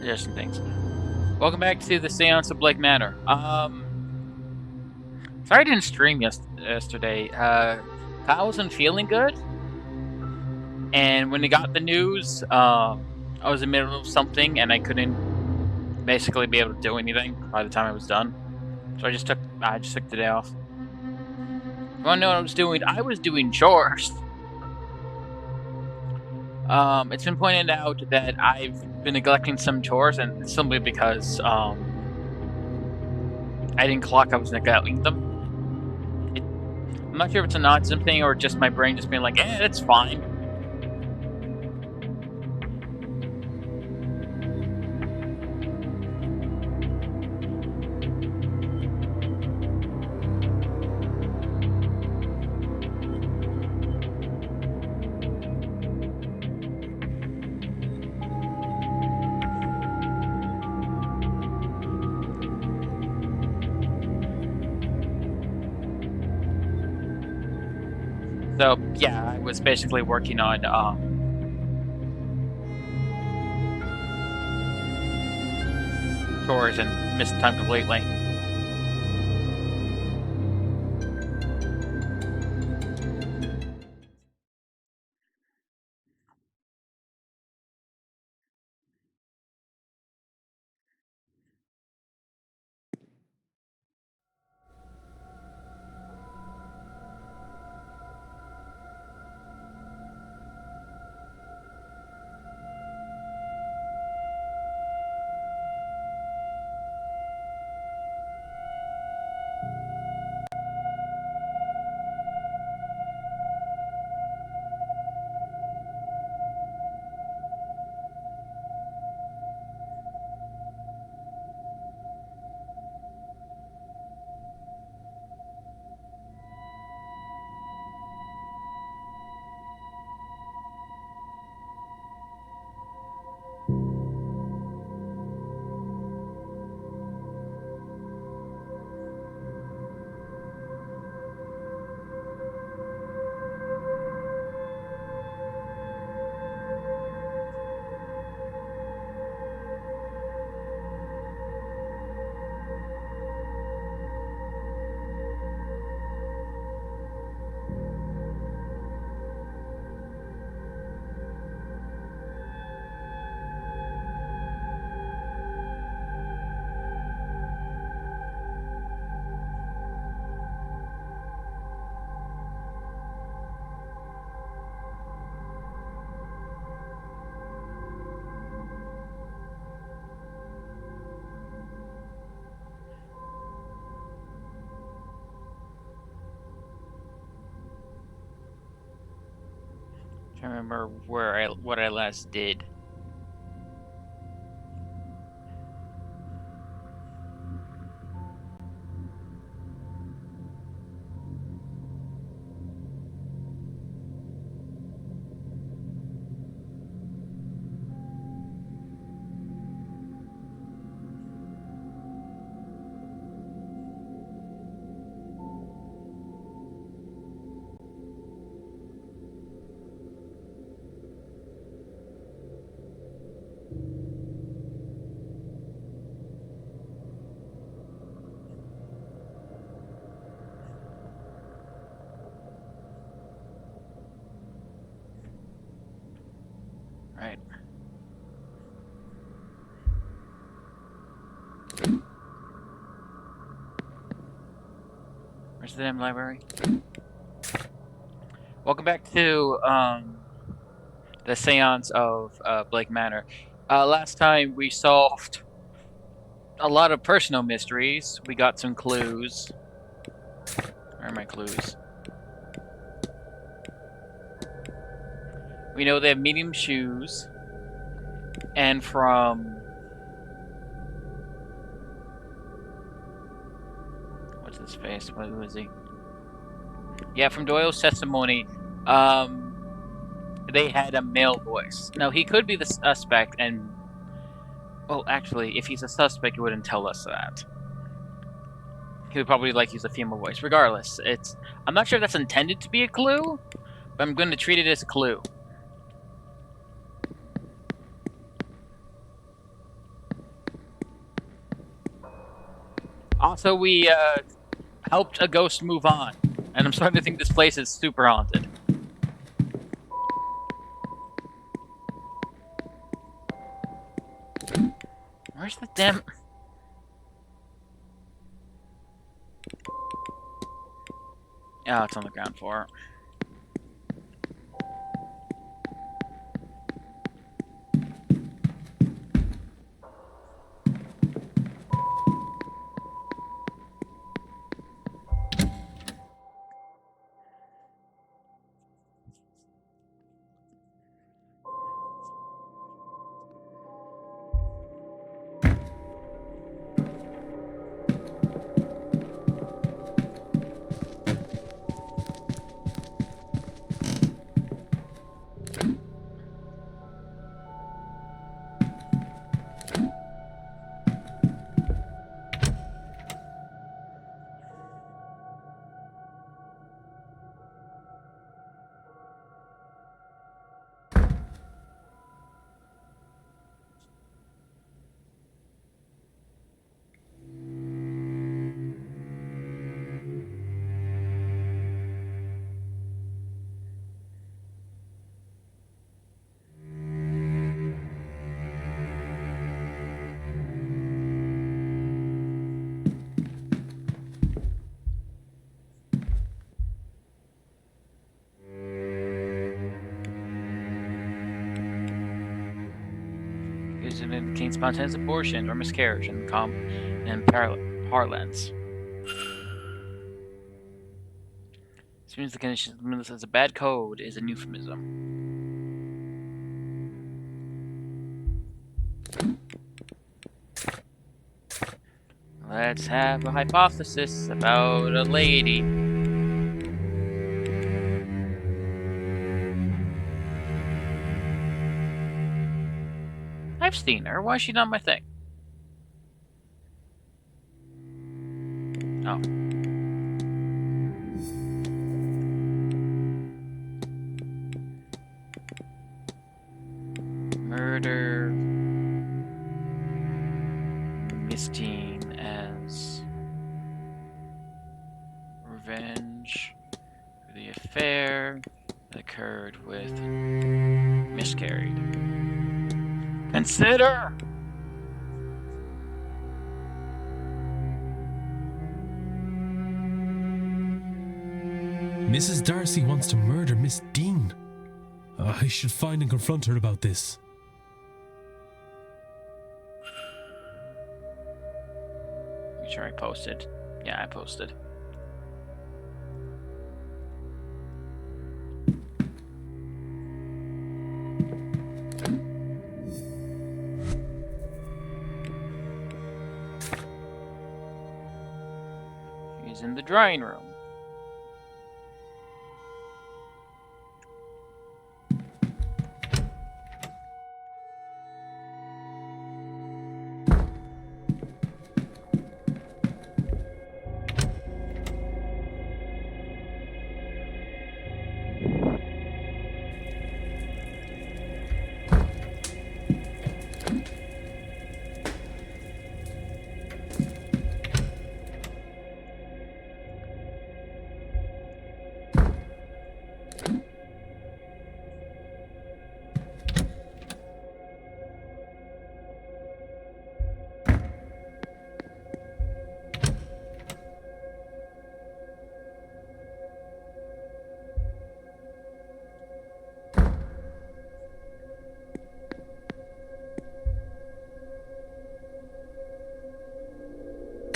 There's some things. Welcome back to the Séance of Blake Manor. Sorry I didn't stream yesterday. Kyle wasn't feeling good, and when he got the news, I was in the middle of something, and I couldn't basically be able to do anything by the time I was done. So I just took the day off. If you want to know what I was doing? I was doing chores. It's been pointed out that I've been neglecting some chores, and it's simply because I didn't clock I was neglecting them. I'm not sure if it's an autism thing or just my brain just being like, it's fine. So, yeah, I was basically working on, chores and missed time completely. I can't remember what I last did. Right. Where's the damn library? Welcome back to, the Séance of, Blake Manor. Last time we solved a lot of personal mysteries. We got some clues. Where are my clues? We know they have medium shoes. And from... What's his face? Who is he? Yeah, from Doyle's testimony, they had a male voice. Now, he could be the suspect, and... Well, actually, if he's a suspect, he wouldn't tell us that. He would probably, use a female voice. Regardless, I'm not sure if that's intended to be a clue, but I'm going to treat it as a clue. Also, we helped a ghost move on, and I'm starting to think this place is super haunted. Where's the damn... Oh, it's on the ground floor. It indicates spontaneous abortion or miscarriage in parlance. This means the condition as a bad code is an euphemism. Let's have a hypothesis about a lady. I've seen her. Why is she not my thing? Oh. Murder. Miss Dean as revenge for the affair that occurred with miscarried. Consider! Mrs. Darcy wants to murder Miss Dean. I should find and confront her about this. Make sure I posted. Yeah, I posted. He's in the drawing room.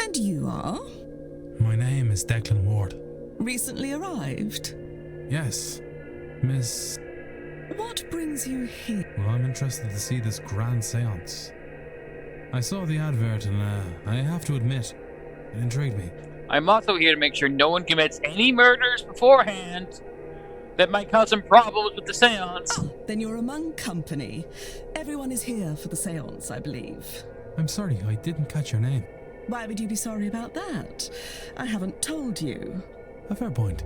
And you are? My name is Declan Ward. Recently arrived? Yes, Miss... What brings you here? Well, I'm interested to see this grand seance. I saw the advert and I have to admit, it intrigued me. I'm also here to make sure no one commits any murders beforehand that might cause some problems with the seance. Ah, then you're among company. Everyone is here for the seance, I believe. I'm sorry, I didn't catch your name. Why would you be sorry about that? I haven't told you. A fair point.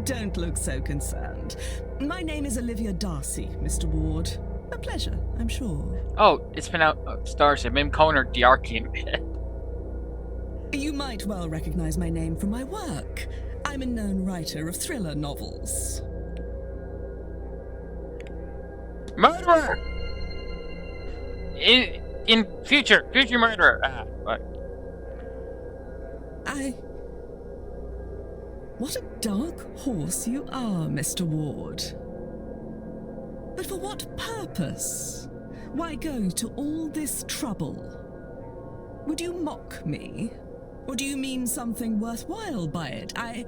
Don't look so concerned. My name is Olivia Darcy, Mr. Ward. A pleasure, I'm sure. Oh, it's been out. Darcy. I've been calling her Diarchy in my head. You might well recognize my name from my work. I'm a known writer of thriller novels. Murderer! In future murderer. What? What a dark horse you are, Mr. Ward. But for what purpose? Why go to all this trouble? Would you mock me? Or do you mean something worthwhile by it? I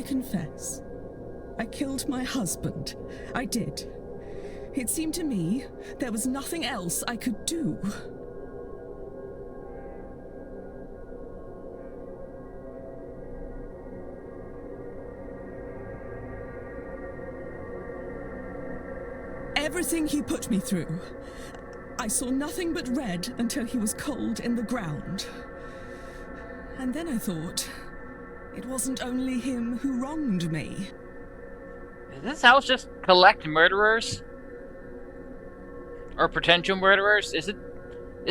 confess. I killed my husband. I did. It seemed to me there was nothing else I could do. Everything he put me through. I saw nothing but red until he was cold in the ground. And then I thought, it wasn't only him who wronged me. Does this house just collect murderers? Or potential murderers? Is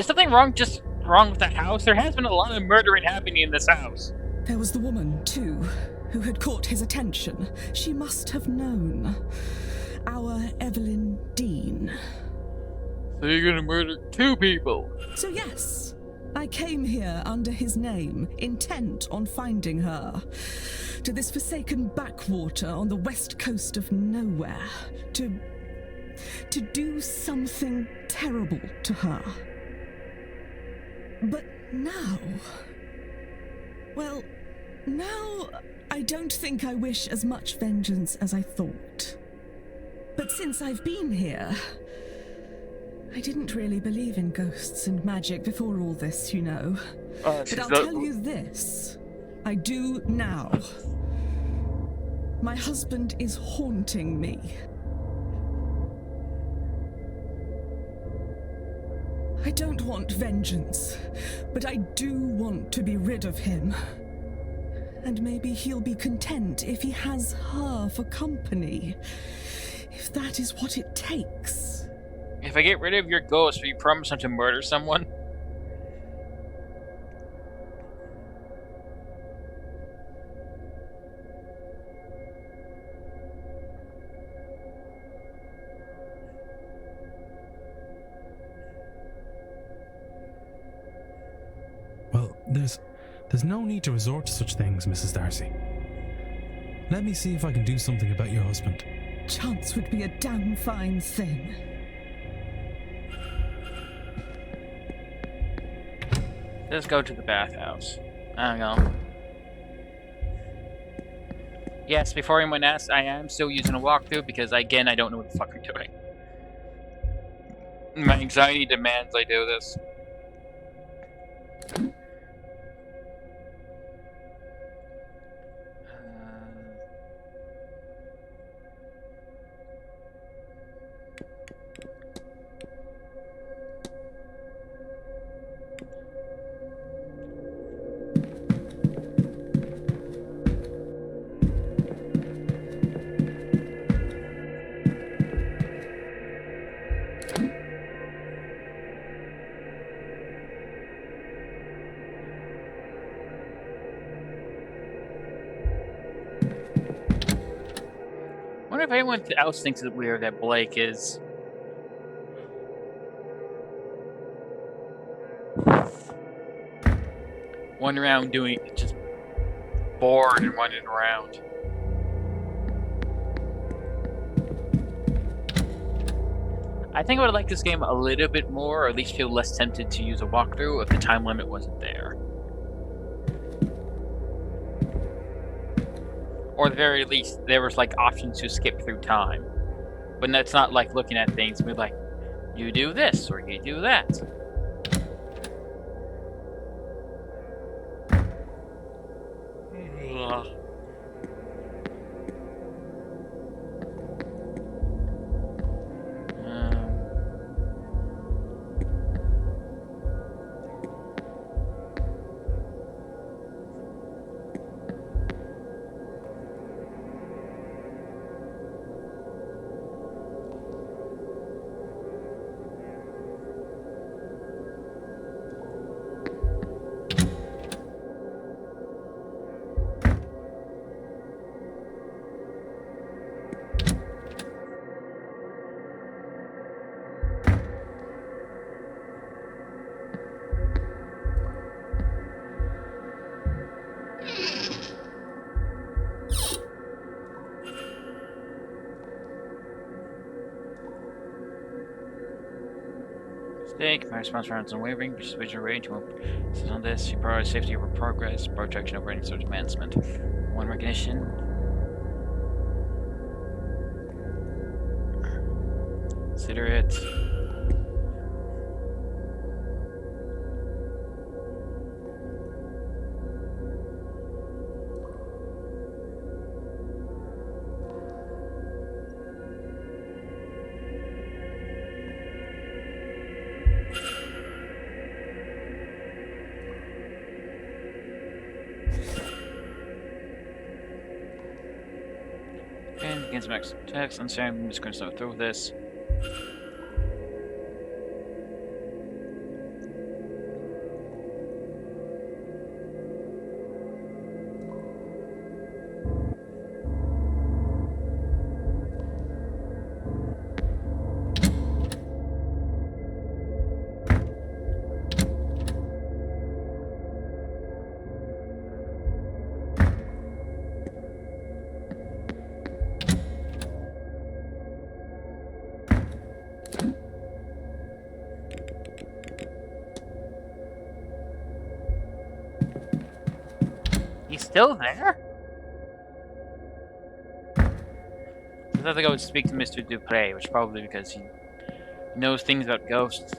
something wrong with that house? There has been a lot of murdering happening in this house. There was the woman, too, who had caught his attention. She must have known. Our Evelyn Dean. So you're gonna murder 2 people? So yes, I came here under his name, intent on finding her. To this forsaken backwater on the west coast of nowhere. To do something terrible to her. But now... Well, now I don't think I wish as much vengeance as I thought. But since I've been here... I didn't really believe in ghosts and magic before all this, you know. But I'll tell you this. I do now. My husband is haunting me. I don't want vengeance, but I do want to be rid of him. And maybe he'll be content if he has her for company. If that is what it takes. If I get rid of your ghost, will you promise not to murder someone? Well, there's no need to resort to such things, Mrs. Darcy. Let me see if I can do something about your husband. Chance would be a damn fine thing. Let's go to the bathhouse. I don't know. Yes, before anyone asks, I am still using a walkthrough because, again, I don't know what the fuck I'm doing. My anxiety demands I do this. I wonder if anyone else thinks it's weird that Blake is... wandering around doing... just bored and wandering around. I think I would like this game a little bit more, or at least feel less tempted to use a walkthrough if the time limit wasn't there. Or at the very least, there was like options to skip through time. But that's not like looking at things and be like, you do this, or you do that. Ugh. mistake. My response rounds unwavering, participation rate. Says on this, you prioritize safety over progress, protection over any sort of advancement. One recognition. Consider it. And against max text, uncertain, I'm just going to start through this. He's still there? I thought I would speak to Mr. Dupre, which is probably because he knows things about ghosts.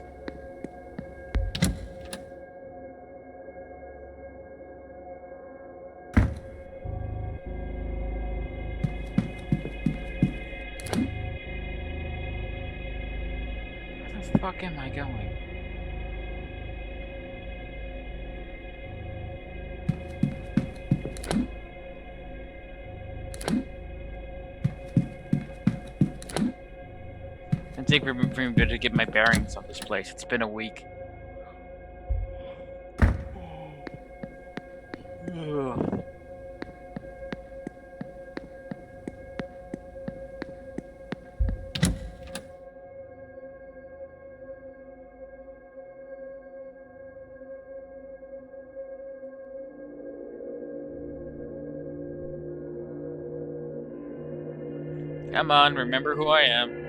Where the fuck am I going? I think we're better to get my bearings on this place. It's been a week. Ugh. Come on, remember who I am.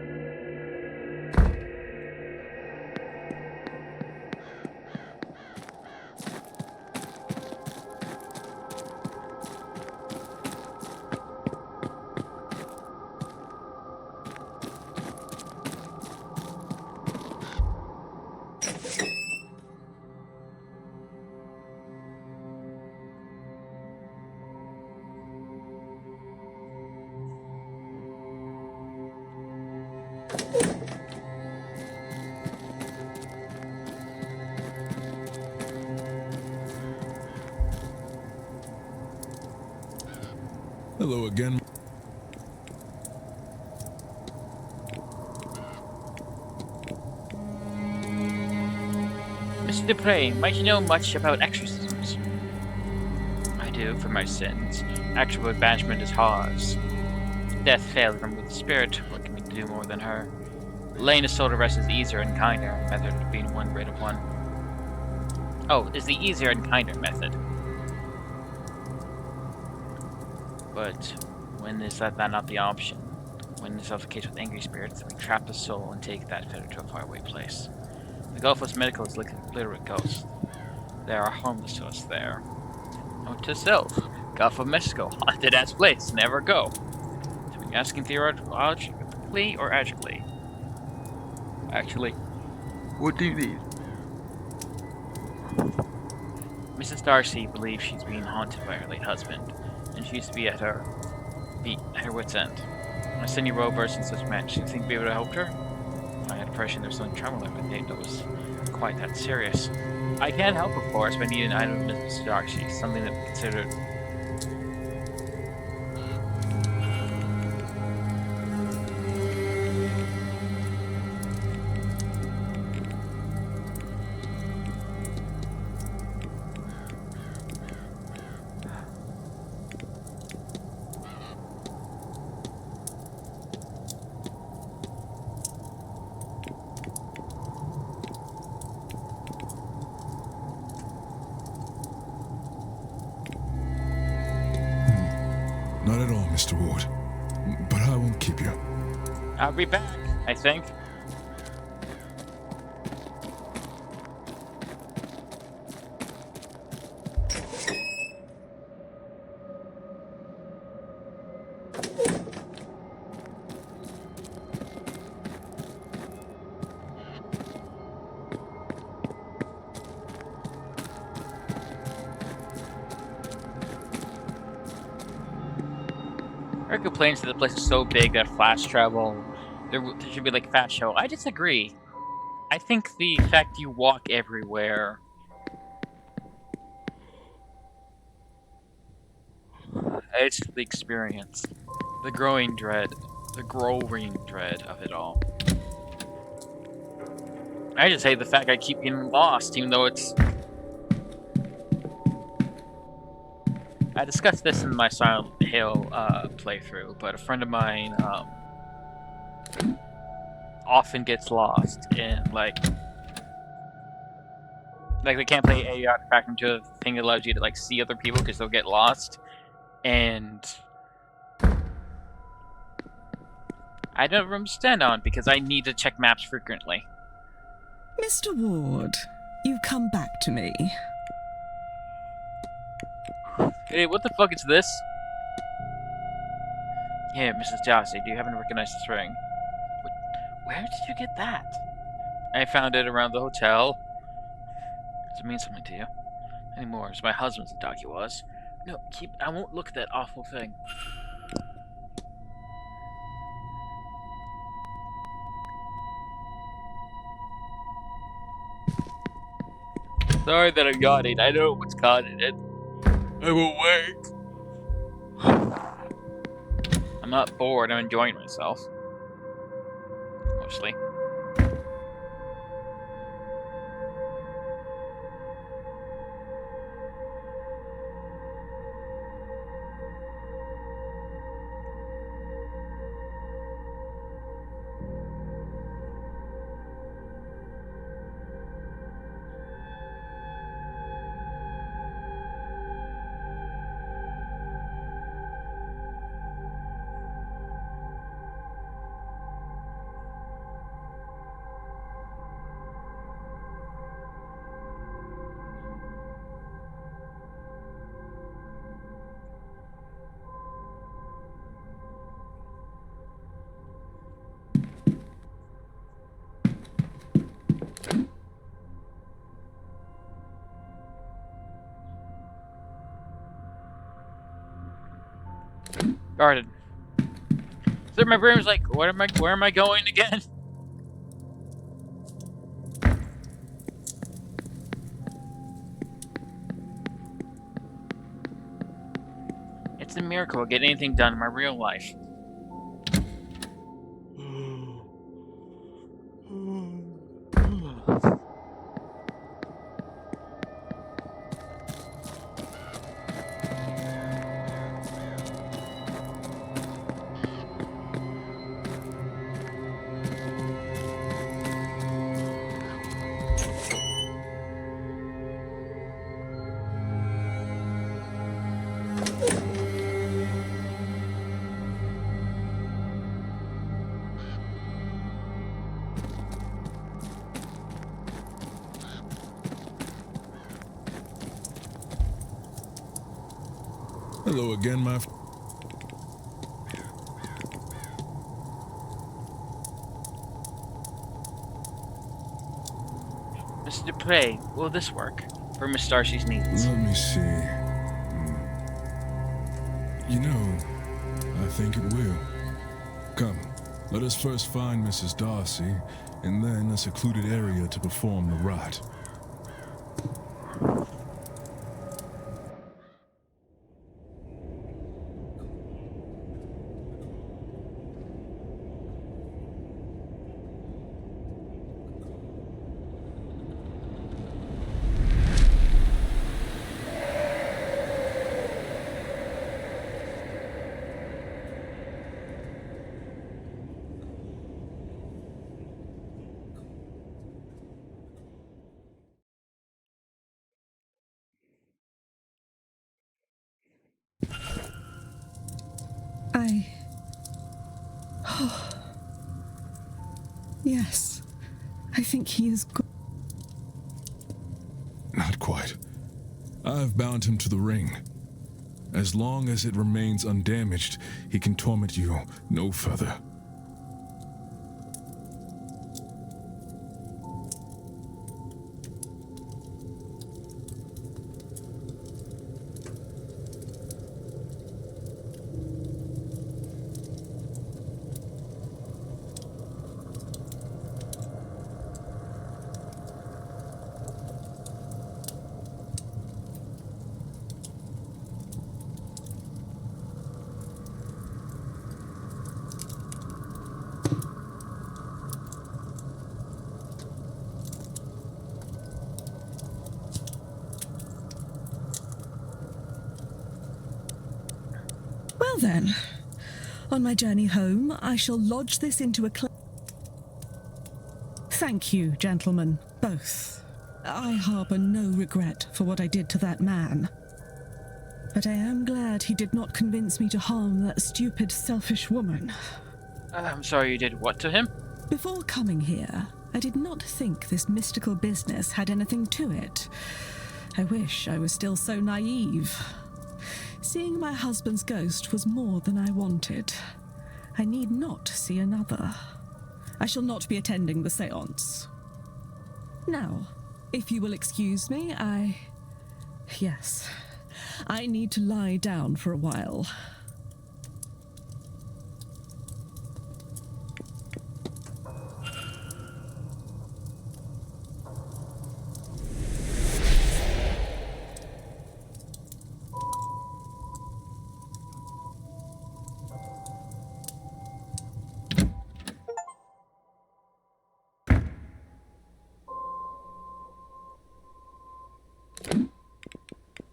Hello again. Mr. Dupre, might you know much about exorcisms? I do, for my sins. Actual banishment is Hawes. Death failed to remove the spirit. What can we do more than her? Laying a soul to rest is easier and kinder method of being one great of one. Oh, is the easier and kinder method. But when is that not the option? When is that the case with angry spirits, we trap the soul and take that feather to a faraway place. The Gulf West Medical is littered with ghosts. They are harmless to us there. Note to self: Gulf of Mexico, haunted ass place, never go. So we're asking theoretically or agically? Actually, what do you need? Mrs. Darcy believes she's being haunted by her late husband, and she used to be at her wit's end. When I send you rovers and such men, do you think we would have helped her? I had the impression there was something tremble every day that was quite that serious. I can't help, of course, but I need an item of Mrs. Darcy, something that we considered. Not at all, Mr. Ward. But I won't keep you. I'll be back, I think. Everyone complains that the place is so big that fast travel, there should be like fast travel. I disagree. I think the fact you walk everywhere, it's the experience, the growing dread of it all. I just hate the fact I keep getting lost, even though it's. I discussed this in my Silent Hill playthrough, but a friend of mine often gets lost in like they can't play A artifact into a thing that allows you to like see other people because they'll get lost, and I don't understand on because I need to check maps frequently. Mr. Ward, you've come back to me. Hey, what the fuck is this? Yeah, Mrs. Darcy, do you happen to recognize this ring? Where did you get that? I found it around the hotel. Does it mean something to you? Anymore, it's my husband's, the dog he was. No, I won't look at that awful thing. Sorry that I'm yawning. I know what's causing it. I will wait. I'm not bored. I'm enjoying myself. Mostly. Garden. So my brain was like, where am I going again? It's a miracle to get anything done in my real life. Hello again, my Mr. Dupre, will this work for Miss Darcy's needs? Let me see. You know, I think it will. Come, let us first find Mrs. Darcy, and then a secluded area to perform the rite. Yes, I think he is good. Not quite. I've bound him to the ring. As long as it remains undamaged, he can torment you no further. Now then, on my journey home, I shall lodge this into a Thank you, gentlemen, both. I harbour no regret for what I did to that man. But I am glad he did not convince me to harm that stupid, selfish woman. I'm sorry you did what to him? Before coming here, I did not think this mystical business had anything to it. I wish I was still so naive. Seeing my husband's ghost was more than I wanted. I need not see another. I shall not be attending the séance. Now, if you will excuse me, Yes, I need to lie down for a while.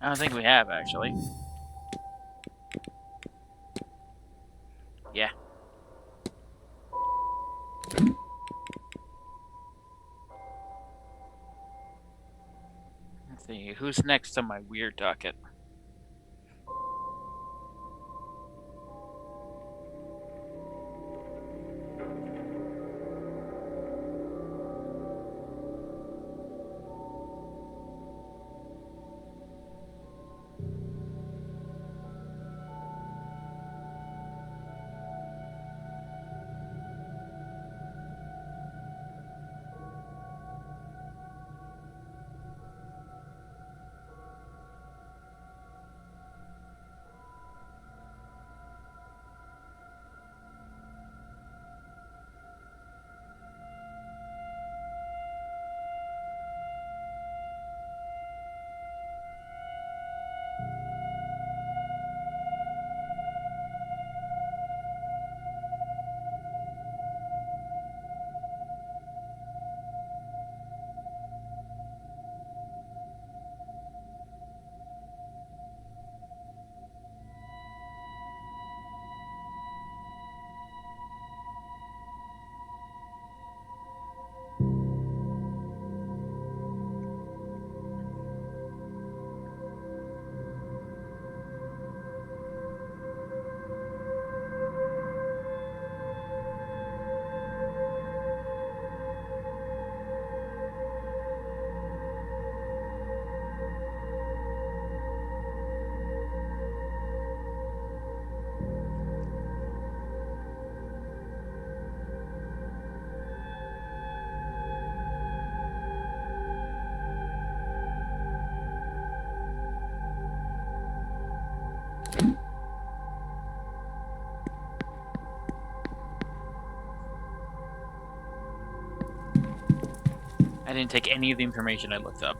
I don't think we have, actually. Yeah. Let's see, who's next on my weird docket? I didn't take any of the information I looked up.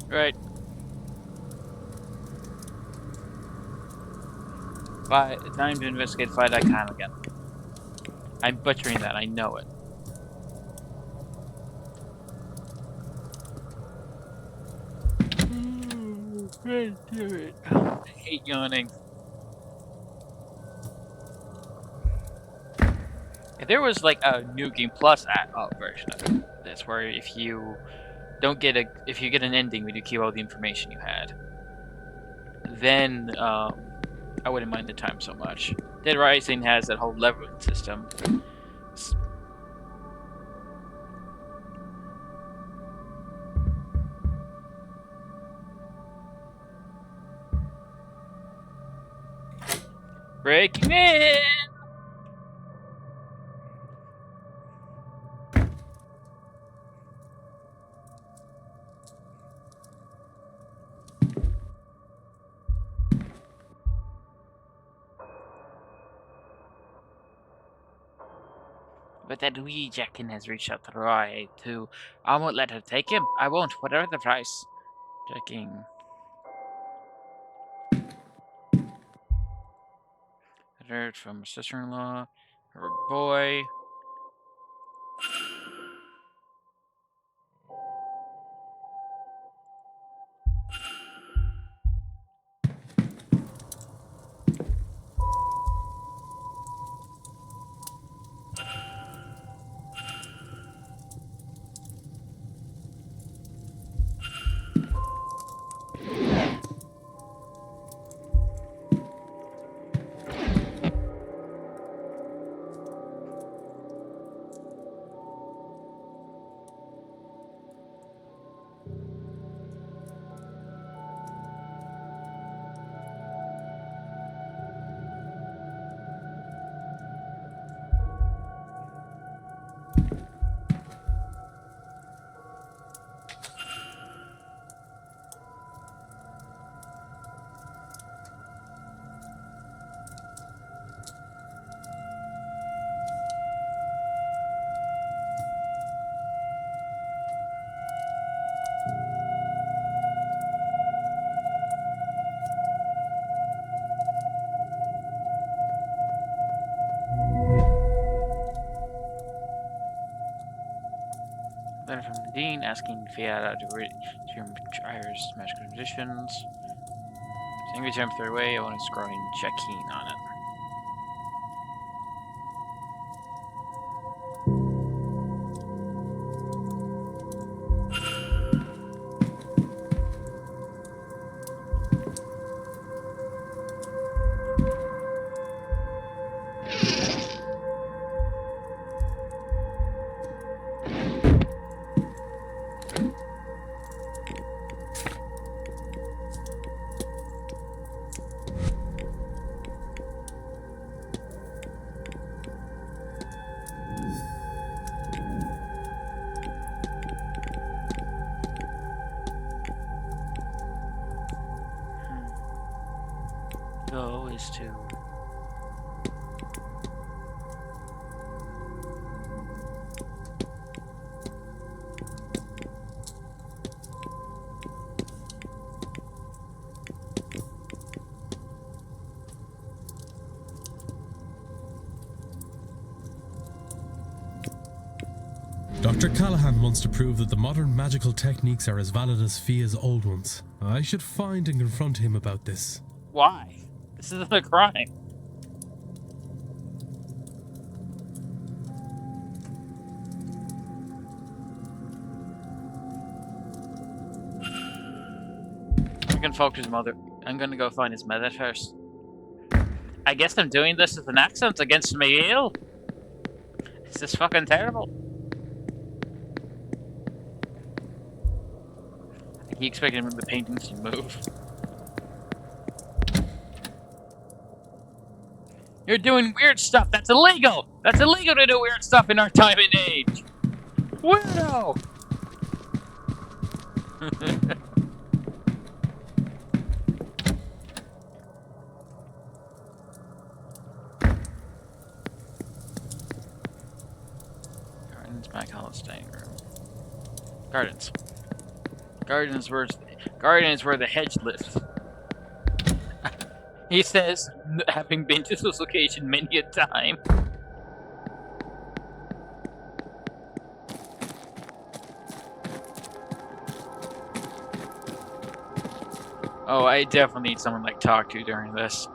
Right. Time to investigate Fight Icon again. I'm butchering that, I know it. I hate yawning. If there was like a New Game Plus version of this, where if you if you get an ending when you keep all the information you had, then I wouldn't mind the time so much. Dead Rising has that whole leveling system. Breaking in! But that wee Jackin has reached out to Roy, too. I won't let her take him. I won't, whatever the price. Checking. Heard from her sister-in-law, her boy. Letter from the Dean asking Fiat to retire magical conditions. Saying we jump their way, I want to scrolling Jackin on it. Go is to... Dr. Callahan wants to prove that the modern magical techniques are as valid as Fia's old ones. I should find and confront him about this. Why? This isn't a crime. I'm gonna focus his mother. I'm gonna go find his mother first. I guess I'm doing this as an accent against Miguel. This is fucking terrible. He expected the paintings to move. You're doing weird stuff. That's illegal. That's illegal to do weird stuff in our time and age. Weirdo. Gardens, back hall, staying room. Gardens. Gardens where the hedge lives. He says, having been to this location many a time. Oh, I definitely need someone like talk to during this.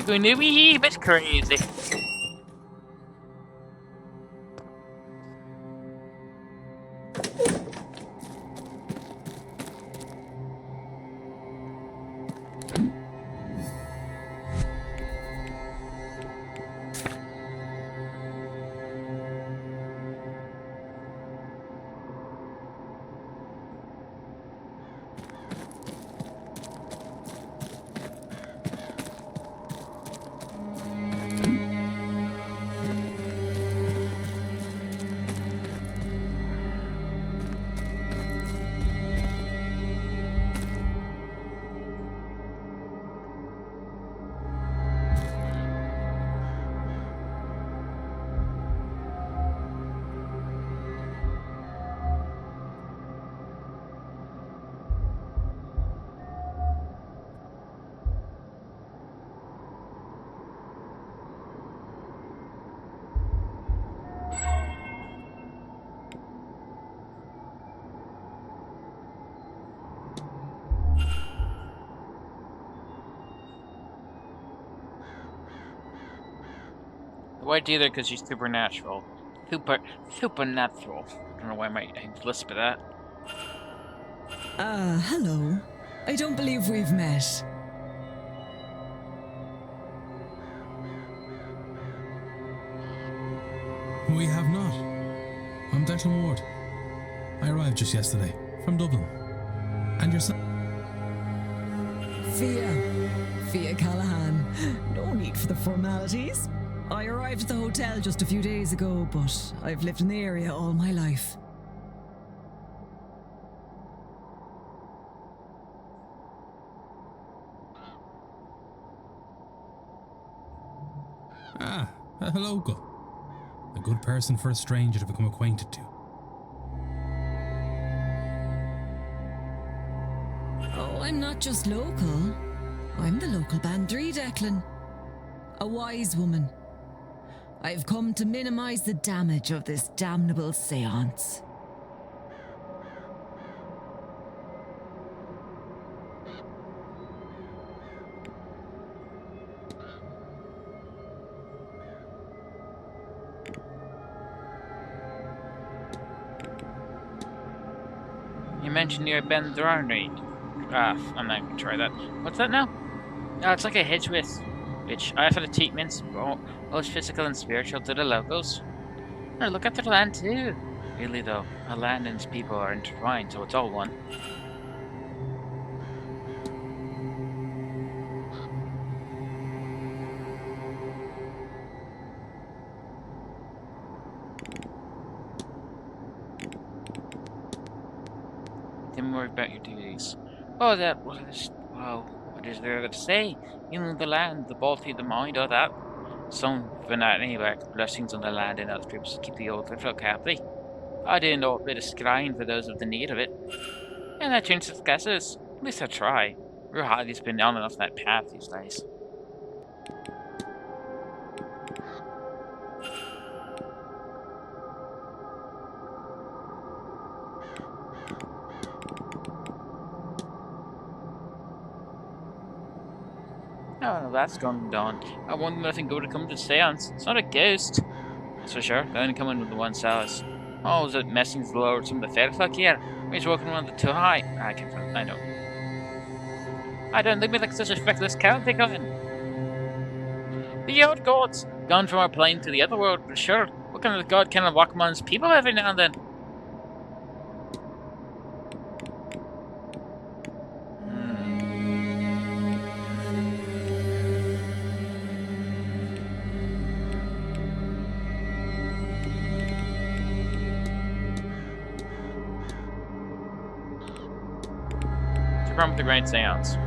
Going to be a bit crazy. The White Dealer because she's supernatural. Supernatural. I don't know why my name's lisp at that. Hello. I don't believe we've met. We have not. I'm Declan Ward. I arrived just yesterday, from Dublin. And yourself? Fia Callahan. No need for the formalities. I arrived at the hotel just a few days ago, but I've lived in the area all my life. Ah, a local. A good person for a stranger to become acquainted to. Oh, I'm not just local. I'm the local Bandri, Declan. A wise woman. I've come to minimize the damage of this damnable séance. You mentioned you're Ben Dharney. I'm not gonna try that. What's that now? Oh, it's like a hedge which I offer the treatments, both physical and spiritual, to the locals. Oh, look at the land too. Really though, our land and its people are intertwined, so it's all one. Don't worry about your duties. Oh, what is there to say? In the land, the body, the mind, all that. Some fanatic like blessings on the land and other troops to keep the old folk happy. I didn't know a bit of scrying for those with the need of it. And that changes guesses. At least I try. Real Hardy's been on and off that path these days. Oh, that's gone down. I wonder nothing good to come to the seance. It's not a ghost. That's for sure. They only come in with the one solace. Oh, is it messing with the Lord some of the fair folk here? He's walking around the too high. I can't find. I know. I don't think me like such a feckless Celtic on. The old gods gone from our plane to the other world, but sure. What kind of god can walk amongst people every now and then? From the Great Seance.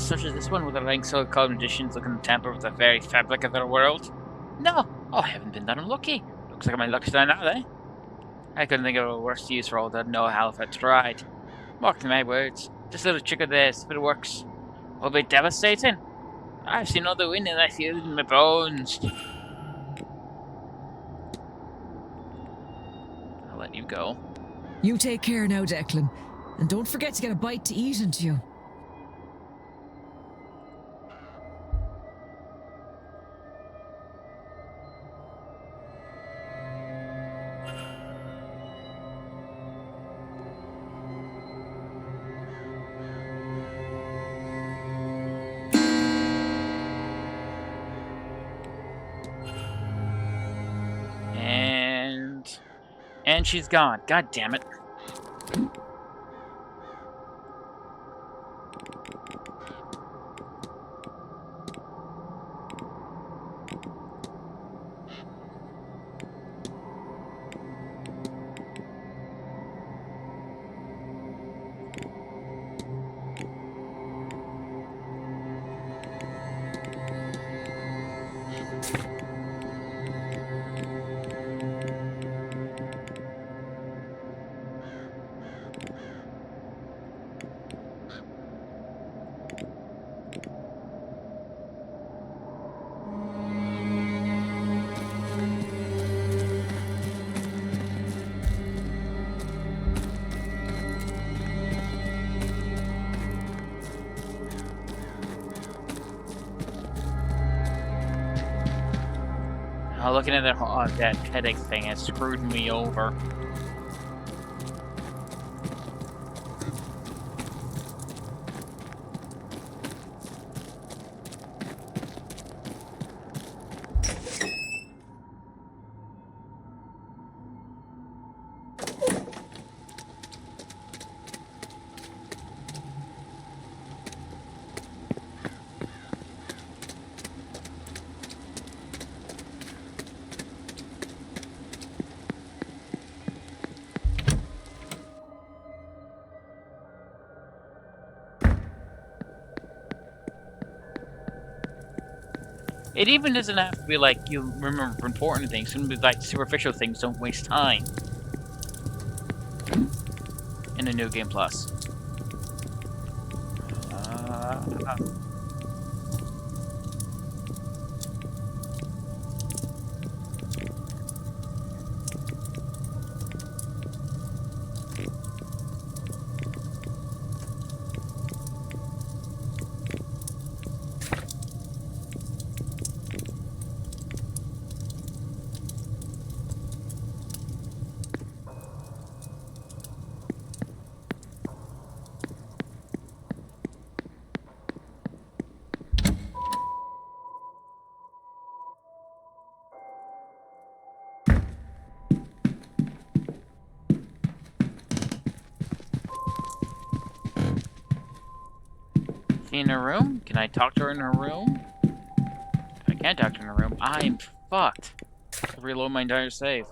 Such as this one with the rank so-called magicians looking to tamper with the very fabric of their world? No! Oh, I haven't been that unlucky. Looks like my luck's done now, eh? I couldn't think of a worse use for all that know-how if I tried. Mark my words, this little trick of theirs, if it works, will be devastating. I've seen all the wind and I feel it in my bones. I'll let you go. You take care now, Declan. And don't forget to get a bite to eat into you. And she's gone. God damn it. Looking at that headache thing, it screwed me over. It even doesn't have to be like you remember important things. It can be like superficial things. Don't waste time in the New Game Plus. She in her room? Can I talk to her in her room? If I can't talk to her in her room, I'm fucked. I'll reload my entire save.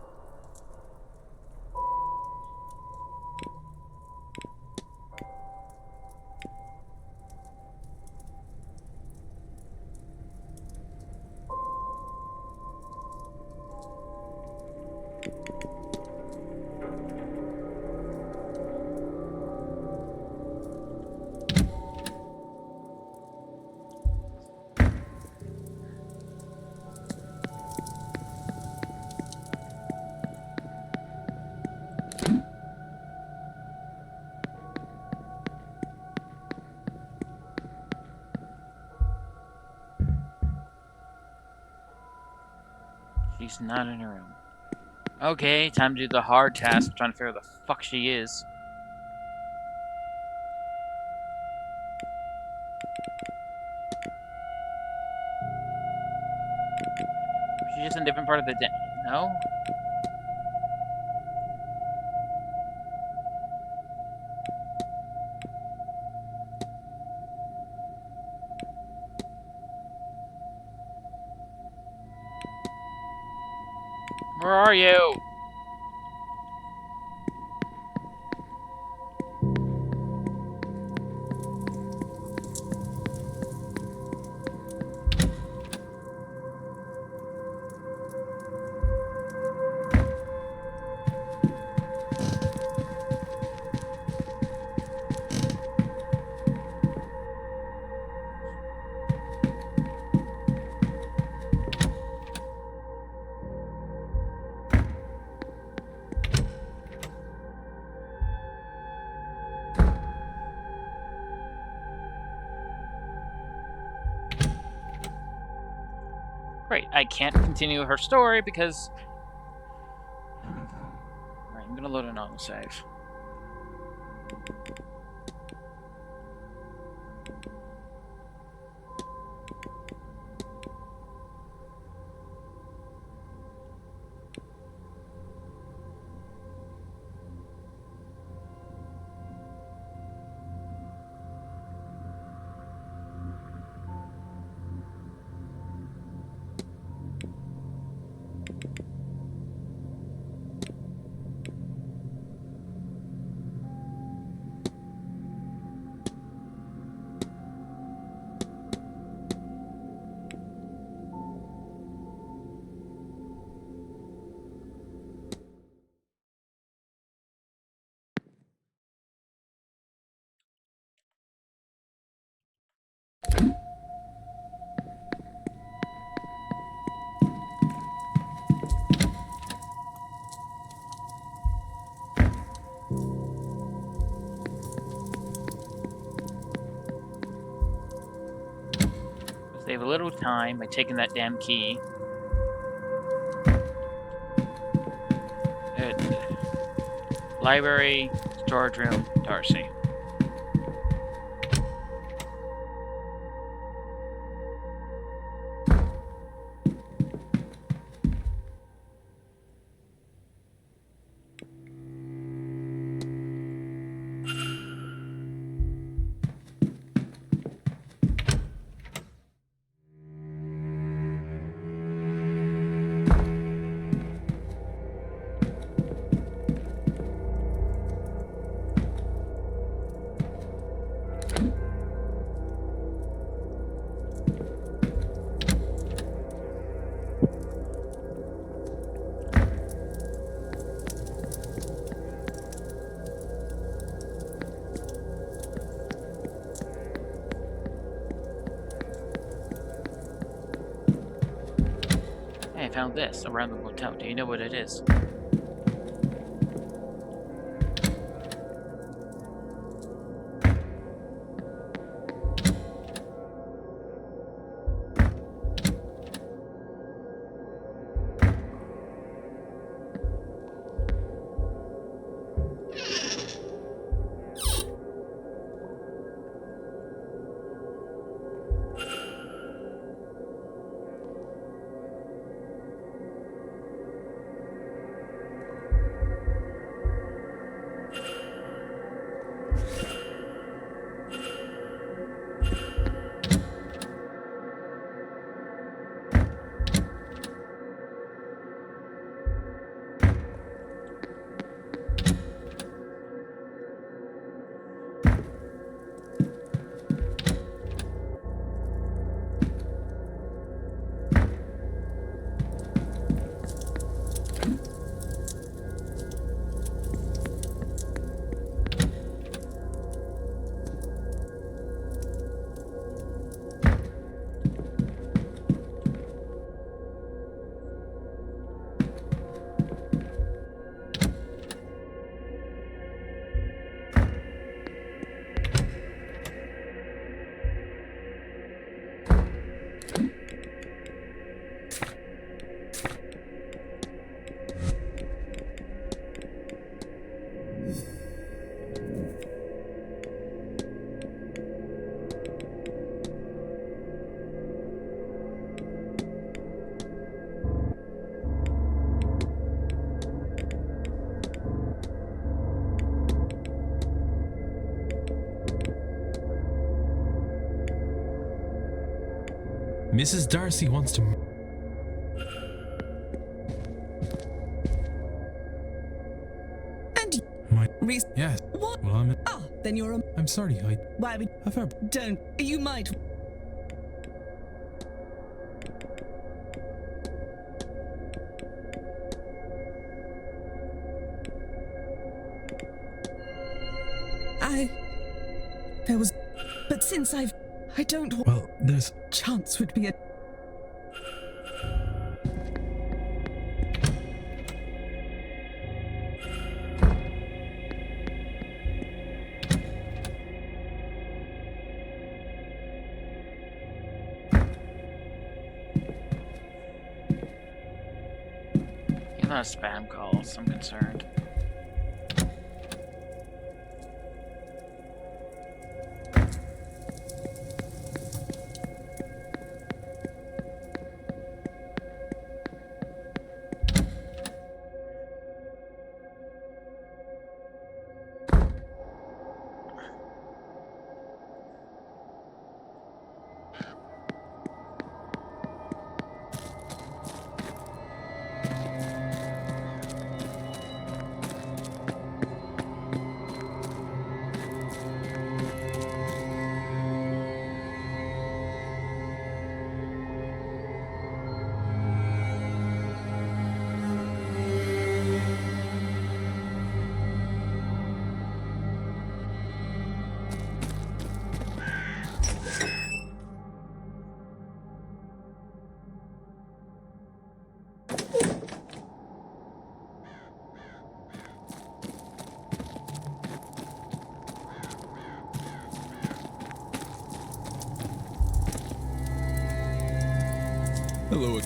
She's not in her room. Okay, time to do the hard task of trying to figure out where the fuck she is. She's just in a different part of the day. No? Where are you? Great, I can't continue her story because... Alright, I'm gonna load an autosave. Save a little time by taking that damn key. Library, storage room, Darcy. Hey, I found this around the motel. Do you know what it is? Mrs. Darcy wants to... And Yes. what? Well, Ah, then you're a... I'm sorry, Why would... I've heard... Don't... You might... There was... But since I don't... Well, there's... Chance would be a... You're not spam calls, I'm concerned. Hello.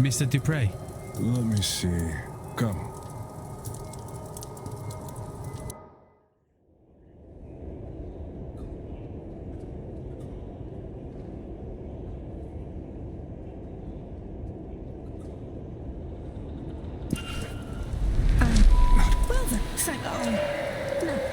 Mr. Dupre. Let me see. Come. Well then, thank no.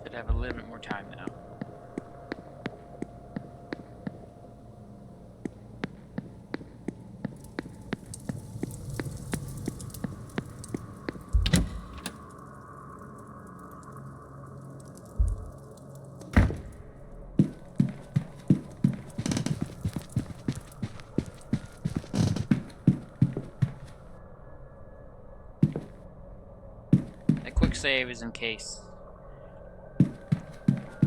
Should have a little bit more time now. A quick save is in case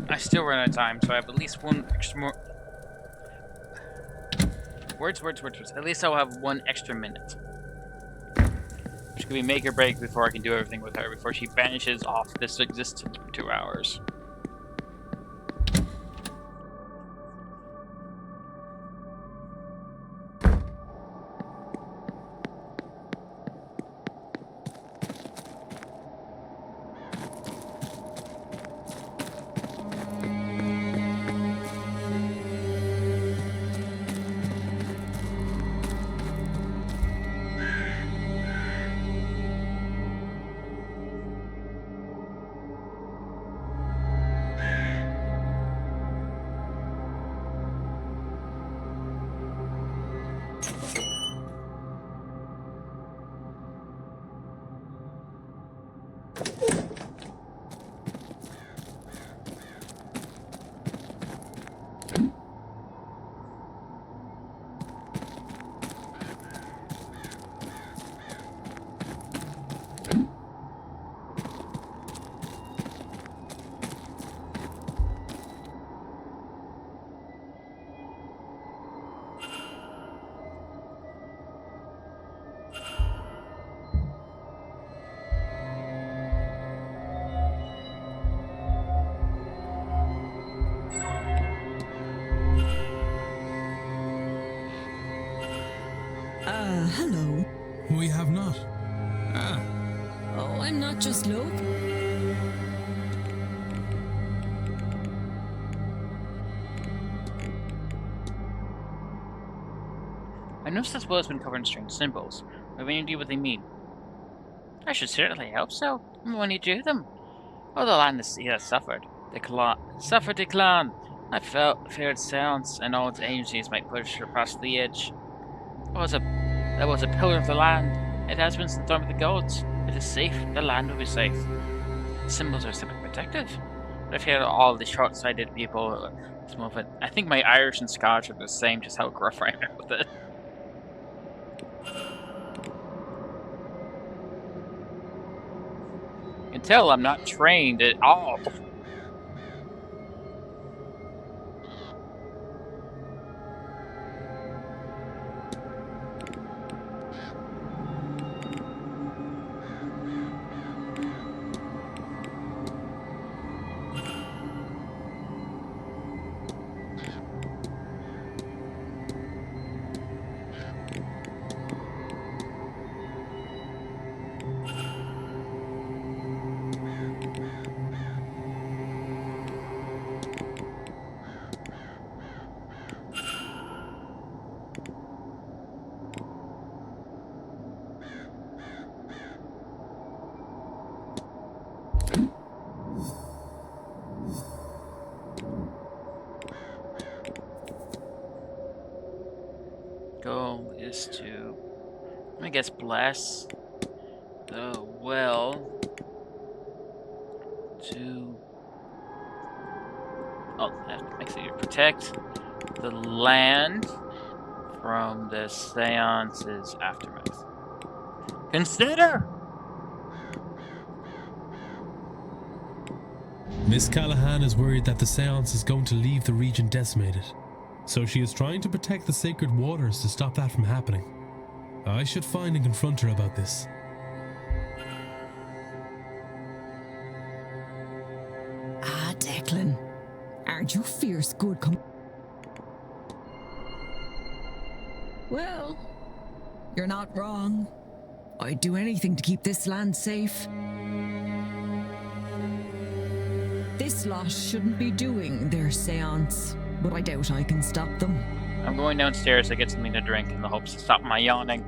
I still run out of time, so I have at least one extra more. Words. At least I'll have one extra minute. Which could be make or break before I can do everything with her, before she vanishes off this existence for 2 hours. Hello. We have not. Ah, Oh, I'm not just local. I noticed this will has been covered in strange symbols. I have any idea what they mean. I should certainly hope so. When you do them. Oh, the land the sea has suffered. Suffered decline. I feared seance and all its agencies might push her past the edge. That was a pillar of the land. It has been since the time of the gods. It is safe. The land will be safe. The symbols are simply protective. But I've heard all the short-sighted people this moment. I think my Irish and Scottish are the same, just how gruff I am with it. You can tell I'm not trained at all. Goal is to, I guess, bless the well to. Oh, that makes it protect the land from the seance's aftermath. Consider! Miss Callahan is worried that the seance is going to leave the region decimated. So she is trying to protect the sacred waters to stop that from happening. I should find and confront her about this. Declan. Aren't you fierce good Well, you're not wrong. I'd do anything to keep this land safe. This lot shouldn't be doing their seance, but I doubt I can stop them. I'm going downstairs to get something to drink in the hopes to stop my yawning.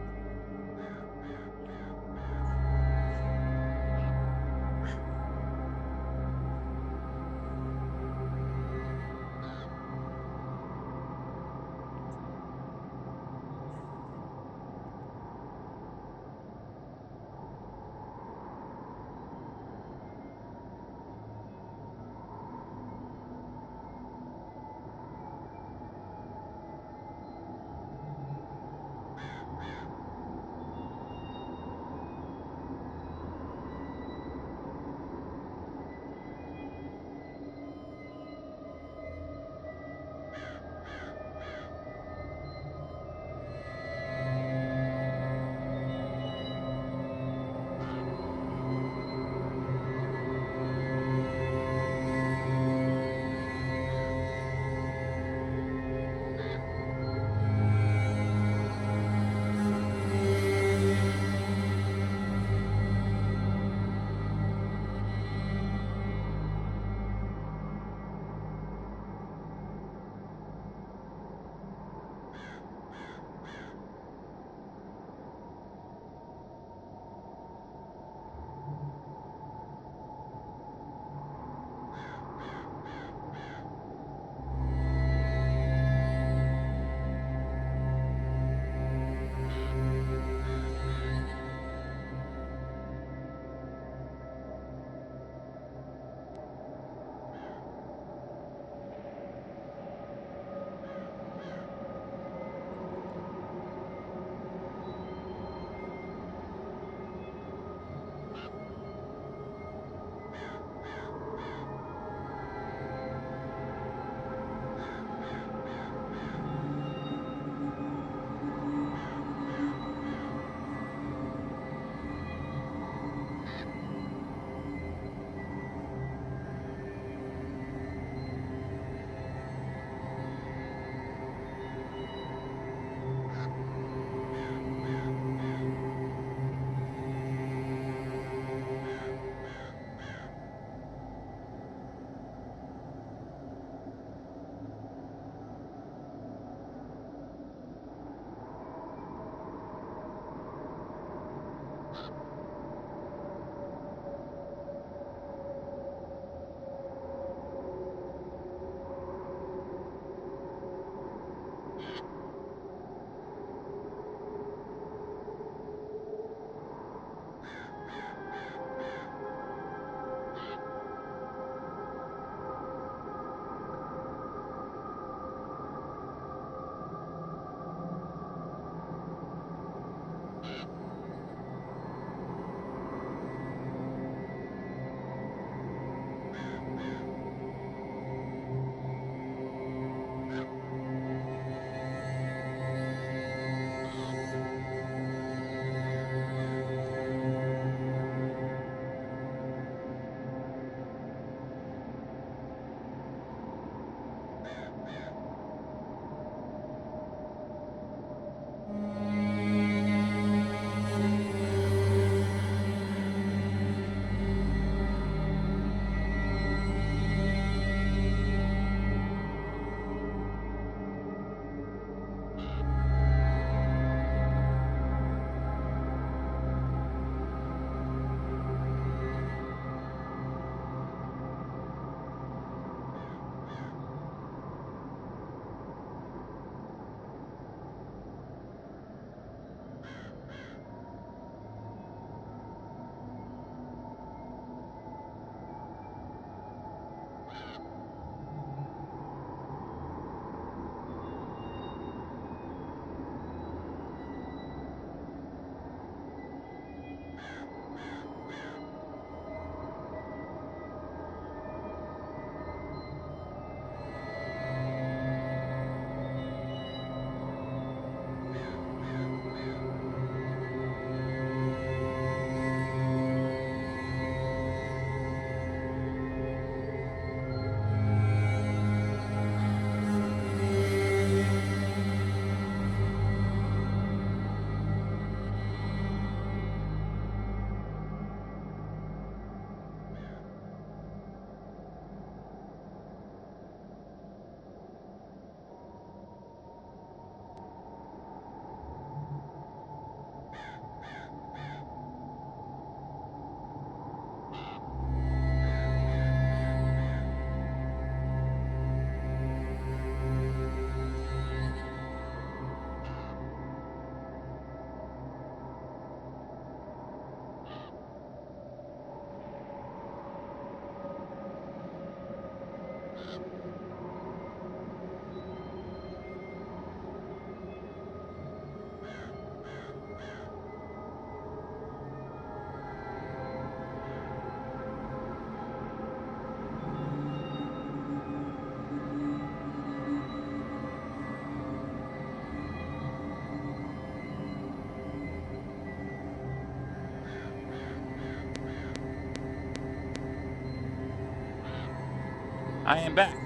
I am back.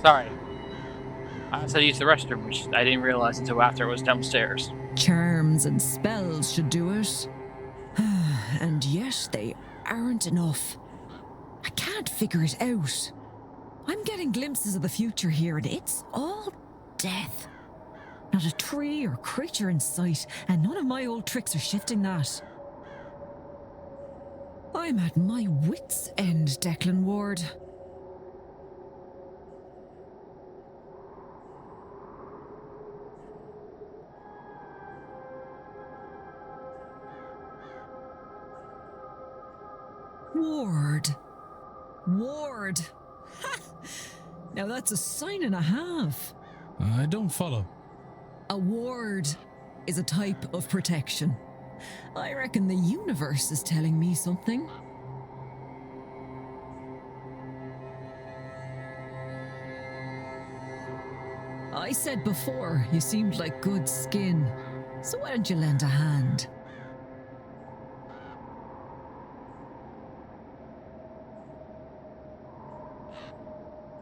Sorry. I also used the restroom, which I didn't realize until after it was downstairs. Charms and spells should do it. And yet they aren't enough. I can't figure it out. I'm getting glimpses of the future here, and it's all death. Not a tree or creature in sight, and none of my old tricks are shifting that. I'm at my wits' end, Declan Ward. Ward. Ha! Now that's a sign and a half. I don't follow. A ward is a type of protection. I reckon the universe is telling me something. I said before, you seemed like good skin. So why don't you lend a hand?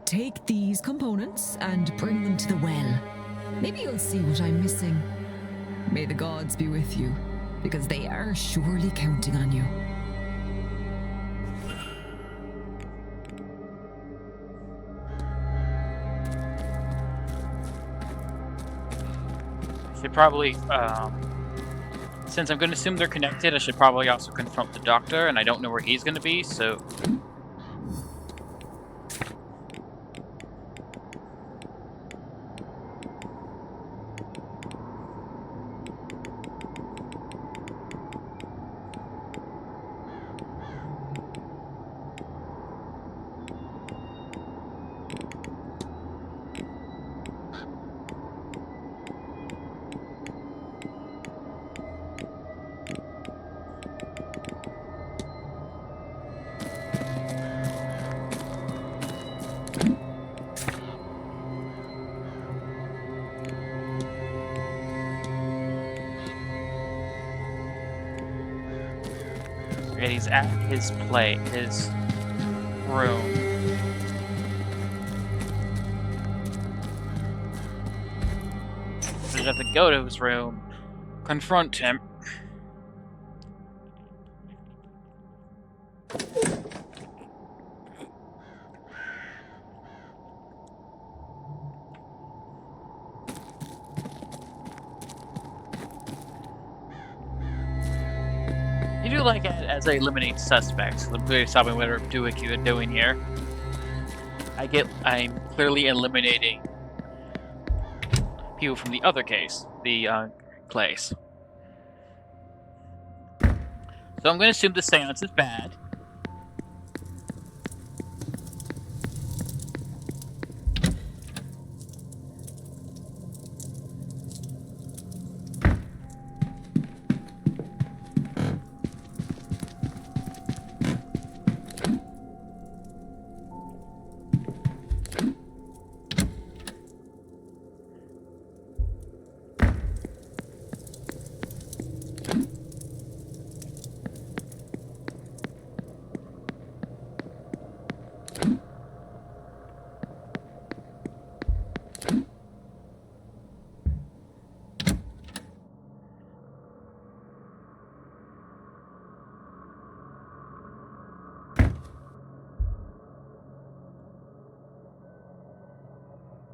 Take these components and bring them to the well. Maybe you'll see what I'm missing. May the gods be with you, because they are surely counting on you. I should probably, since I'm going to assume they're connected, I should probably also confront the doctor, and I don't know where he's going to be, so... And he's at his room. So I have to go to his room, confront him. You do like it as I eliminate suspects. Please tell me what you're doing here. I'm clearly eliminating people from the other case, the place. So I'm going to assume the seance is bad.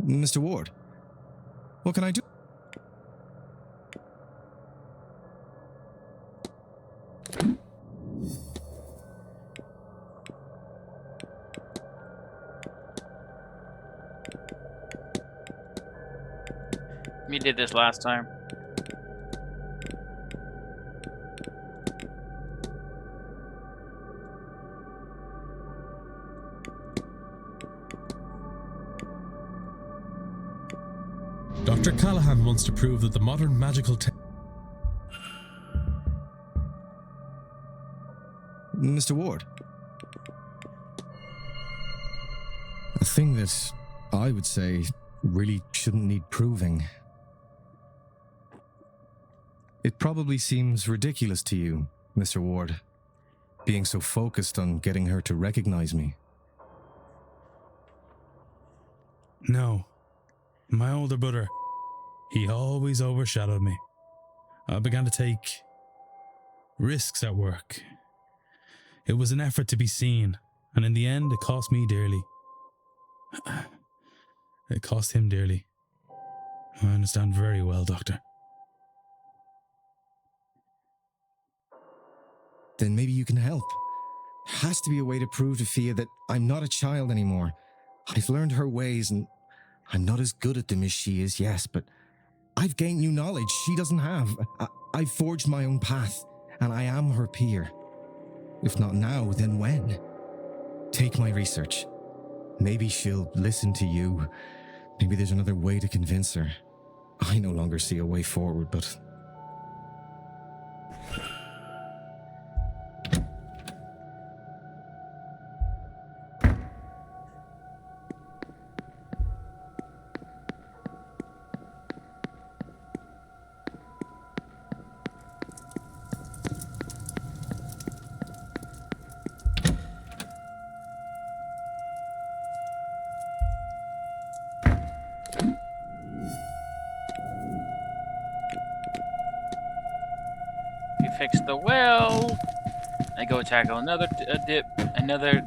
Mr. Ward, what can I do? We did this last time. Dr. Callahan wants to prove that the modern magical Mr. Ward, a thing that I would say really shouldn't need proving. It probably seems ridiculous to you, Mr. Ward, being so focused on getting her to recognize me. No. My older brother, he always overshadowed me. I began to take risks at work. It was an effort to be seen, and in the end, it cost me dearly. It cost him dearly. I understand very well, Doctor. Then maybe you can help. Has to be a way to prove to Fia that I'm not a child anymore. I've learned her ways and I'm not as good at them as she is, yes, but I've gained new knowledge she doesn't have. I've forged my own path, and I am her peer. If not now, then when? Take my research. Maybe she'll listen to you. Maybe there's another way to convince her. I no longer see a way forward, but... We fix the well. I go tackle another another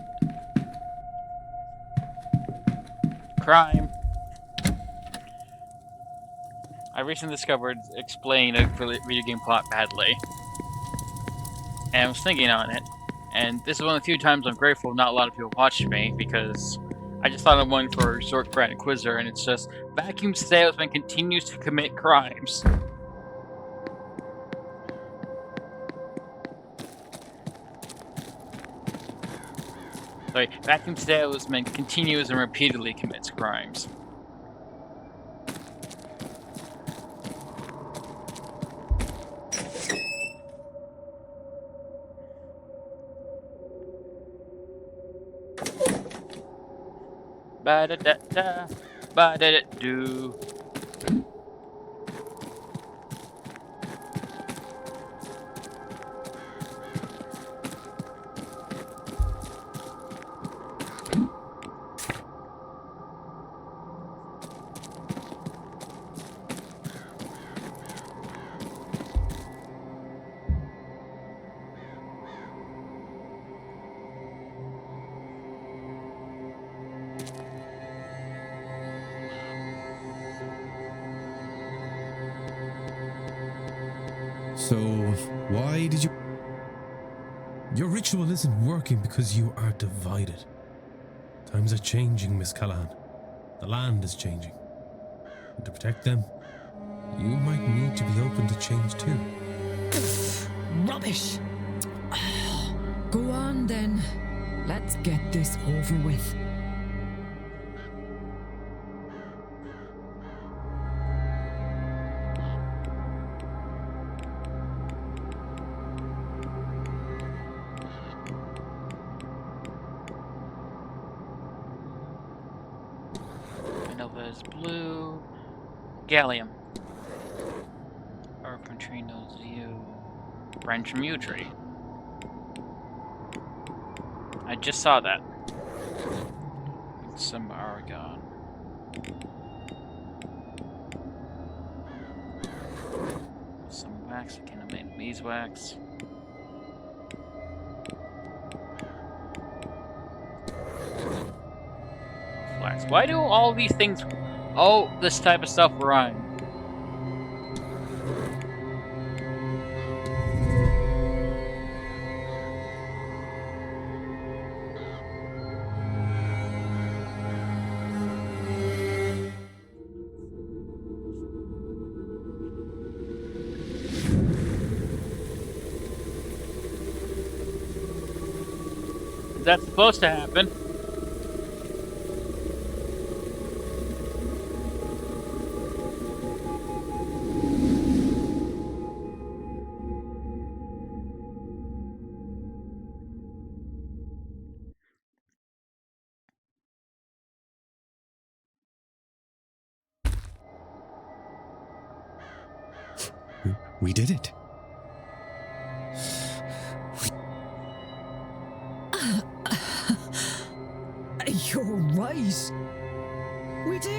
crime. I recently discovered explain a video game plot badly, and I was thinking on it. And this is one of the few times I'm grateful not a lot of people watched me, because I just thought of one for Resort Grand Inquisitor, and it's just vacuum salesman continues to commit crimes. Sorry, vacuum salesman continues and repeatedly commits crimes. Ba-da-da-da, ba-da-da-doo. So, why did you... Your ritual isn't working because you are divided. Times are changing, Miss Callahan. The land is changing. And to protect them, you might need to be open to change too. Rubbish! Go on then. Let's get this over with. Nova's blue. Gallium. Or Neutrino's view. Branch Mutri. I just saw that. Some argon. Some wax. I can't make beeswax. Flax. Why do all these things, all this type of stuff rhyme? That's supposed to happen. We did it. You're right. We did.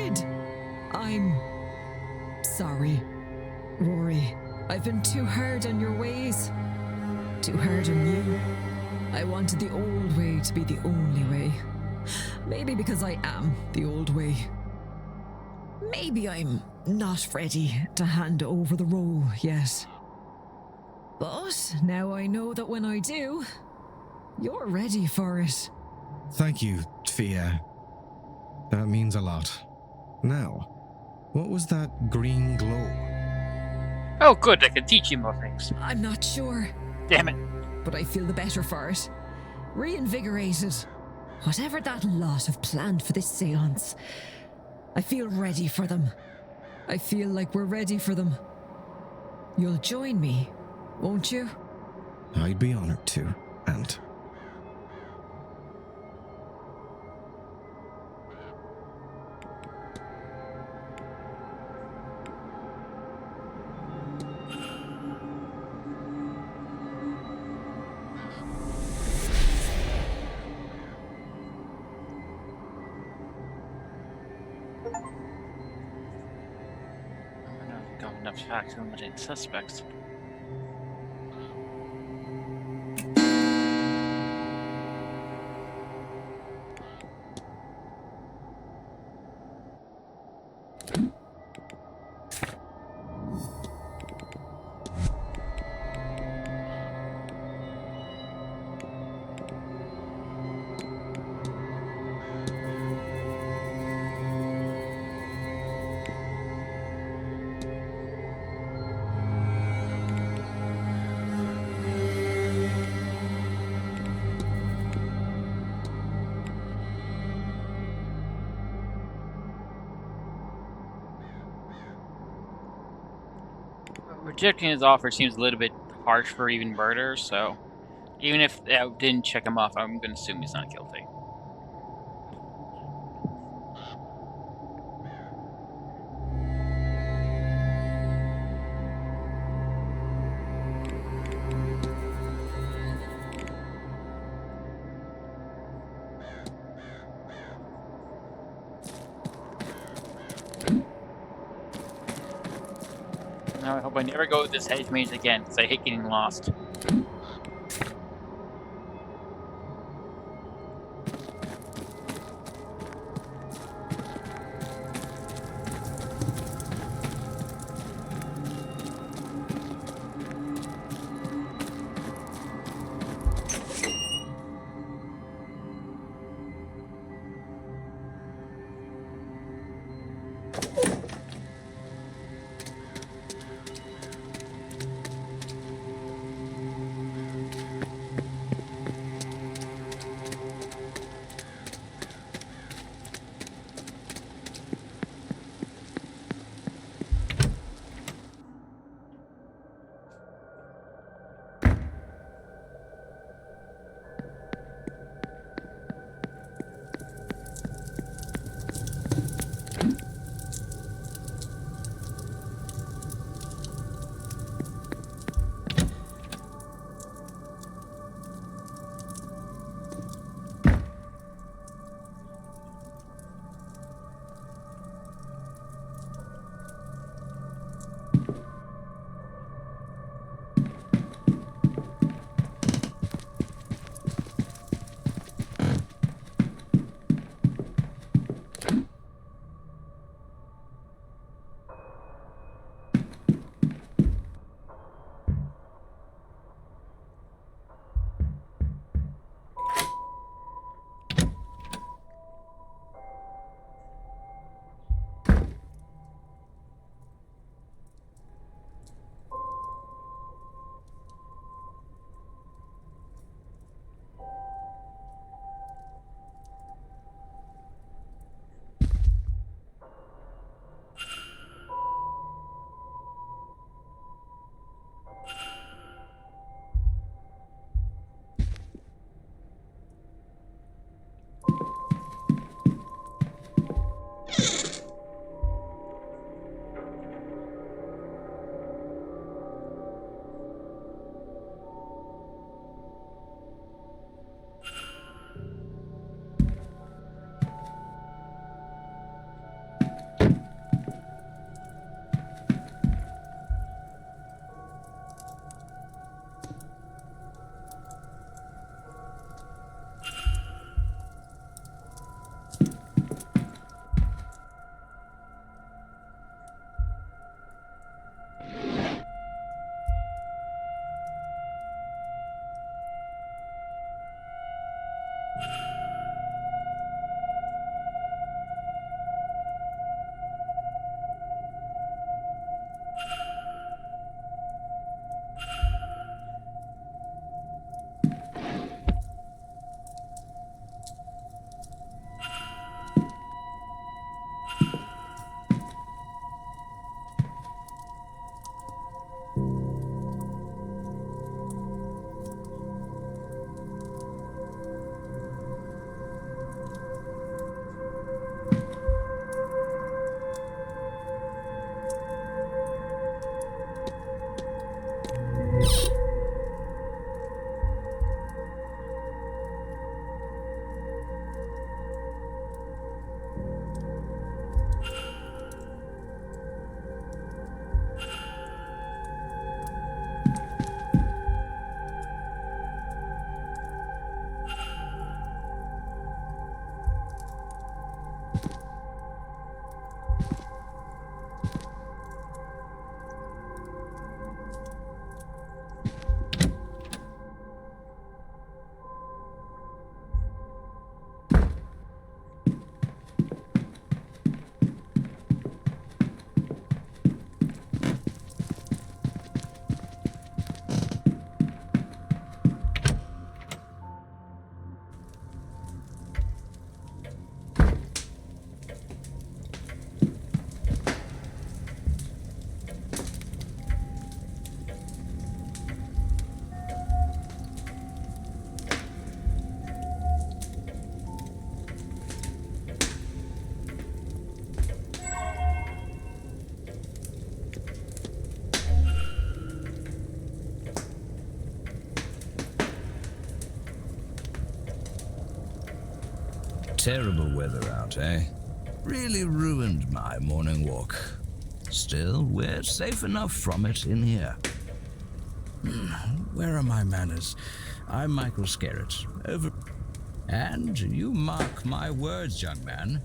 I've been too hard on your ways. Too hard on you. I wanted the old way to be the only way. Maybe because I am the old way. Maybe I'm not ready to hand over the role yet. But now I know that when I do, you're ready for it. Thank you, Fia. That means a lot. Now, what was that green glow? Oh, good, I can teach you more things. I'm not sure, Damn it. but I feel the better for it. Reinvigorated. Whatever that lot have planned for this seance, I feel ready for them. I feel like we're ready for them. You'll join me, won't you? I'd be honored to, Aunt. Got enough facts to eliminate suspects. Rejecting his offer seems a little bit harsh for even murder, so even if I didn't check him off, I'm going to assume he's not guilty. Now I hope I never go to this hedge maze again, because I hate getting lost. Terrible weather out, eh? Really ruined my morning walk. Still, we're safe enough from it in here. Where are my manners? I'm Michael Scarrett. Over. And you mark my words, young man.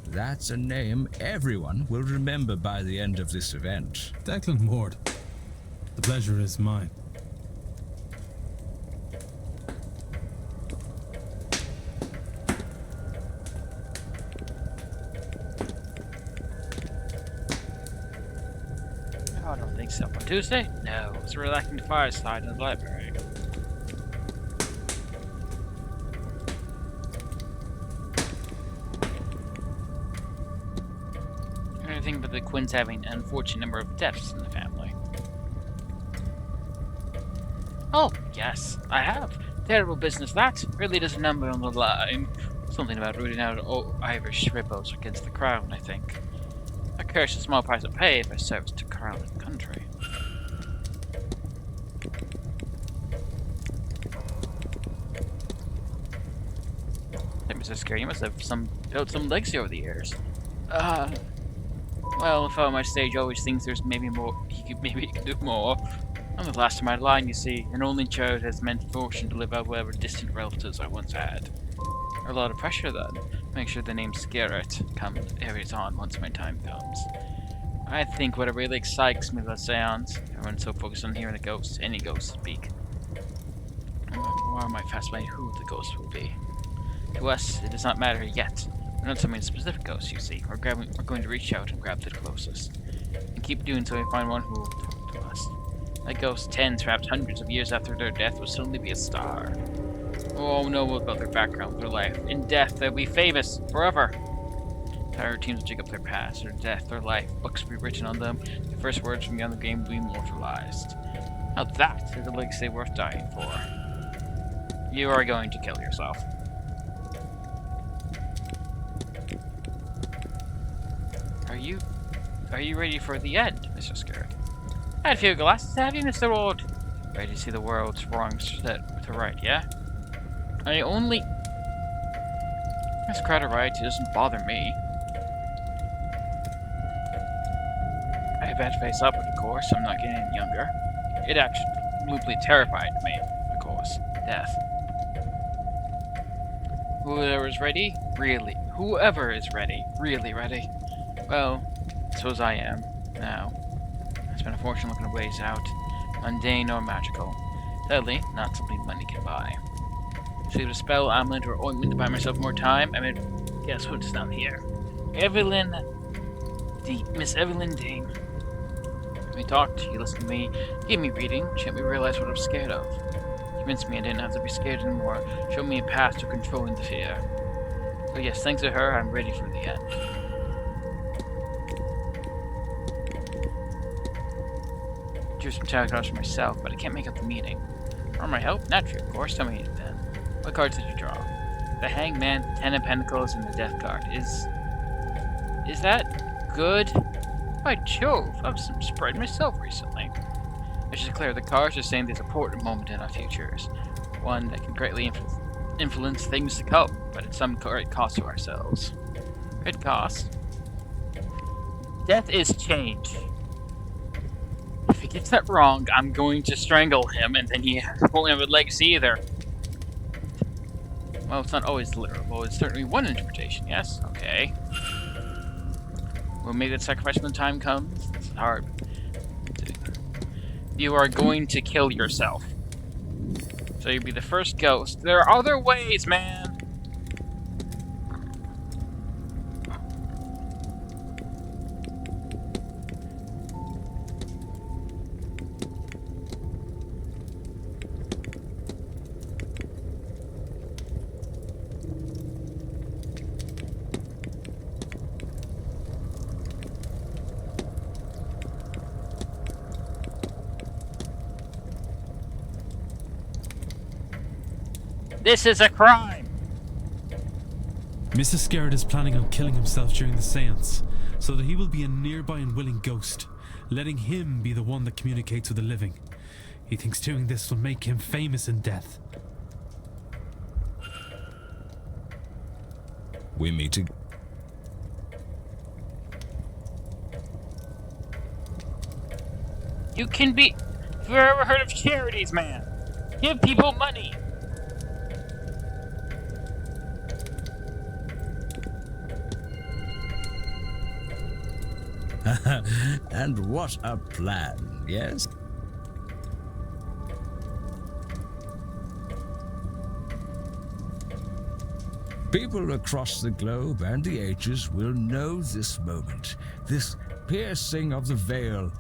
That's a name everyone will remember by the end of this event. Declan Ward, the pleasure is mine. I don't think so. On Tuesday? No, it's a relaxing fireside in the library. Anything but the Quinns having an unfortunate number of deaths in the family. Oh, yes, I have. Terrible business that. Really does a number on the line. Something about rooting out Irish ripples against the crown, I think. A curse a small price to pay for service to crown and country. That was so scary. You must have built some legacy over the years. Well, a fellow my stage always thinks there's maybe he could do more. I'm the last of my line, you see. An only child has meant fortune to live out whatever distant relatives I once had. A lot of pressure then. Make sure the name Scarrett carries on once my time comes. I think what really excites me about Séance, everyone's so focused on hearing the ghosts, any ghost speak. Or am I fascinated who the ghost will be? To us, it does not matter yet. We're not summoning specific ghosts, you see. We're going to reach out and grab the closest. And keep doing so we find one who will talk to us. That ghost 10, perhaps hundreds of years after their death, will suddenly be a star. Oh, know about their background, their life. In death, they'll be famous forever. Entire teams will dig up their past, their death, their life. Books will be written on them. The first words from beyond the game will be immortalized. Now that is a legacy worth dying for. You are going to kill yourself. Are you ready for the end, Mr. Scarrett? I had a few glasses, have you, Mr. Ward? Ready to see the world's wrong set with the right, yeah? I only... This crowd of rights doesn't bother me. I have had to face up, of course. I'm not getting any younger. It absolutely terrified me, of course. Death. Whoever is ready, really ready. Well, suppose I am, now. I spent a fortune looking at ways out, mundane or magical. Sadly, not something money can buy. So a spell, amulet, or ointment to buy myself more time. I mean, guess what's down here? Miss Evelyn Dean. We talked, you listened to me, gave me reading, showed me realize what I'm scared of. Convinced me I didn't have to be scared anymore, showed me a path to controlling the fear. So yes, thanks to her, I'm ready for the end. Drew some tarot cards for myself, but I can't make out the meaning. For my help? Naturally, of course. Tell me then. What cards did you draw? The Hangman, the Ten of Pentacles, and the Death card. Is that good? By Jove, I've spread myself recently. I should declare the cards are saying there's an important moment in our futures. One that can greatly influence things to come, but at some great cost to ourselves. Great cost? Death is change. If he gets that wrong, I'm going to strangle him, and then he won't have a legacy either. Well, it's not always literal. It's certainly one interpretation, yes? Okay. We'll make that sacrifice when the time comes. It's hard. You are going to kill yourself. So you'll be the first ghost. There are other ways, man! This is a crime! Mrs. Scarrett is planning on killing himself during the seance, so that he will be a nearby and willing ghost, letting him be the one that communicates with the living. He thinks doing this will make him famous in death. We meet again. You can be. Have you ever heard of charities, man? Give people money. And what a plan, yes? People across the globe and the ages will know this moment, this piercing of the veil,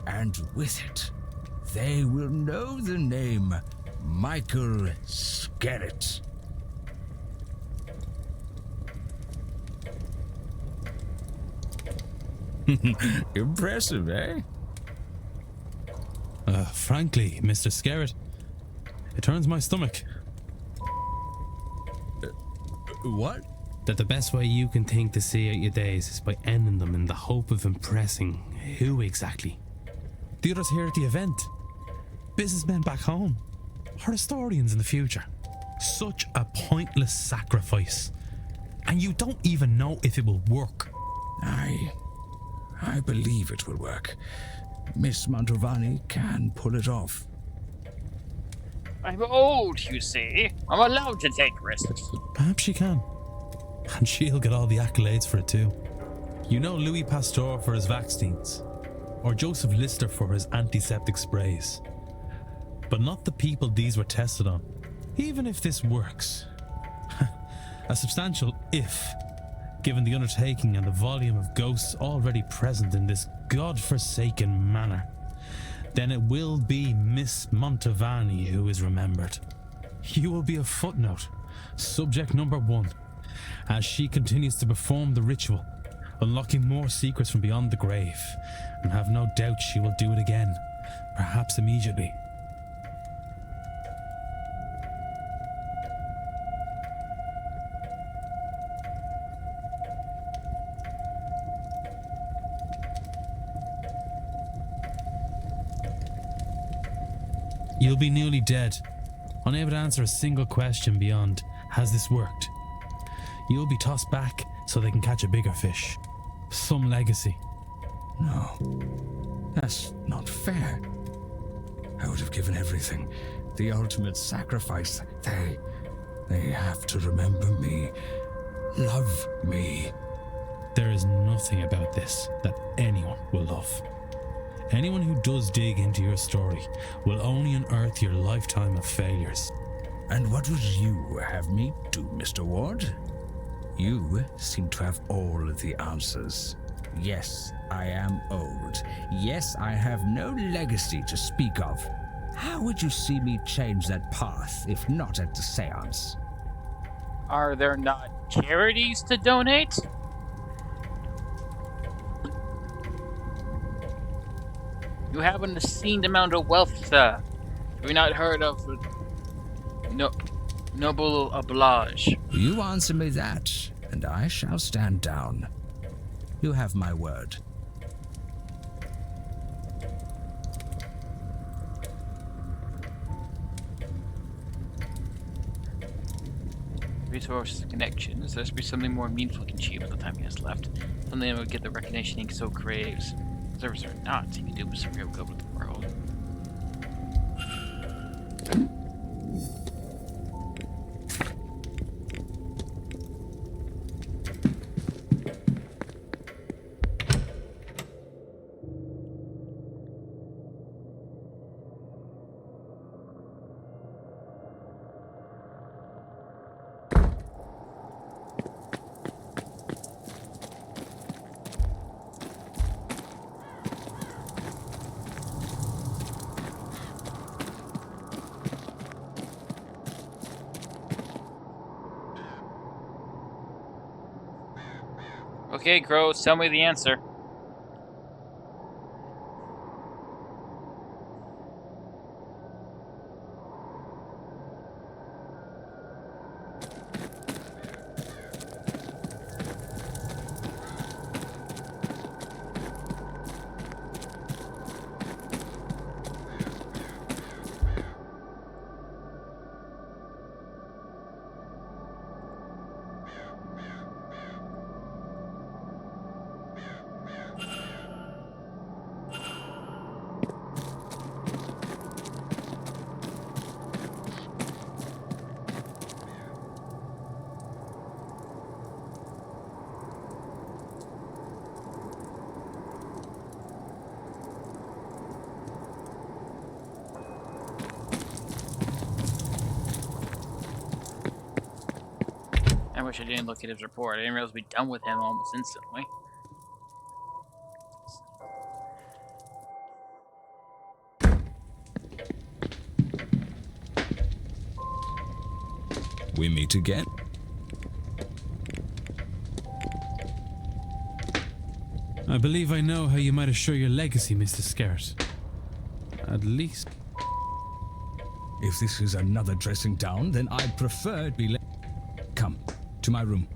and with it, they will know the name Michael Skerritt. Impressive, eh? Frankly, Mr. Skerritt, it turns my stomach. What? That the best way you can think to see out your days is by ending them in the hope of impressing who exactly? The others here at the event? Businessmen back home? Or historians in the future? Such a pointless sacrifice. And you don't even know if it will work. I believe it will work. Miss Mantovani can pull it off. I'm old, you see. I'm allowed to take risks. Perhaps she can. And she'll get all the accolades for it too. You know Louis Pasteur for his vaccines, or Joseph Lister for his antiseptic sprays. But not the people these were tested on. Even if this works, a substantial if, given the undertaking and the volume of ghosts already present in this god-forsaken manor, then it will be Miss Mantovani who is remembered. You will be a footnote, subject number 1, as she continues to perform the ritual, unlocking more secrets from beyond the grave, and have no doubt she will do it again, perhaps immediately. You'll be newly dead, unable to answer a single question beyond, has this worked? You'll be tossed back so they can catch a bigger fish. Some legacy. No, that's not fair. I would have given everything. The ultimate sacrifice. They have to remember me. Love me. There is nothing about this that anyone will love. Anyone who does dig into your story will only unearth your lifetime of failures. And what would you have me do, Mr. Ward? You seem to have all the answers. Yes, I am old. Yes, I have no legacy to speak of. How would you see me change that path, if not at the seance? Are there not charities to donate? You have an obscene amount of wealth, sir. Have you not heard of noble oblige? You answer me that, and I shall stand down. You have my word. Resources, connections. There must be something more meaningful he can achieve with the time he has left. Something that would get the recognition he so craves. Service or not, he can do some real good with the world. Okay, Crows, tell me the answer. wish I didn't look at his report. I didn't realize we'd be done with him almost instantly. We meet again. I believe I know how you might assure your legacy, Mr. Skerritt. At least. If this is another dressing down, then I'd prefer it be Come, to my room.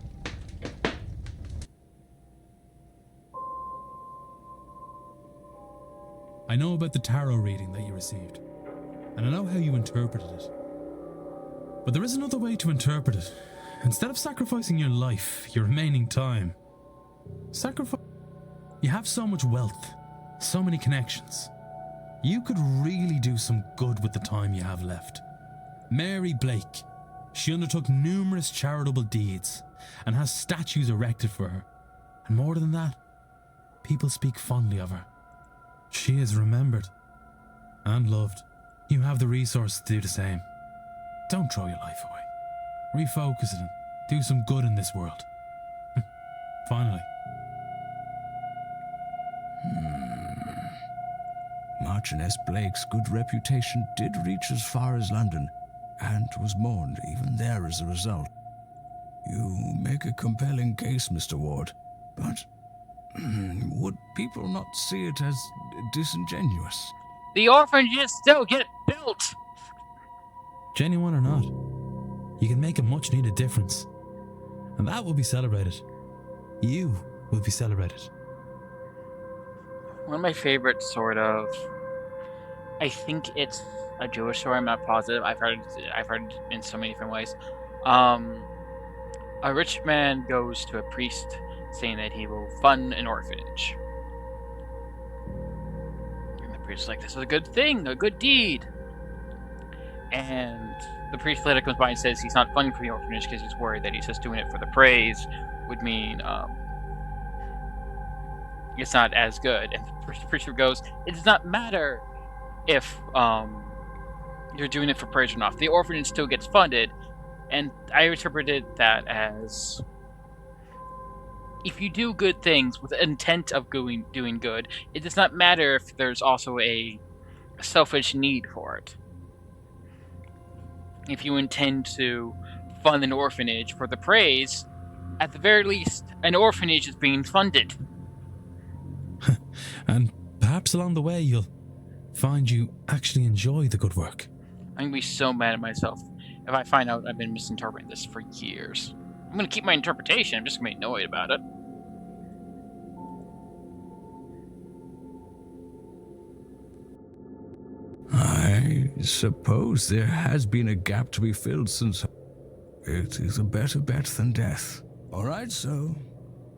I know about the tarot reading that you received, and I know how you interpreted it. But there is another way to interpret it. Instead of sacrificing your life, your remaining time, sacrifice. You have so much wealth, so many connections. You could really do some good with the time you have left. Mary Blake, she undertook numerous charitable deeds and has statues erected for her. And more than that, people speak fondly of her. She is remembered and loved. You have the resources to do the same. Don't throw your life away. Refocus it and do some good in this world. Finally. Marchioness Blake's good reputation did reach as far as London, and was mourned even there as a result. You make a compelling case, Mr. Ward, but would people not see it as disingenuous? The orphanages still get built! Genuine or not, you can make a much needed difference. And that will be celebrated. You will be celebrated. One of my favorite sort of, I think it's a Jewish story, I'm not positive. I've heard it in so many different ways. A rich man goes to a priest saying that he will fund an orphanage. And the priest is like, this is a good thing, a good deed. And the priest later comes by and says he's not funding for the orphanage because he's worried that he's just doing it for the praise would mean it's not as good. And the priest goes, it does not matter if you're doing it for praise or not. The orphanage still gets funded. And I interpreted that as, if you do good things with the intent of doing good, it does not matter if there's also a selfish need for it. If you intend to fund an orphanage for the praise, at the very least, an orphanage is being funded. And perhaps along the way you'll find you actually enjoy the good work. I'm going to be so mad at myself if I find out I've been misinterpreting this for years. I'm going to keep my interpretation, I'm just going to be annoyed about it. I suppose there has been a gap to be filled since it is a better bet than death. All right, so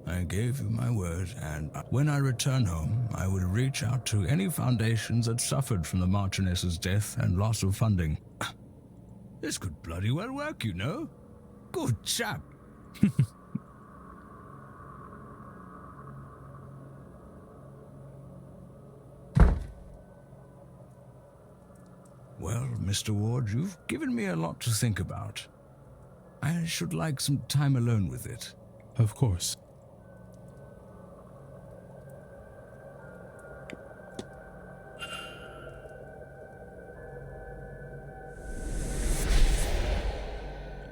I gave you my word, and when I return home, I will reach out to any foundations that suffered from the Marchioness's death and loss of funding. This could bloody well work, you know. Good chap. Well, Mr. Ward, you've given me a lot to think about. I should like some time alone with it. Of course.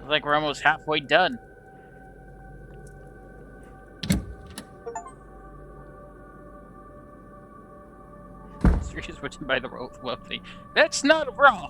Like we're almost halfway done. Series written by the wealthy. That's not wrong.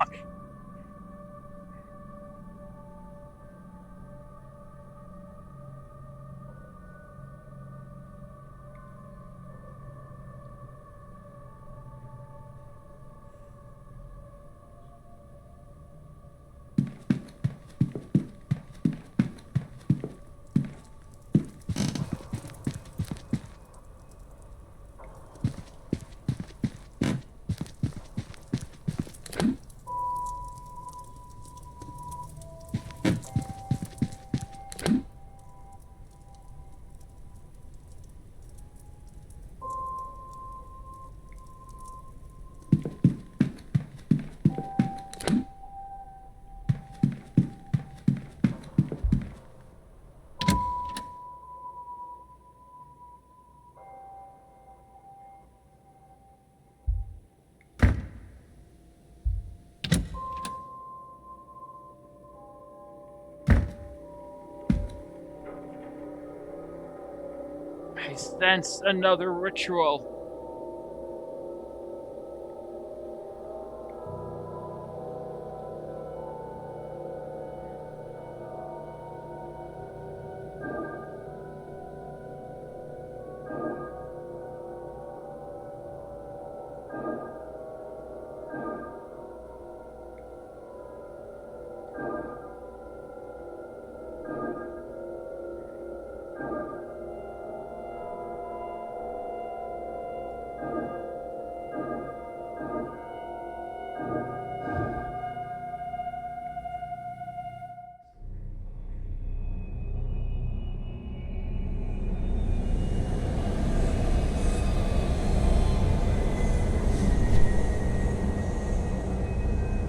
I sense another ritual.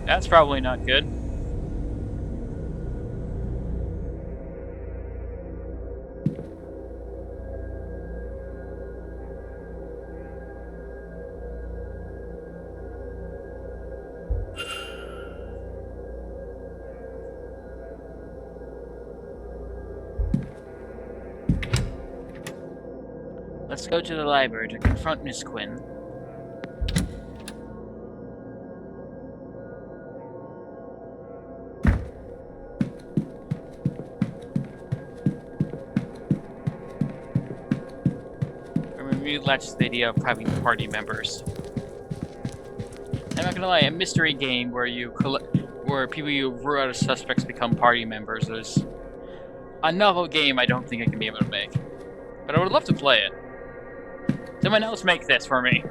That's probably not good. Let's go to the library to confront Miss Quinn. Really latches the idea of having party members. I'm not gonna lie, a mystery game where where people you rule out as suspects become party members is a novel game I don't think I can be able to make. But I would love to play it. Someone else make this for me.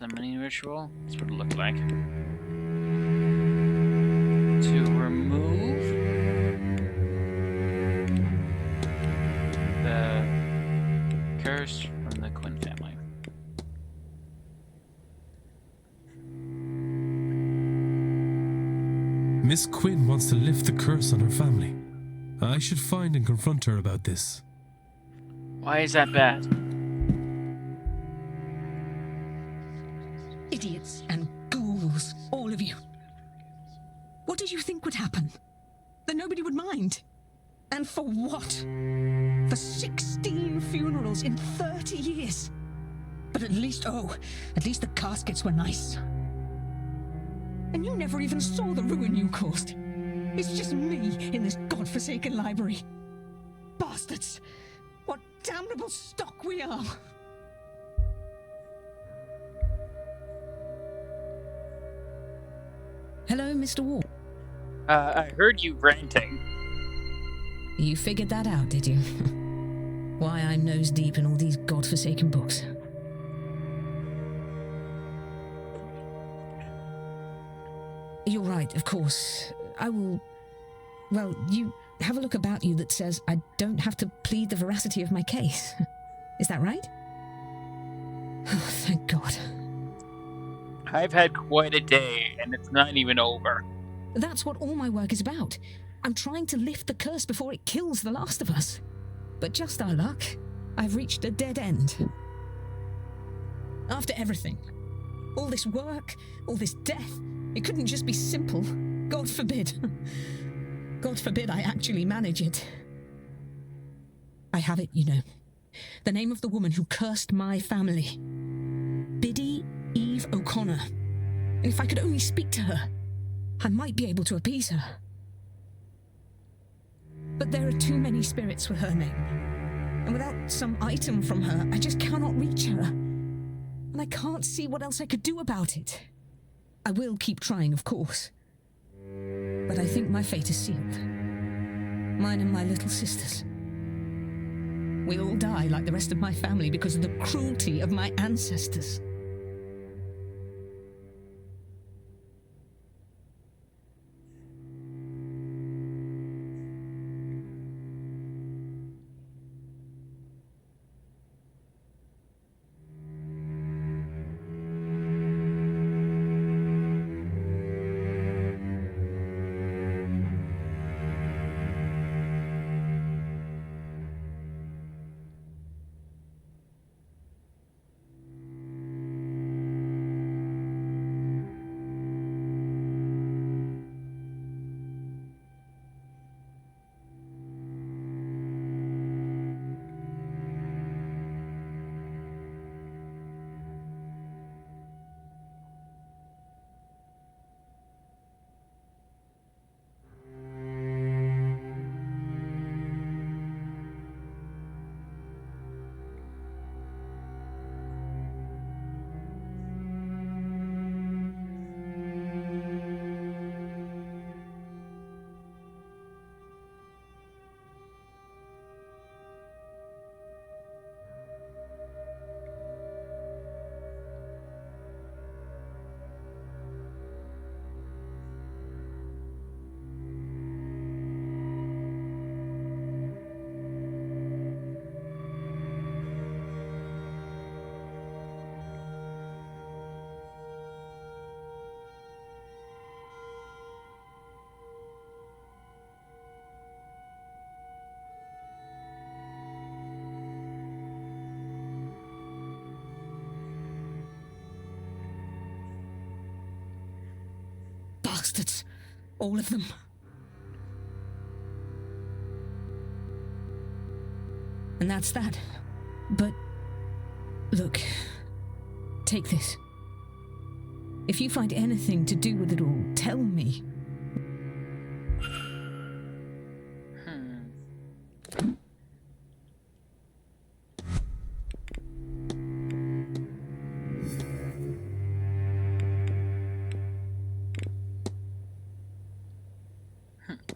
Summoning ritual? That's what it looked like. To remove the curse from the Quinn family. Miss Quinn wants to lift the curse on her family. I should find and confront her about this. Why is that bad? Idiots and ghouls, all of you. What did you think would happen? That nobody would mind? And for what? For 16 funerals in 30 years. But at least the caskets were nice. And you never even saw the ruin you caused. It's just me in this godforsaken library. Bastards! What damnable stock we are! Hello, Mr. Wall. I heard you ranting. You figured that out, did you? Why I'm nose deep in all these godforsaken books. You're right, of course. I will... Well, you have a look about you that says I don't have to plead the veracity of my case. Is that right? Oh, thank God. I've had quite a day, and it's not even over. That's what all my work is about. I'm trying to lift the curse before it kills the last of us. But just our luck, I've reached a dead end. After everything, all this work, all this death, it couldn't just be simple. God forbid. God forbid I actually manage it. I have it, you know. The name of the woman who cursed my family. Biddy Eve O'Connor. And if I could only speak to her, I might be able to appease her. But there are too many spirits with her name. And without some item from her, I just cannot reach her. And I can't see what else I could do about it. I will keep trying, of course. But I think my fate is sealed. Mine and my little sisters. We'll all die like the rest of my family because of the cruelty of my ancestors. Bastards. All of them. And that's that. But, look, take this. If you find anything to do with it all, tell me.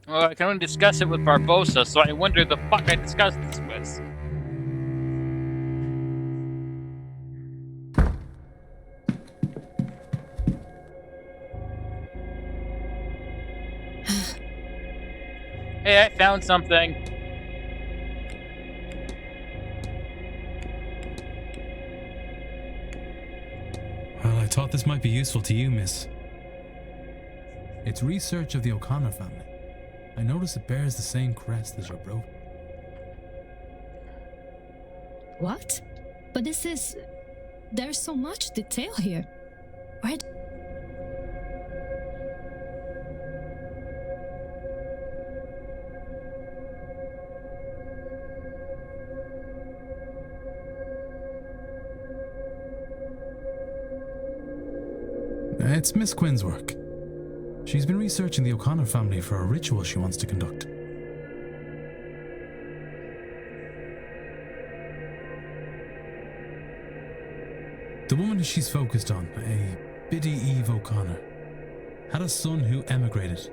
Well, I can only discuss it with Barbosa, so I wonder who the fuck I discussed this with. Hey, I found something. Well, I thought this might be useful to you, miss. It's research of the O'Connor family. I notice it bears the same crest as your brother. What? But this is... There's so much detail here. Where... It's Miss Quinn's work. She's been researching the O'Connor family for a ritual she wants to conduct. The woman that she's focused on, a Biddy Eve O'Connor, had a son who emigrated.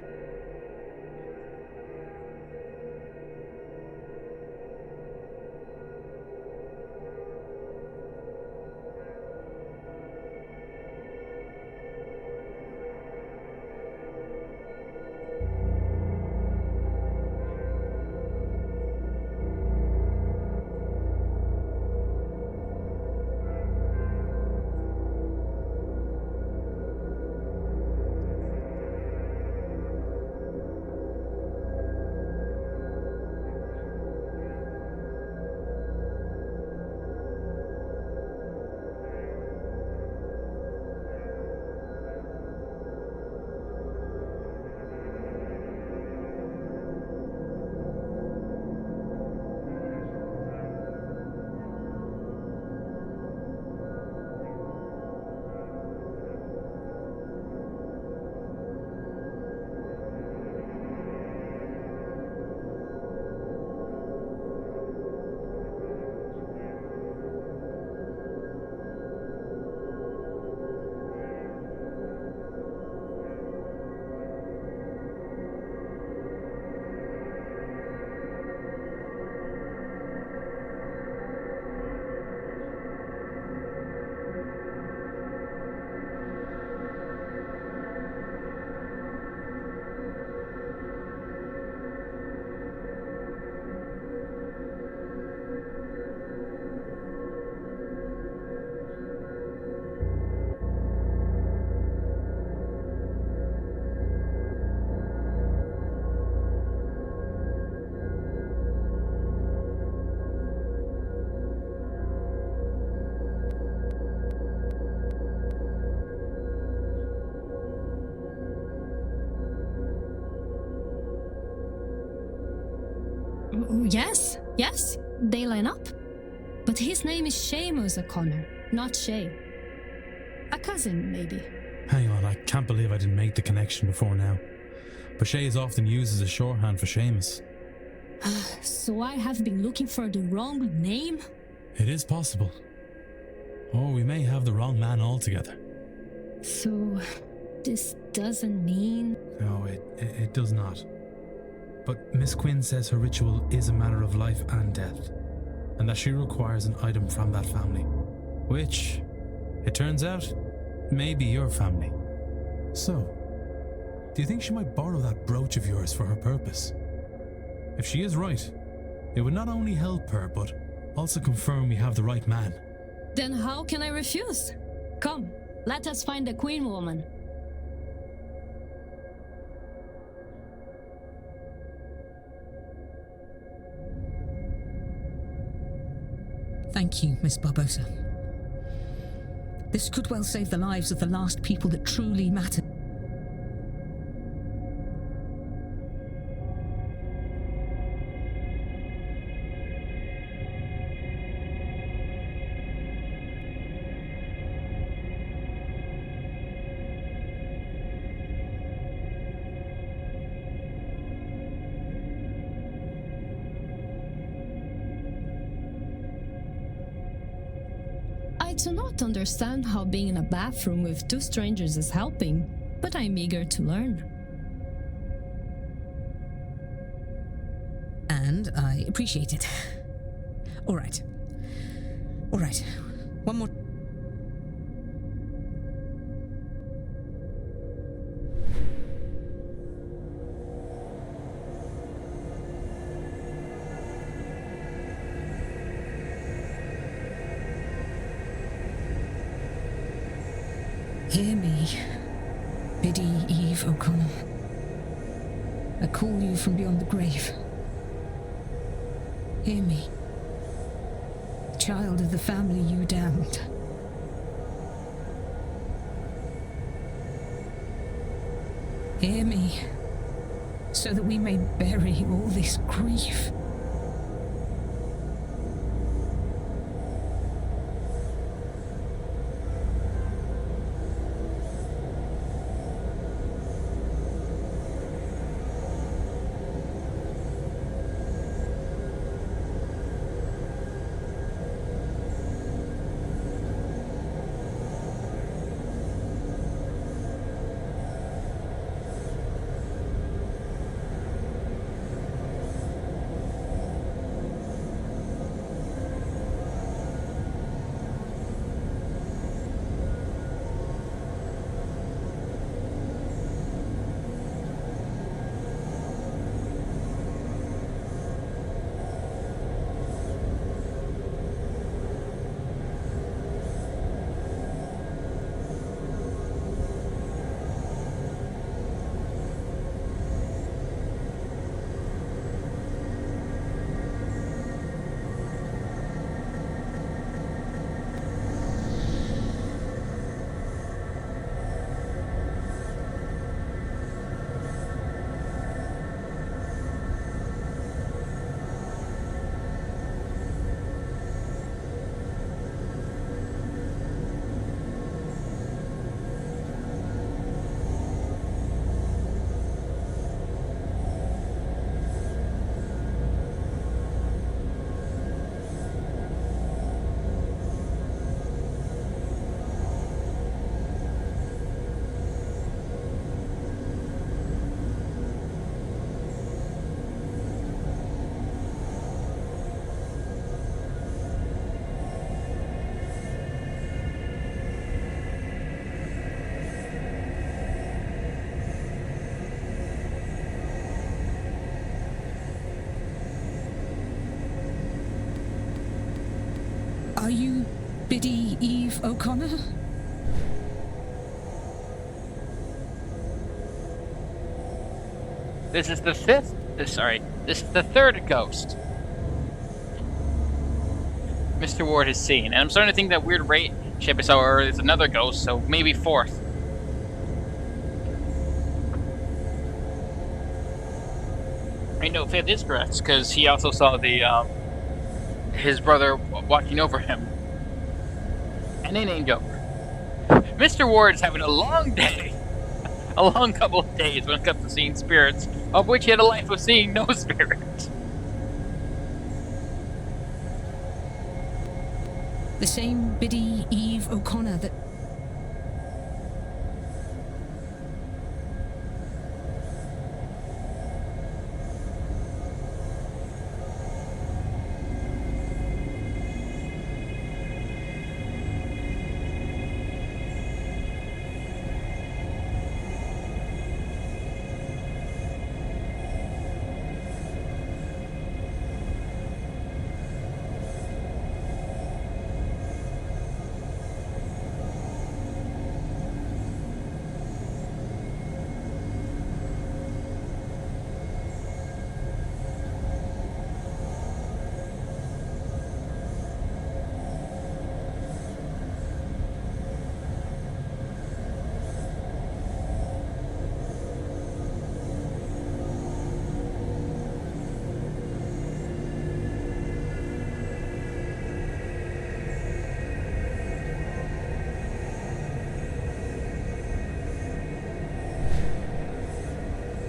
Yes, they line up. But his name is Seamus O'Connor, not Shay. A cousin, maybe. Hang on, I can't believe I didn't make the connection before now. But Shay is often used as a shorthand for Seamus. So I have been looking for the wrong name? It is possible. Or we may have the wrong man altogether. So, this doesn't mean... No, it does not. But Miss Quinn says her ritual is a matter of life and death, and that she requires an item from that family. Which, it turns out, may be your family. So, do you think she might borrow that brooch of yours for her purpose? If she is right, it would not only help her, but also confirm we have the right man. Then how can I refuse? Come, let us find the Queen Woman. Thank you, Miss Barbosa. This could well save the lives of the last people that truly matter. I do not understand how being in a bathroom with two strangers is helping, but I'm eager to learn. And I appreciate it. All right. One more. Hear me, Biddy Eve O'Connor. I call you from beyond the grave. Hear me, child of the family you damned. Hear me, so that we may bury all this grief. Are you Biddy Eve O'Connor? This is the third ghost Mr. Ward has seen. And I'm starting to think that weird rate ship is another ghost, so maybe fourth. I know Faith is correct because he also saw the his brother watching over him, and they named over. Mr. Ward is having a long day, a long couple of days when it comes to seeing spirits, of which he had a life of seeing no spirits. The same Biddy Eve O'Connor that...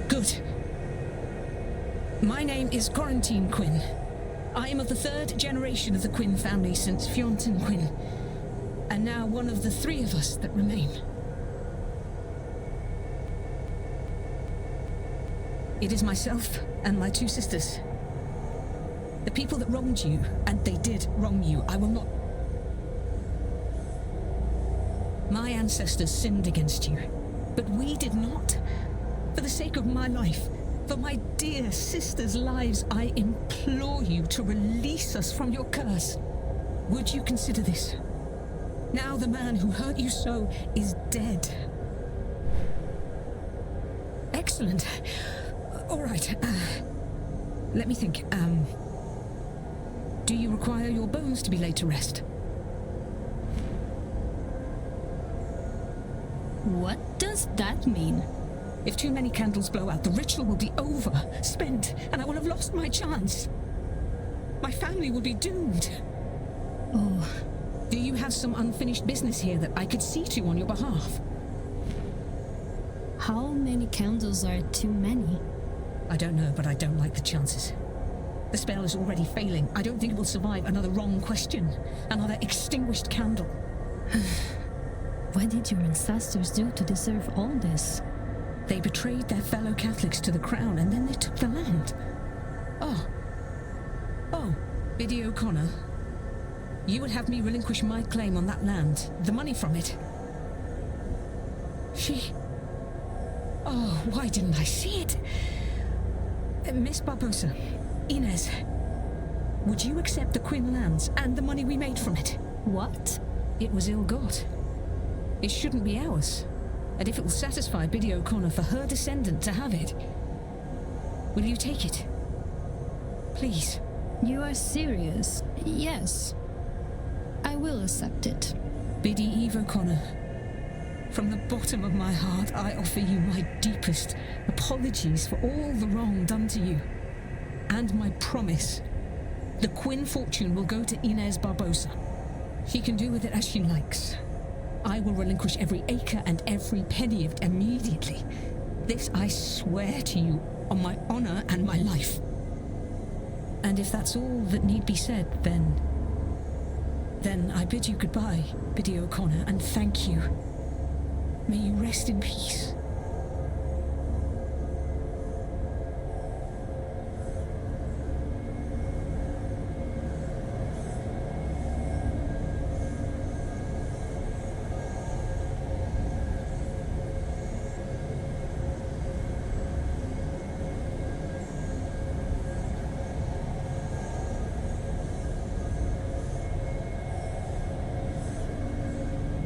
Good. My name is Quarantine Quinn. I am of the third generation of the Quinn family since Fionn Quinn, and now one of the three of us that remain. It is myself and my two sisters. The people that wronged you, and they did wrong you, I will not... My ancestors sinned against you, but we did not. For the sake of my life, for my dear sisters' lives, I implore you to release us from your curse. Would you consider this? Now the man who hurt you so is dead. Excellent. All right. Let me think. Do you require your bones to be laid to rest? What does that mean? If too many candles blow out, the ritual will be over, spent, and I will have lost my chance. My family will be doomed. Oh, Do you have some unfinished business here that I could see to on your behalf? how many candles are too many? I don't know, but I don't like the chances. The spell is already failing. I don't think it will survive another wrong question, another extinguished candle. What did your ancestors do to deserve all this? They betrayed their fellow Catholics to the crown, and then they took the land. Oh, Biddy O'Connor. You would have me relinquish my claim on that land, the money from it. Oh, why didn't I see it? Miss Barbosa, Inez, would you accept the Quinn lands and the money we made from it? What? It was ill-got. It shouldn't be ours. And if it will satisfy Biddy O'Connor for her descendant to have it, will you take it? Please. You are serious? Yes. I will accept it. Biddy Eve O'Connor, from the bottom of my heart, I offer you my deepest apologies for all the wrong done to you. And my promise, the Quinn fortune will go to Inez Barbosa. She can do with it as she likes. I will relinquish every acre and every penny of it immediately. This I swear to you on my honor and my life. And if that's all that need be said, then I bid you goodbye, Biddy O'Connor, and thank you. May you rest in peace.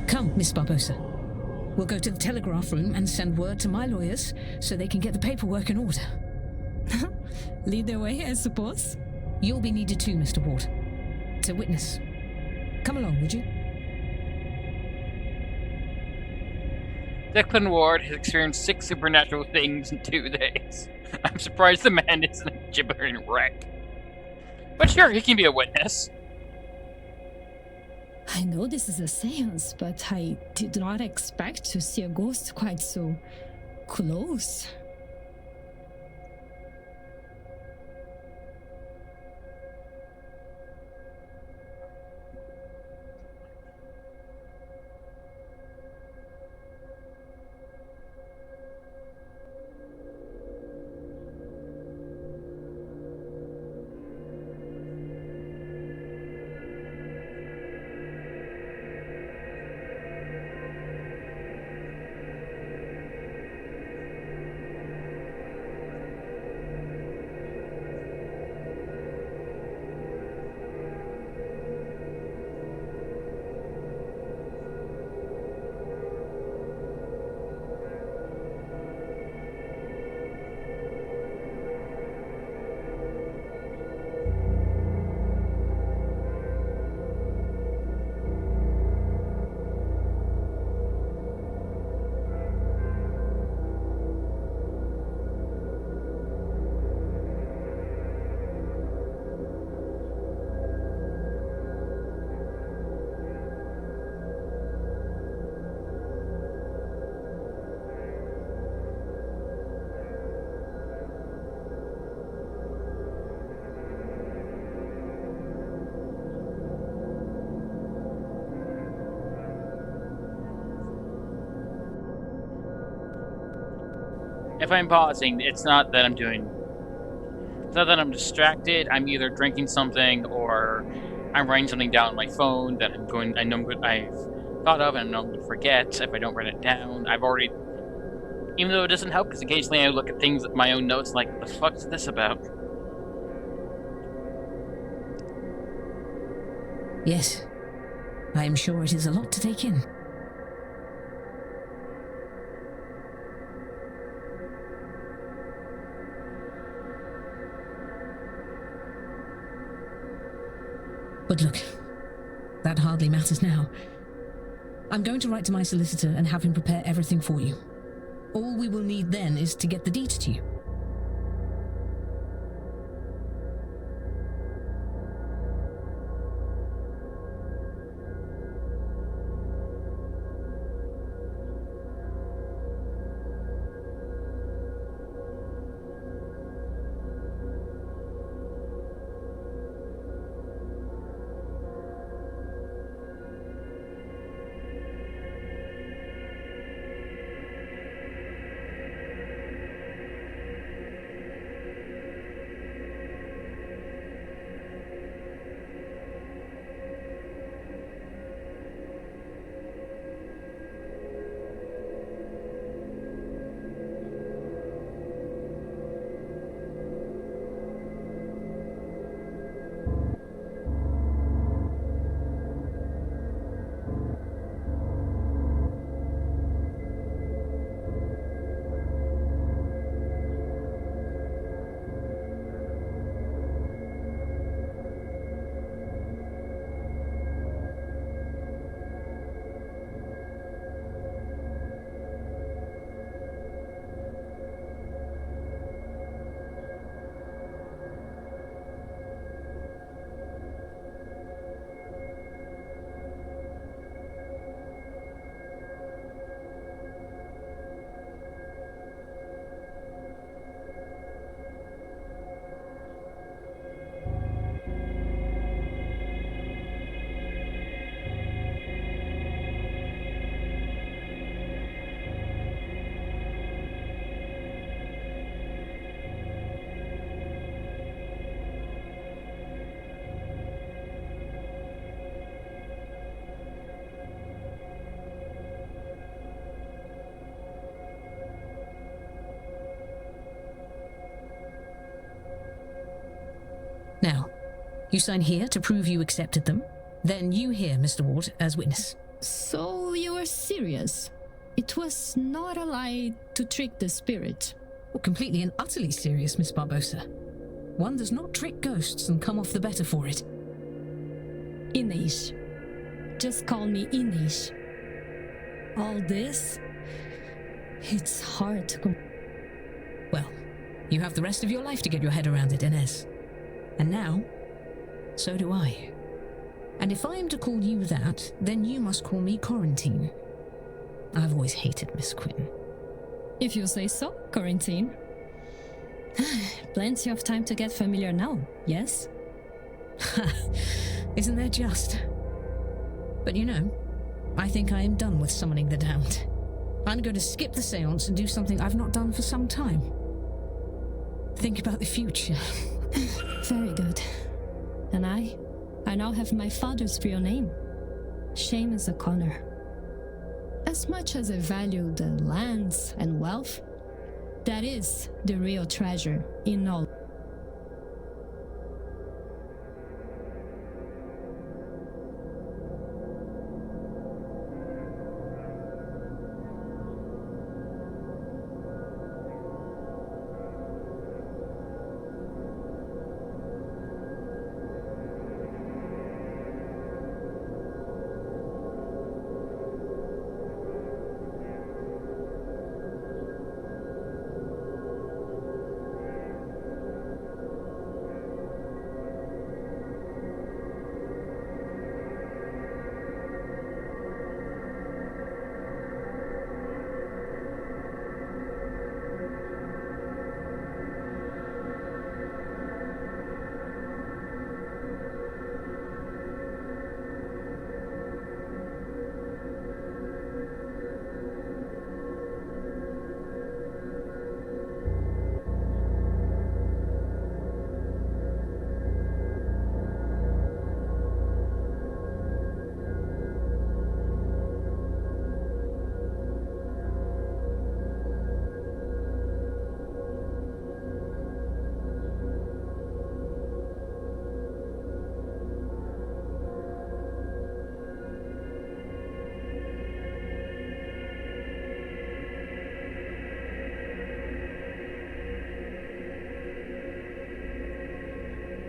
Come, Miss Barbosa. We'll go to the telegraph room and send word to my lawyers so they can get the paperwork in order. Lead the way, I suppose. You'll be needed too, Mr. Ward. To witness. Come along, would you? Declan Ward has experienced 6 supernatural things in 2 days. I'm surprised the man isn't a gibbering wreck. But sure, he can be a witness. I know this is a seance, but I did not expect to see a ghost quite so close. If I'm pausing, it's not that I'm distracted. I'm either drinking something or I'm writing something down on my phone that I've thought of and I know I'm going to forget if I don't write it down. Even though it doesn't help, because occasionally I look at things at my own notes like, what the fuck is this about? Yes, I am sure it is a lot to take in. But look, that hardly matters now. I'm going to write to my solicitor and have him prepare everything for you. All we will need then is to get the deeds to you. Now, you sign here to prove you accepted them. Then you here, Mr. Ward, as witness. So you are serious? It was not a lie to trick the spirit. Well, completely and utterly serious, Miss Barbosa. One does not trick ghosts and come off the better for it. Inish. Just call me Inish. All this It's hard to Well, you have the rest of your life to get your head around it, Inez. And now, so do I. And if I am to call you that, then you must call me Quarantine. I've always hated Miss Quinn. If you say so, Quarantine. Plenty of time to get familiar now, yes? Isn't there just? But you know, I think I am done with summoning the damned. I'm going to skip the seance and do something I've not done for some time. Think about the future. Very good. And I now have my father's real name. Seamus O'Connor. As much as I value the lands and wealth, that is the real treasure in all.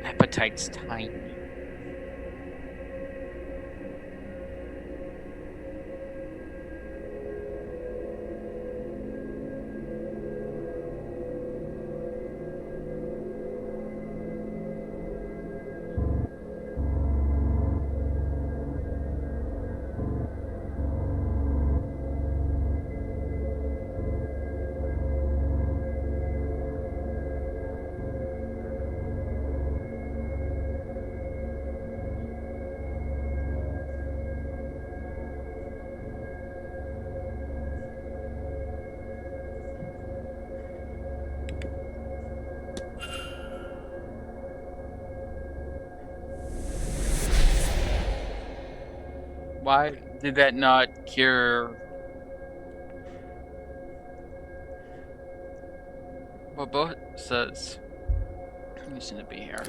Appetite's tiny. Why did that not cure what both says? You seem to be here.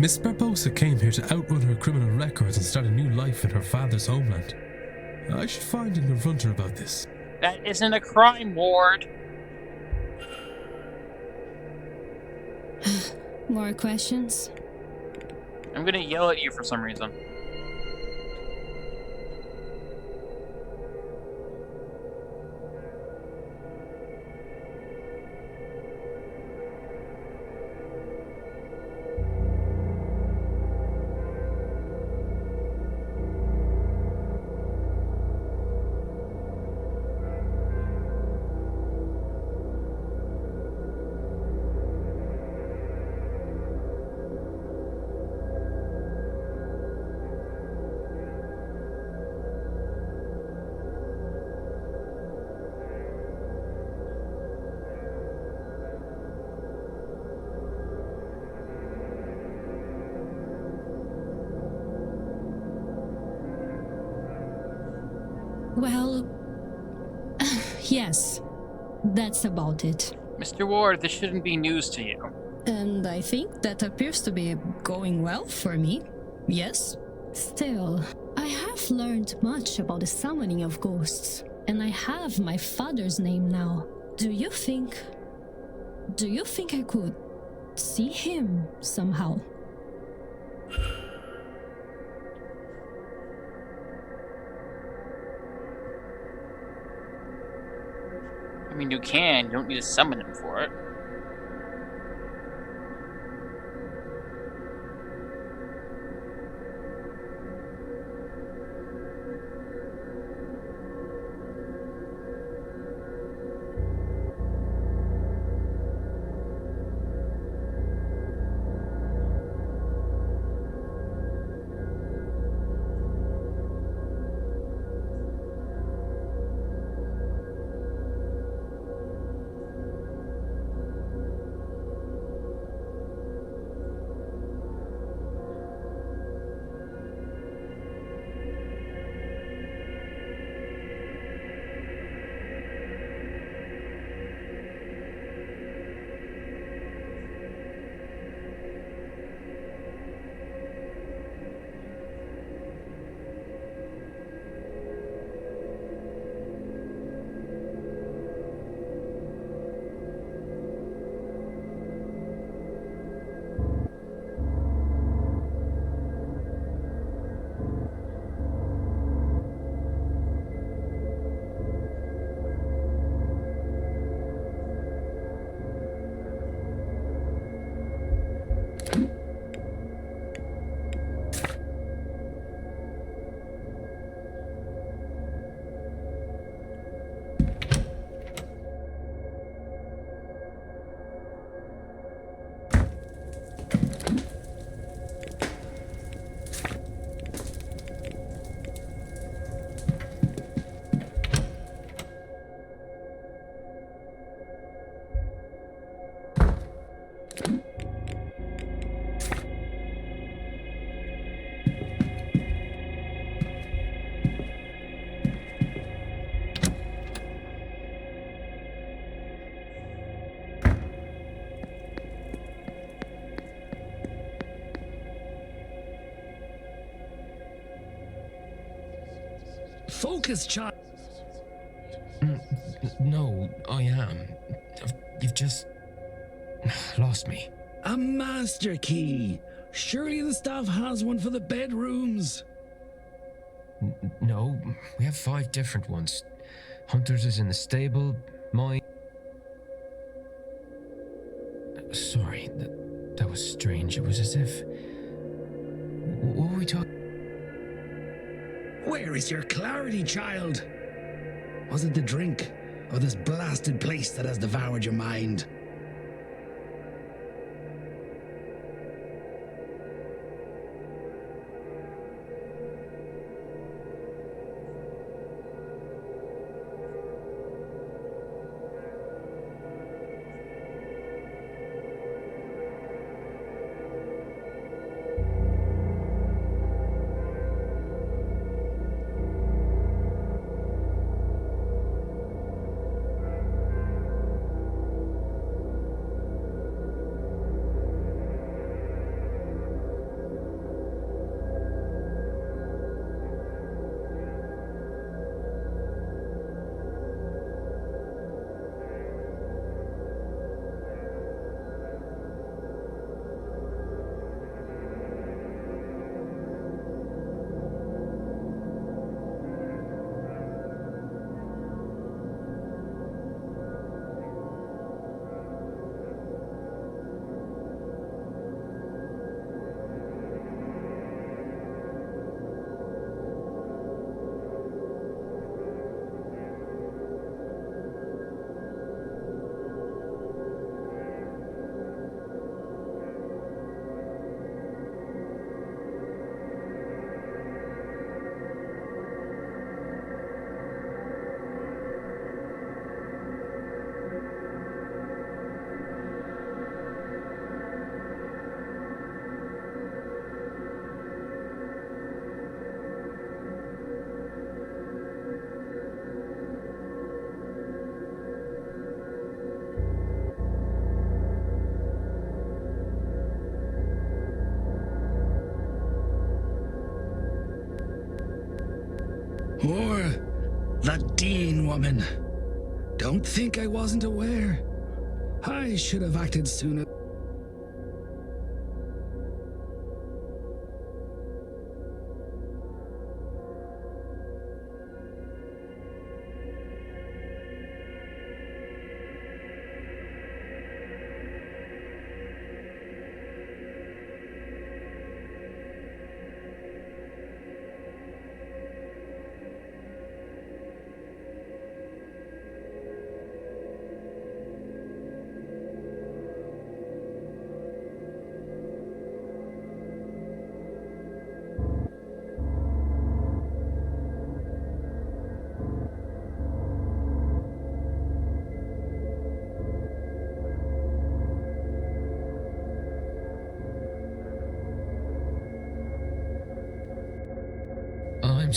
Miss Barbosa came here to outrun her criminal records and start a new life in her father's homeland. I should find and confront her about this. That isn't a crime, Ward. More questions? I'm gonna yell at you for some reason. Well, yes, that's about it. Mr. Ward, this shouldn't be news to you. And I think that appears to be going well for me. Yes? Still, I have learned much about the summoning of ghosts, and I have my father's name now. Do you think I could see him somehow? I mean, you can. You don't need to summon him for it. Focus, child. No, I am. You've just lost me. A master key. Surely the staff has one for the bedrooms. No, we have 5 different ones. Hunter's is in the stable, mine... Sorry, that was strange. It was as if... What were we talking... Where is your clarity, child? Was it the drink, or this blasted place that has devoured your mind? Or that Dean woman. Don't think I wasn't aware. I should have acted sooner. I'm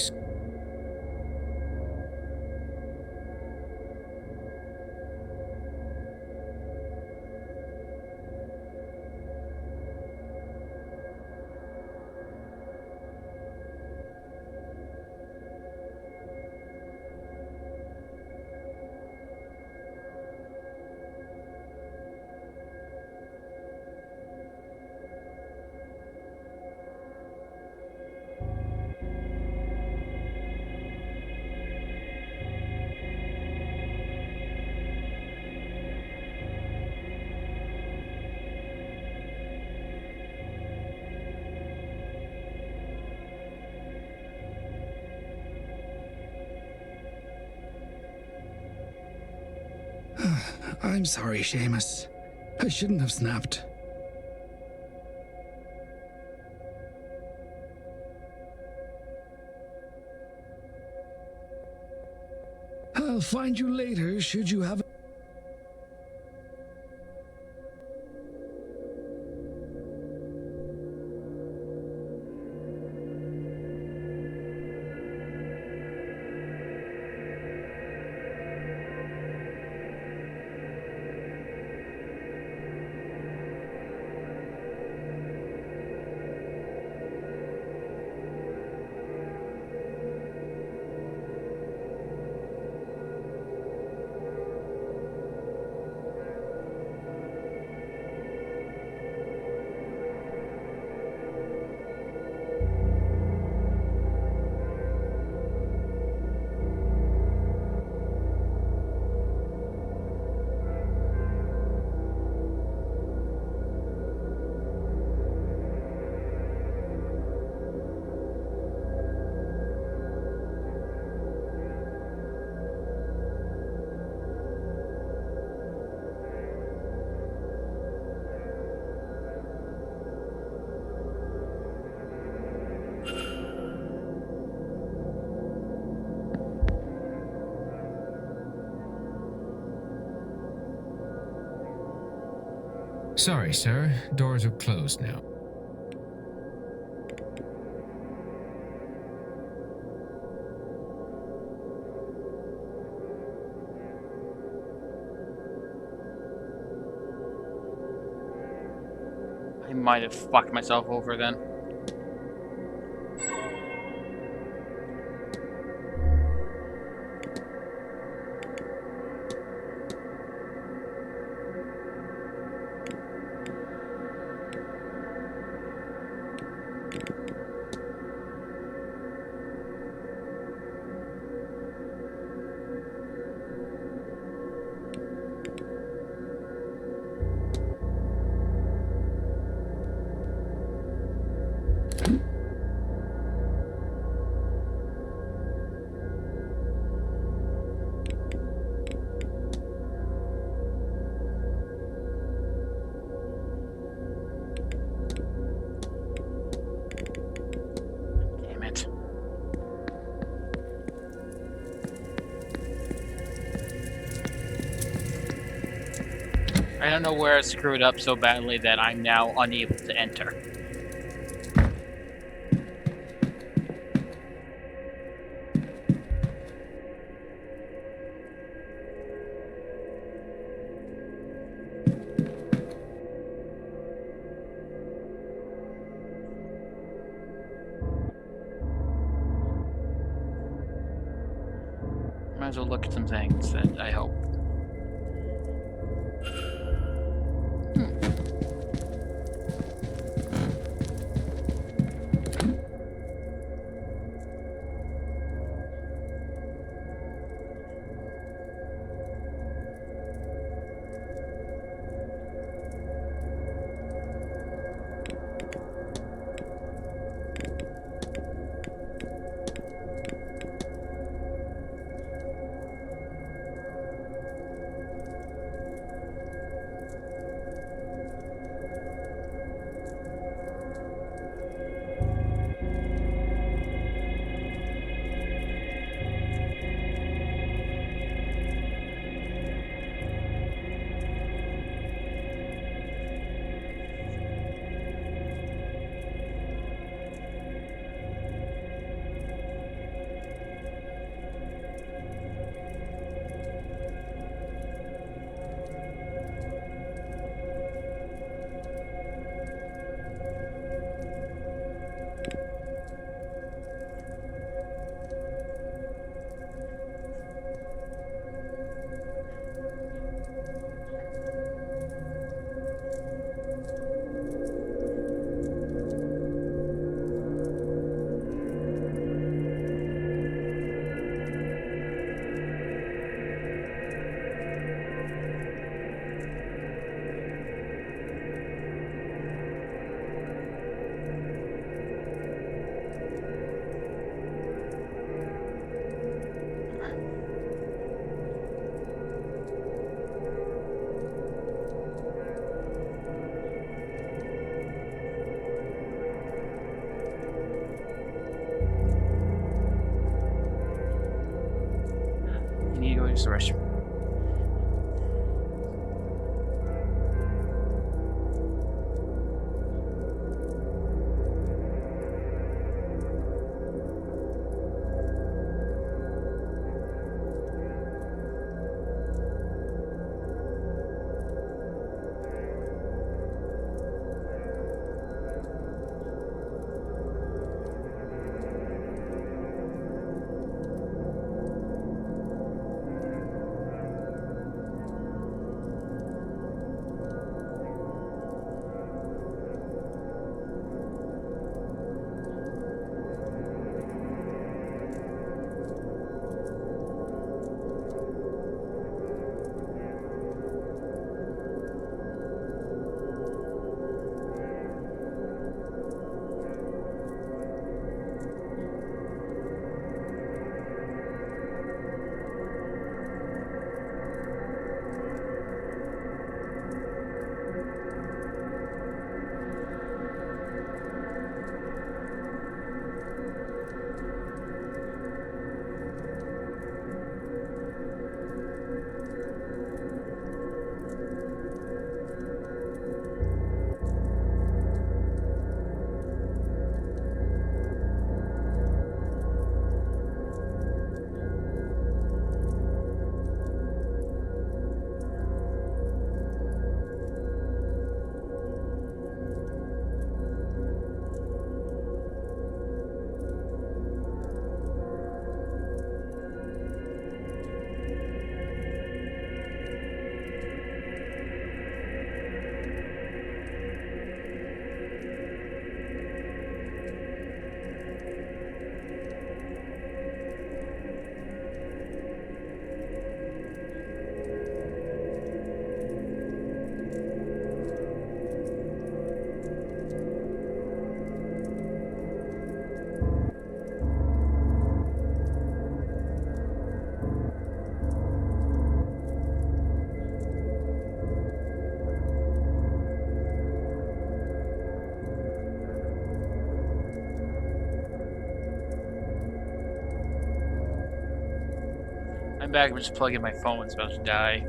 I'm sorry, Seamus. I shouldn't have snapped. I'll find you later should you have... sorry, sir. Doors are closed now. I might have fucked myself over then. Damn it. I don't know where I screwed up so badly that I'm now unable to enter. as well look at some things that I hope. I need to go use the restroom. I'm back. I'm just plugging my phone. It's about to die.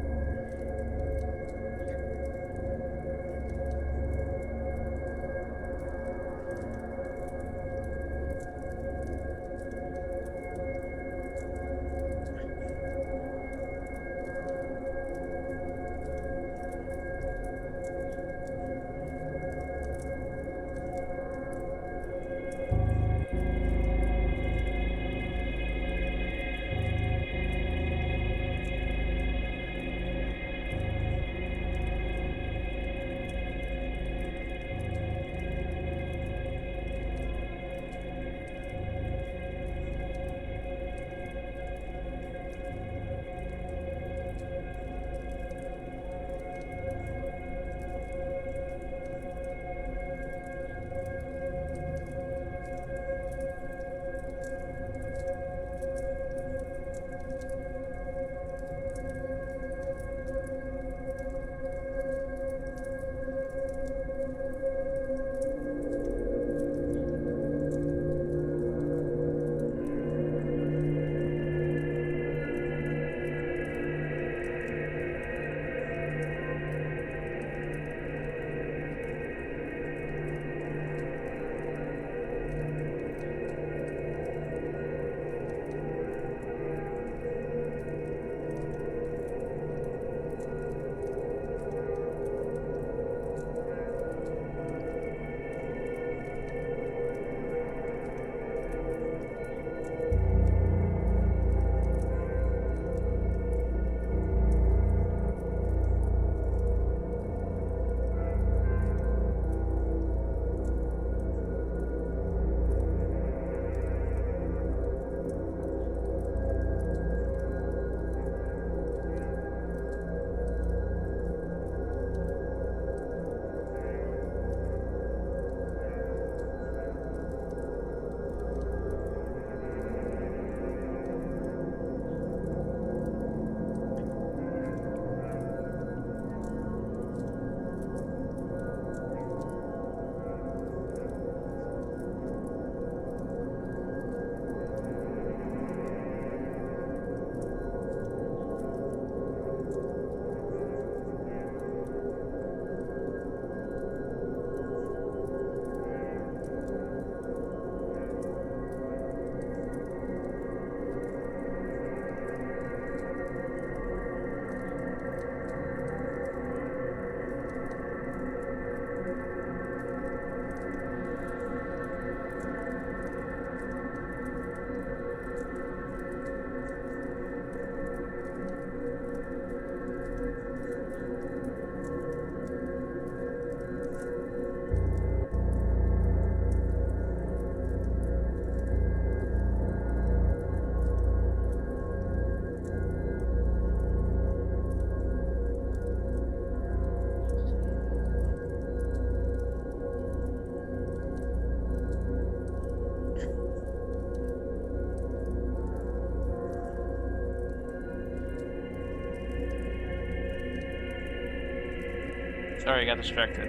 Sorry, I got distracted.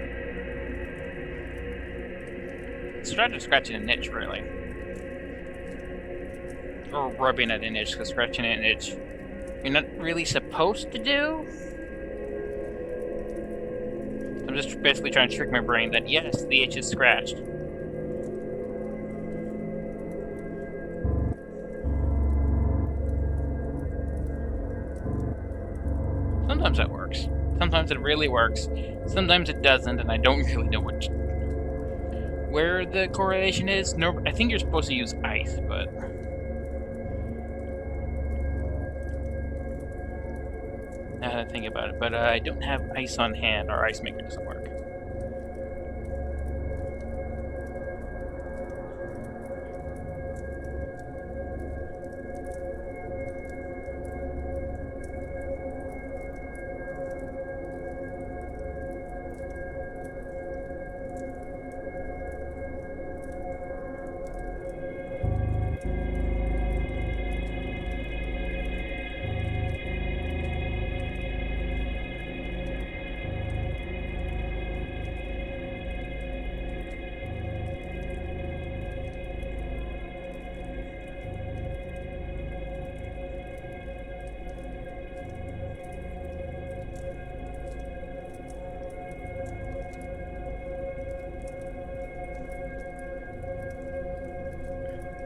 Started scratching an itch, really. Or rubbing at an itch, because scratching at an itch you're not really supposed to do. I'm just basically trying to trick my brain that yes, the itch is scratched. Sometimes that works. Sometimes it really works. Sometimes it doesn't, and I don't really know where the correlation is. No, I think you're supposed to use ice, but now that I think about it, but I don't have ice on hand. Our ice maker doesn't work.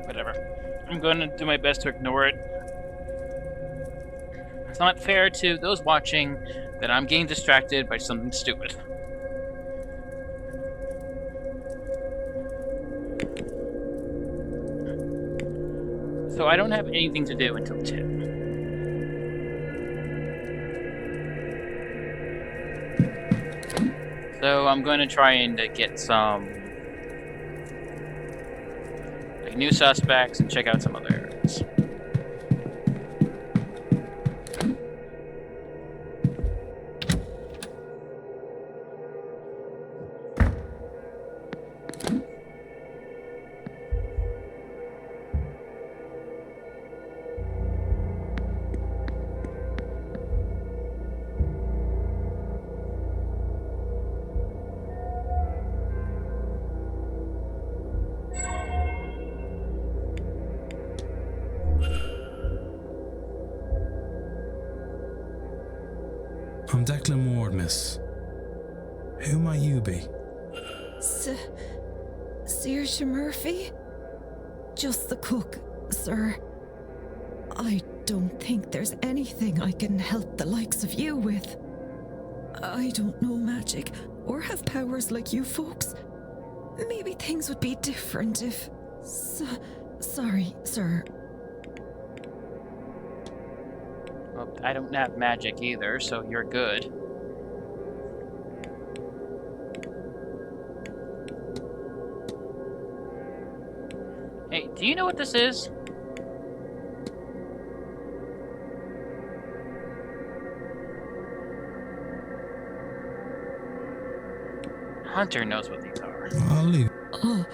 Whatever. I'm going to do my best to ignore it. It's not fair to those watching that I'm getting distracted by something stupid. So I don't have anything to do until 2. So I'm going to try and get some new suspects and check out some other areas. I'm Declan Ward, miss. Who might you be? Saoirse Murphy? Just the cook, sir. I don't think there's anything I can help the likes of you with. I don't know magic or have powers like you folks. Maybe things would be different if... sorry, sir. Well, I don't have magic either, so you're good. Hey, do you know what this is? Hunter knows what these are. I'll leave. Oh.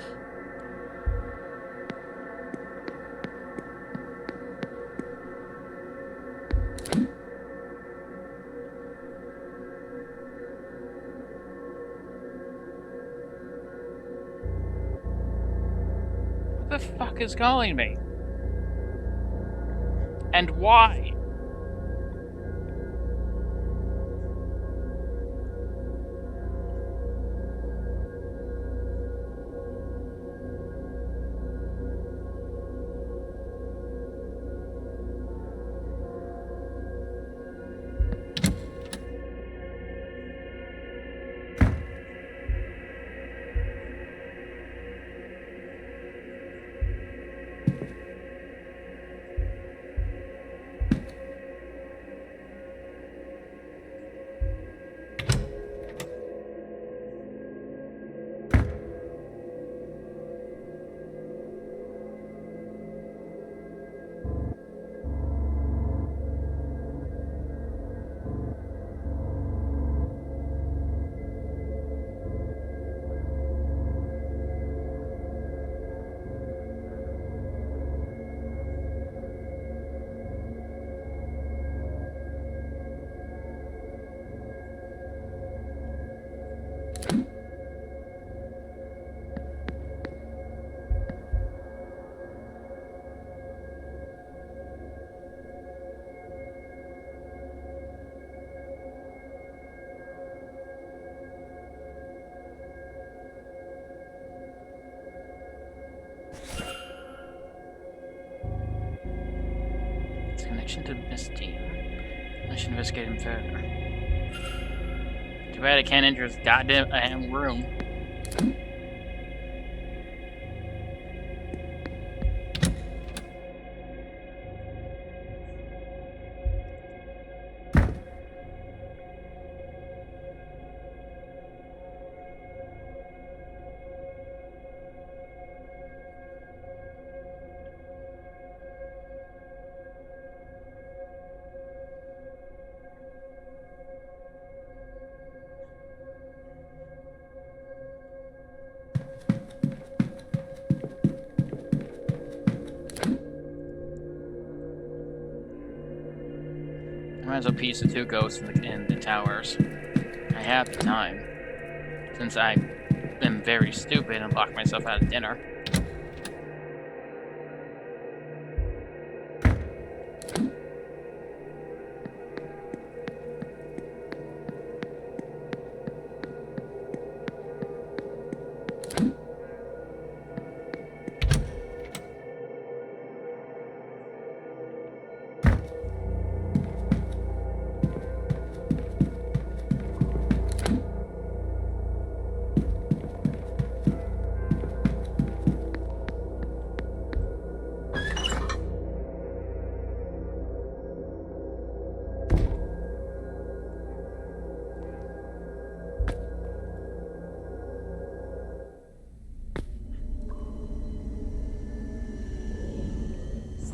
Who the fuck is calling me? And why? Connection to this team. I should investigate him further. Too bad I can't enter his goddamn room. Might as well piece the two ghosts in the towers. I have the time, since I am very stupid and locked myself out of dinner.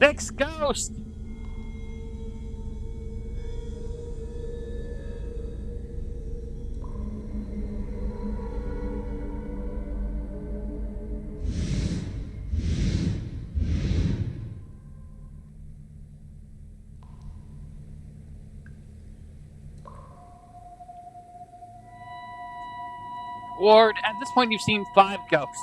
Six ghosts! Ward, at this point you've seen 5 ghosts.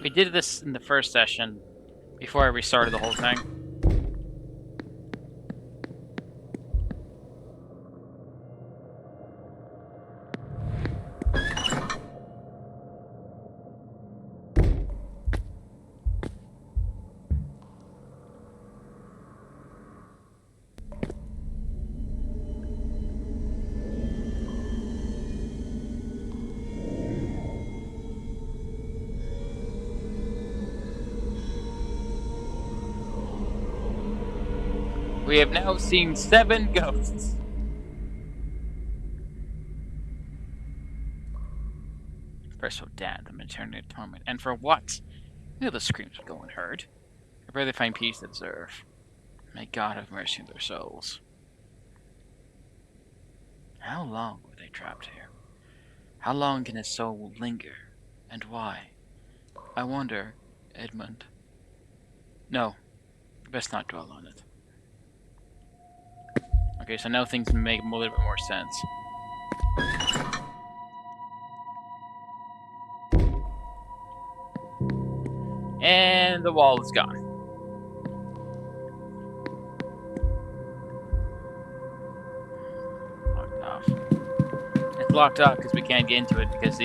We did this in the first session, before I restarted the whole thing. We have now seen 7 ghosts. First, so Dad, the maternity torment. And for what? I knew the screams would go unheard. I pray they find peace they deserve. May God have mercy on their souls. How long were they trapped here? How long can his soul linger? And why? I wonder, Edmund. No, best not dwell on it. Okay, so now things make a little bit more sense. And the wall is gone. blocked off because we can't get into it because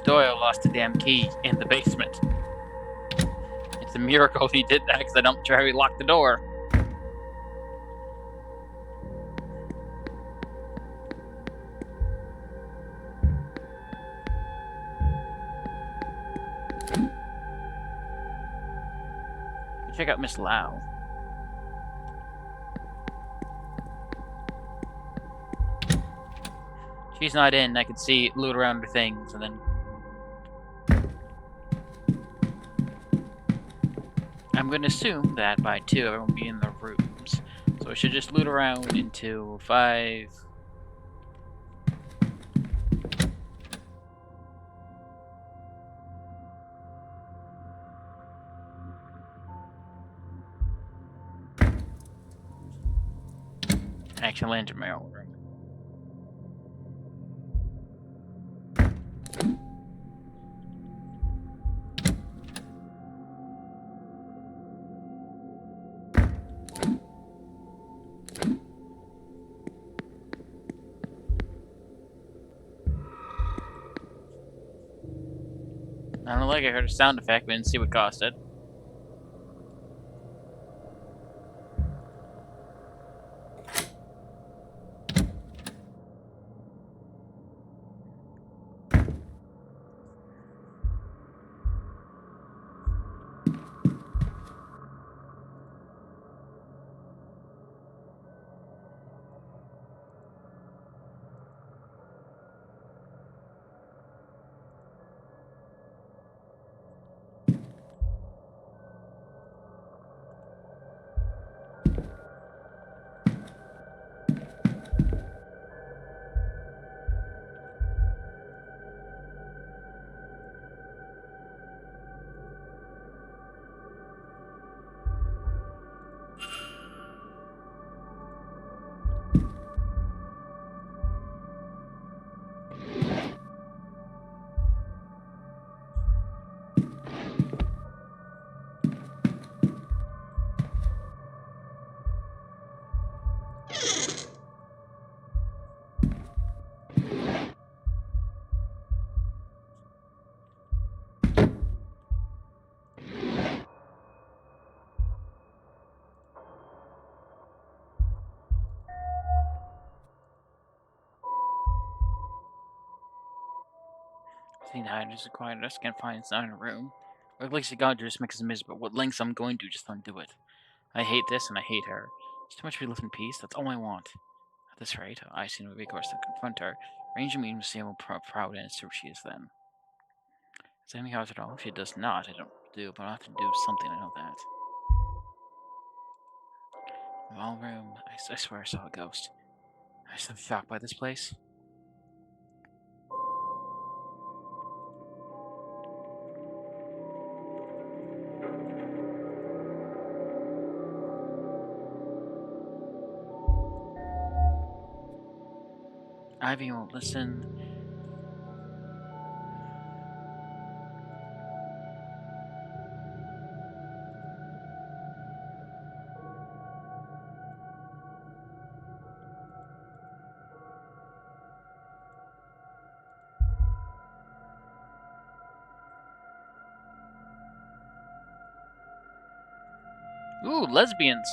Doyle lost the damn key in the basement. It's a miracle he did that because I'm not sure how he locked the door. Check out Miss Lau. She's not in. I can see loot around her things, and then I'm going to assume that by 2 everyone will be in the rooms. So I should just loot around into 5. Actually, land in my own room. I don't like I heard a sound effect, but didn't see what caused it. Seeing how just quiet, I just can't find it's not in a room. Or at least the god just makes us miserable. What lengths I'm going to just undo it. I hate this and I hate her. It's too much to be left in peace. That's all I want. At this rate, I see no recourse to confront her. Arrange a meeting with Samuel Proud and see where she is then. Is anything else at all? If she does not, I don't do, but I'll have to do something, I know that. The ball room, I swear I saw a ghost. I'm so shocked by this place. Ivy won't listen. Ooh, lesbians.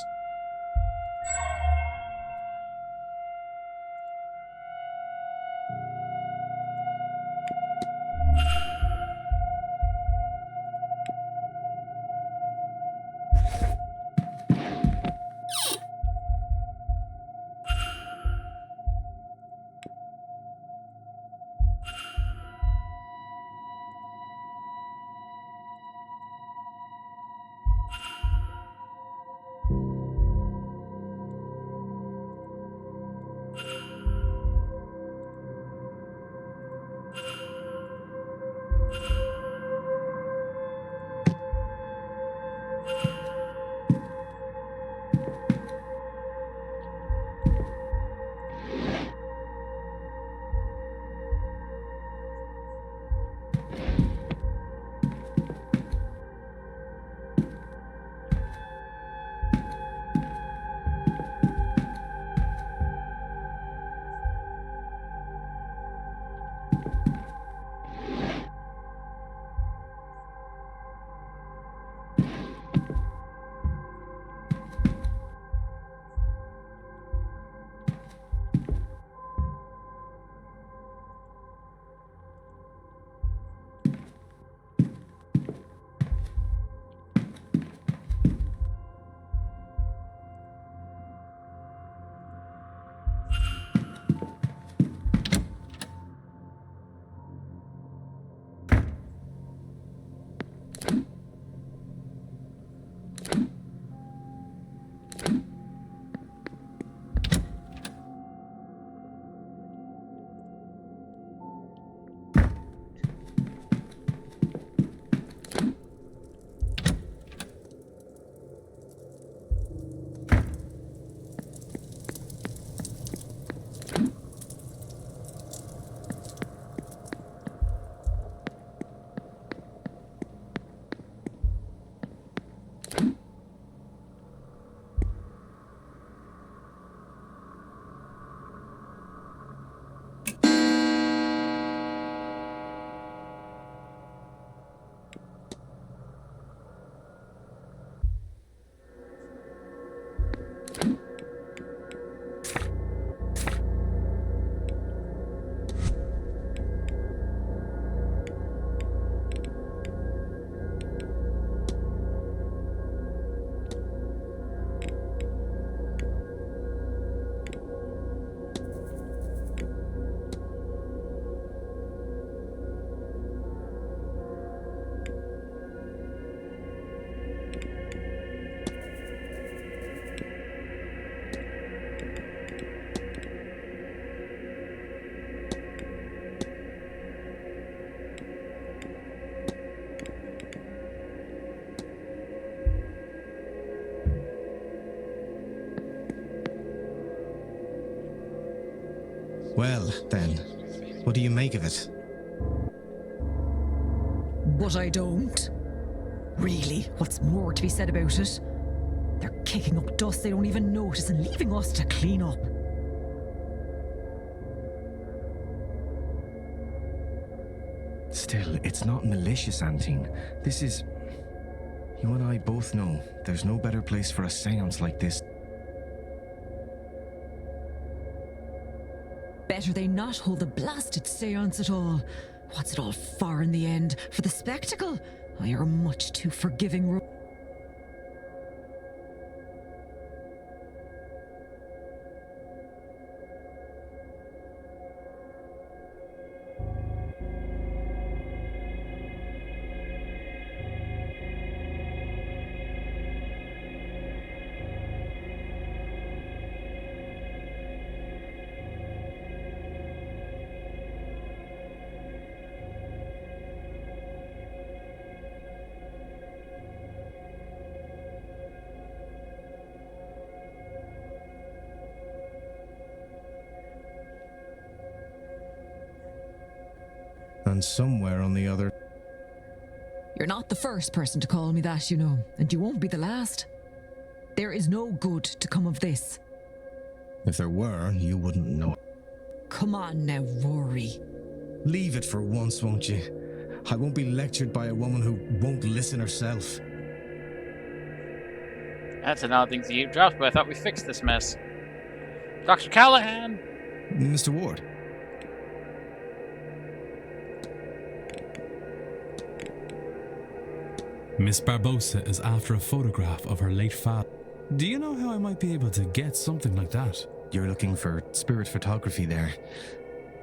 Well, then, what do you make of it? But I don't. Really, what's more to be said about it? They're kicking up dust they don't even notice and leaving us to clean up. Still, it's not malicious, Antine. This is... You and I both know there's no better place for a seance like this. Better they not hold a blasted seance at all. What's it all for in the end? For the spectacle? Oh, you're much too forgiving. And somewhere on the other... You're not the first person to call me that, you know, and you won't be the last. There is no good to come of this. If there were, you wouldn't know. Come on now, Rory. Leave it for once, won't you? I won't be lectured by a woman who won't listen herself. That's an odd thing to eavesdrop, but I thought we fixed this mess. Dr. Callahan! Mr. Ward. Miss Barbosa is after a photograph of her late father. Do you know how I might be able to get something like that? You're looking for spirit photography there.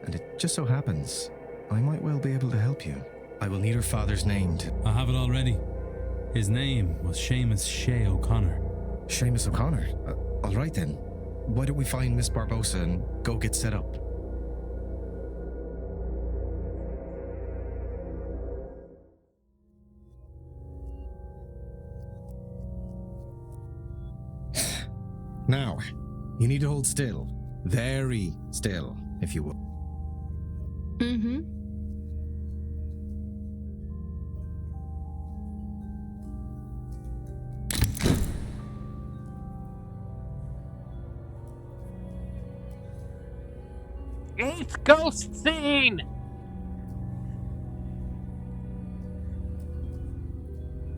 And it just so happens, I might well be able to help you. I will need her father's name to... I have it already. His name was Seamus Shea O'Connor. Seamus O'Connor? All right then. Why don't we find Miss Barbosa and go get set up? Now, you need to hold still. Very still, if you will. Mm-hmm. Eighth ghost scene!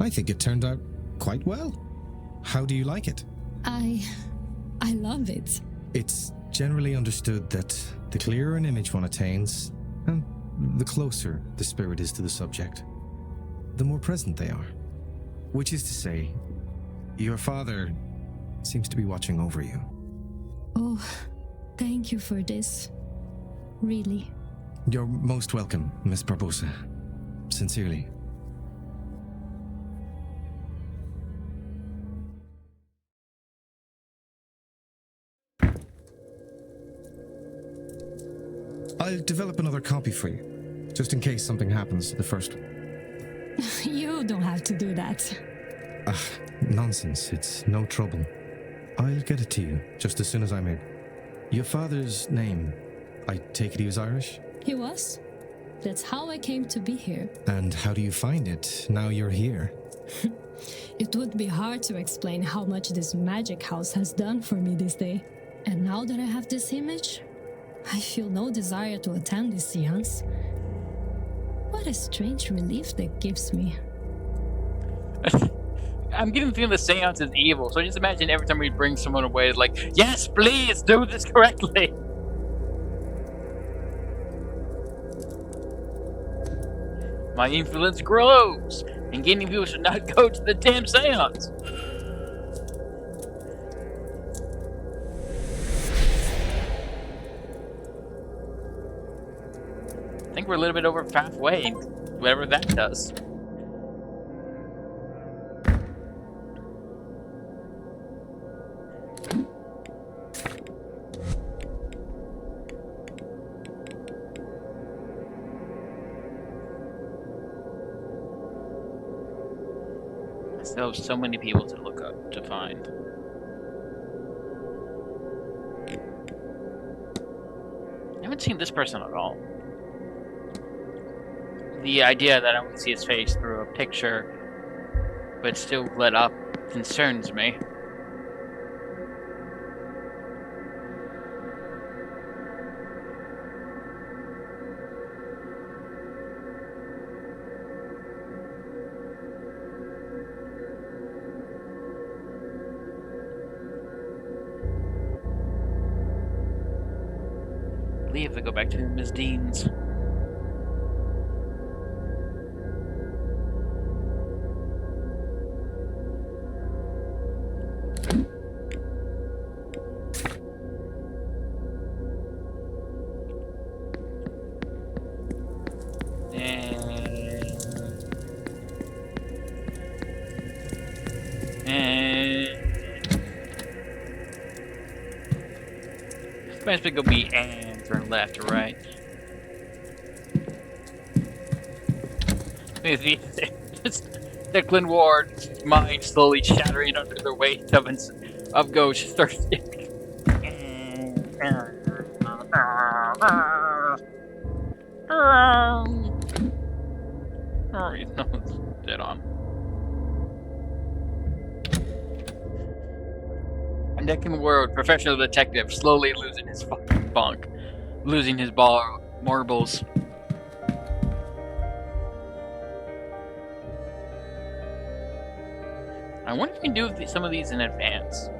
I think it turned out quite well. How do you like it? I love it. It's generally understood that the clearer an image one attains, and the closer the spirit is to the subject, the more present they are. Which is to say, your father seems to be watching over you. Oh, thank you for this. Really. You're most welcome, Miss Barbosa. Sincerely. I'll develop another copy for you, just in case something happens to the first one. You don't have to do that. Nonsense. It's no trouble. I'll get it to you just as soon as I'm in. Your father's name, I take it he was Irish? He was. That's how I came to be here. And how do you find it now you're here? It would be hard to explain how much this magic house has done for me this day. And now that I have this image, I feel no desire to attend this seance. What a strange relief that gives me. I'm getting the feeling the seance is evil, so just imagine every time we bring someone away, it's like, yes, please, do this correctly! My influence grows, and getting people should not go to the damn seance! I think we're a little bit over halfway, whatever that does. I still have so many people to look up to find. I haven't seen this person at all. The idea that I won't see his face through a picture, but still lit up, concerns me. Leave to go back to Ms. Dean's. Might as well go be and turn left or right. Declan Ward's mind slowly shattering under the weight of Ghost starts. Oh, he's dead on. And Declan Ward, professional detective, slowly losing his fucking bunk, losing his marbles. I wonder if we can do some of these in advance.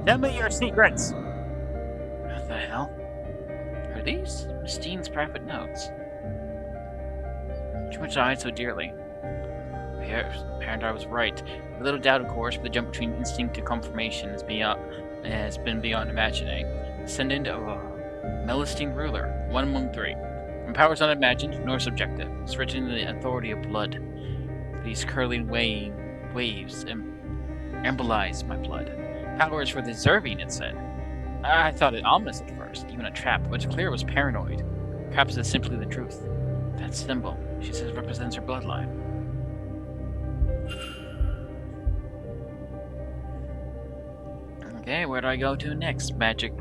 Tell me your secrets! What the hell? Are these Miss Dean's private notes? Too much I so dearly. Apparently I was right. A little doubt, of course, but the jump between instinct to confirmation has been beyond imagining. Descendant of a Melistine ruler, 113. My powers unimagined nor subjective. It's written in the authority of blood. These curling waves embolize my blood. Powers for deserving, it said. I thought it ominous at first, even a trap, but it's clear it was paranoid. Perhaps it's simply the truth. That symbol, she says, represents her bloodline. Okay, where do I go to next, magic?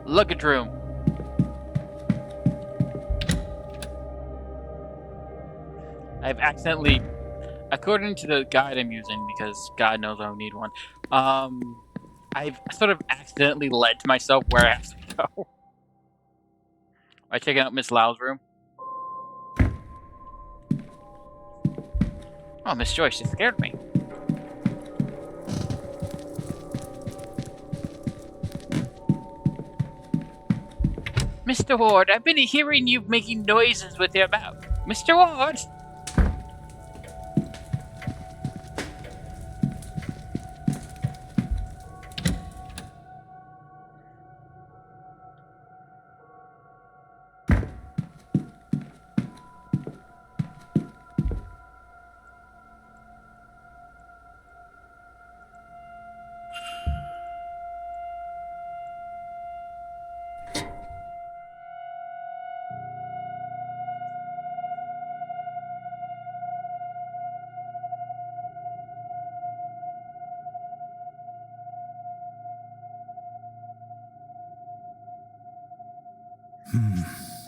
Luggage room. I've accidentally, according to the guide I'm using, because God knows I don't need one, I've sort of accidentally led myself where I have to go. By checking out Miss Lau's room. Oh, Miss Joyce, she scared me. Mr. Ward, I've been hearing you making noises with your mouth. Mr. Ward!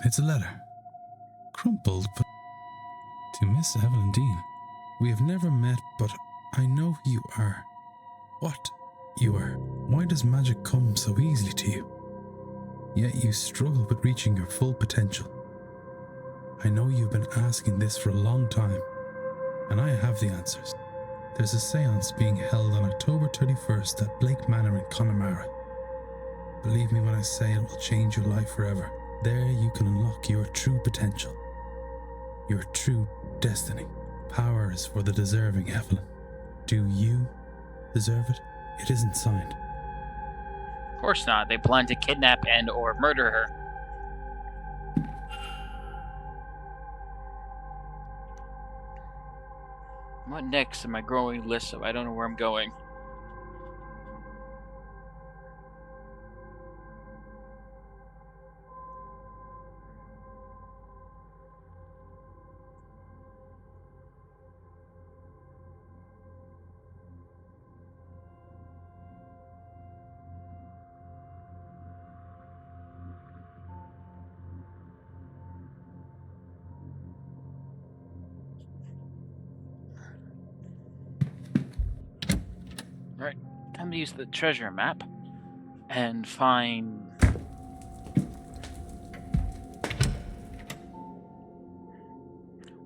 It's a letter. Crumpled, but to Miss Evelyn Dean. We have never met, but I know who you are. What you are. Why does magic come so easily to you? Yet you struggle with reaching your full potential. I know you've been asking this for a long time, and I have the answers. There's a seance being held on October 31st at Blake Manor in Connemara. Believe me when I say it will change your life forever. There you can unlock your true potential, your true destiny. Power is for the deserving, Evelyn. Do you deserve it? It isn't signed. Of course not. They plan to kidnap and or murder her. What next in my growing list so I don't know where I'm going? Alright, time to use the treasure map and find...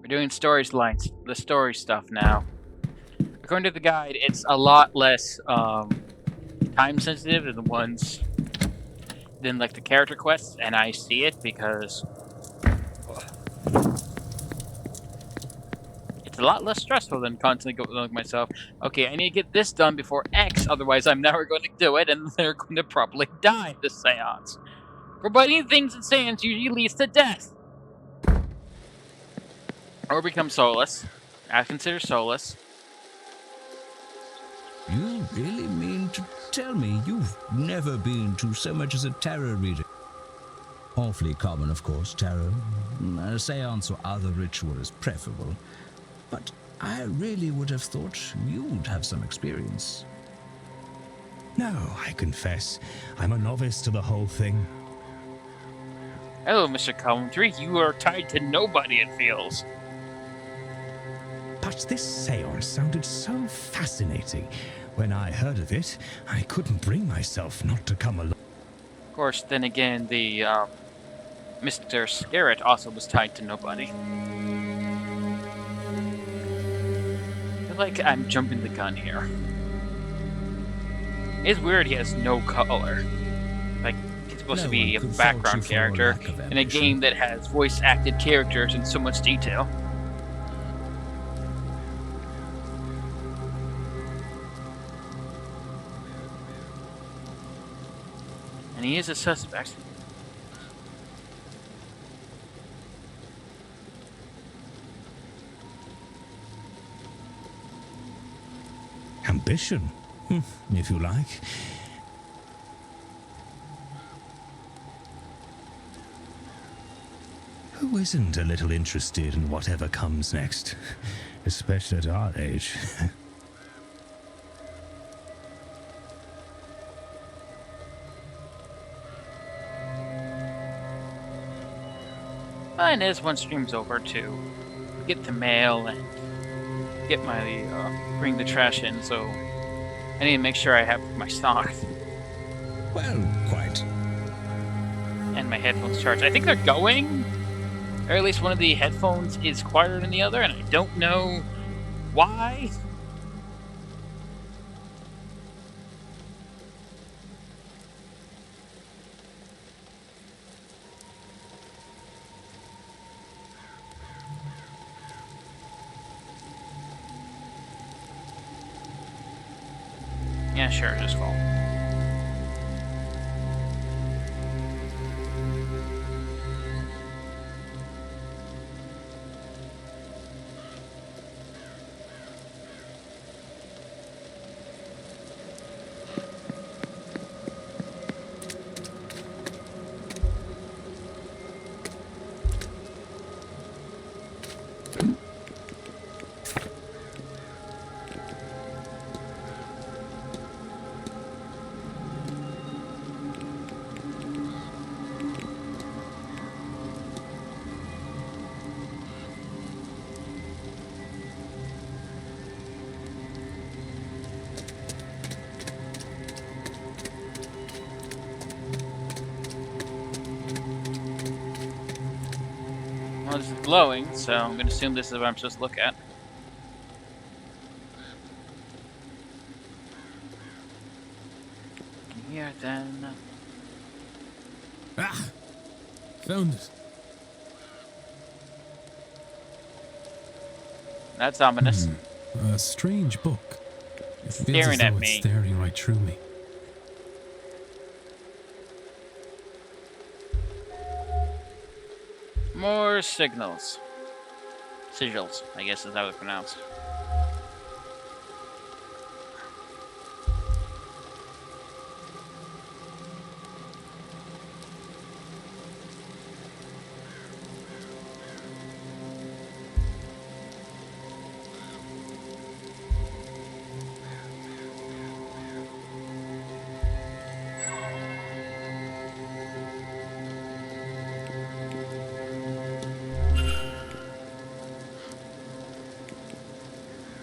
We're doing the story stuff now. According to the guide, it's a lot less time sensitive than the ones than like the character quests, and I see it because it's a lot less stressful than constantly going like myself. Okay, I need to get this done before X, otherwise I'm never going to do it, and they're going to probably die in this seance. Providing things in seance usually leads to death. Or become soulless. I consider soulless. You really mean to tell me you've never been to so much as a tarot reading? Awfully common, of course, tarot. A seance or other ritual is preferable. But I really would have thought you'd have some experience. No, I confess, I'm a novice to the whole thing. Hello, Mr. Coventry. You are tied to nobody, it feels. But this seance sounded so fascinating. When I heard of it, I couldn't bring myself not to come along. Of course, then again, the Mr. Scarrett also was tied to nobody. I feel like I'm jumping the gun here. It's weird he has no color. Like, he's supposed to be a background character in a game that has voice-acted characters in so much detail. And he is a suspect. Ambition, if you like. Who isn't a little interested in whatever comes next? Especially at our age. Mine is one stream's over to get the mail and get my bring the trash in, so I need to make sure I have my stock. Well, quite. And my headphones charged. I think they're going, or at least one of the headphones is quieter than the other, and I don't know why. Yeah, sure, just fall. glowing, so I'm gonna assume this is what I'm supposed to look at. Here then. Ah! Found it. That's ominous. A strange book. It feels Staring as though at it's me. staring right through me. More signals. Sigils, I guess is how they're pronounced.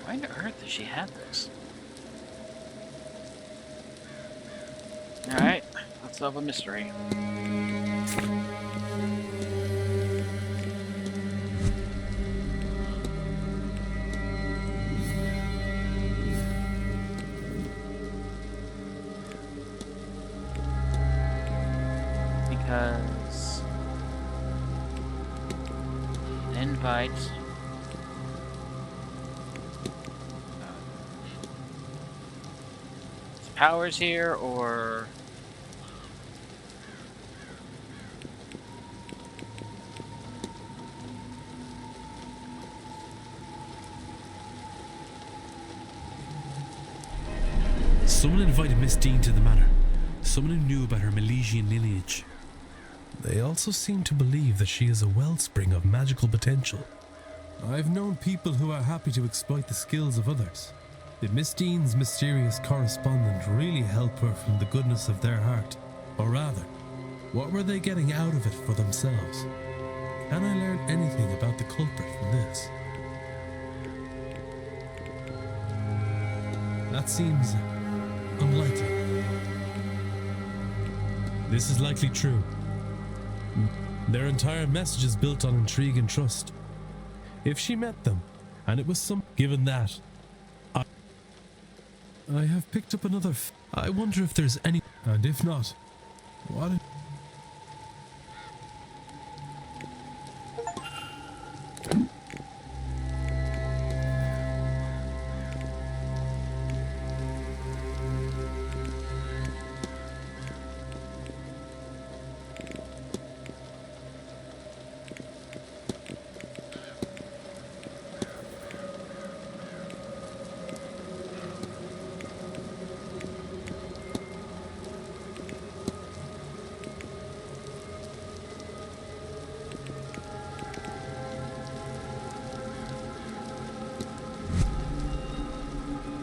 Why on earth does she have this? Alright, let's solve a mystery. Because invite. Powers here, or Someone invited Miss Dean to the manor. Someone who knew about her Milesian lineage. They also seem to believe that she is a wellspring of magical potential. I've known people who are happy to exploit the skills of others. Did Miss Dean's mysterious correspondent really help her from the goodness of their heart? Or rather, what were they getting out of it for themselves? Can I learn anything about the culprit from this? That seems unlikely. This is likely true. Their entire message is built on intrigue and trust. If she met them, and it was given that, I have picked up another I wonder if there's any, and if not, what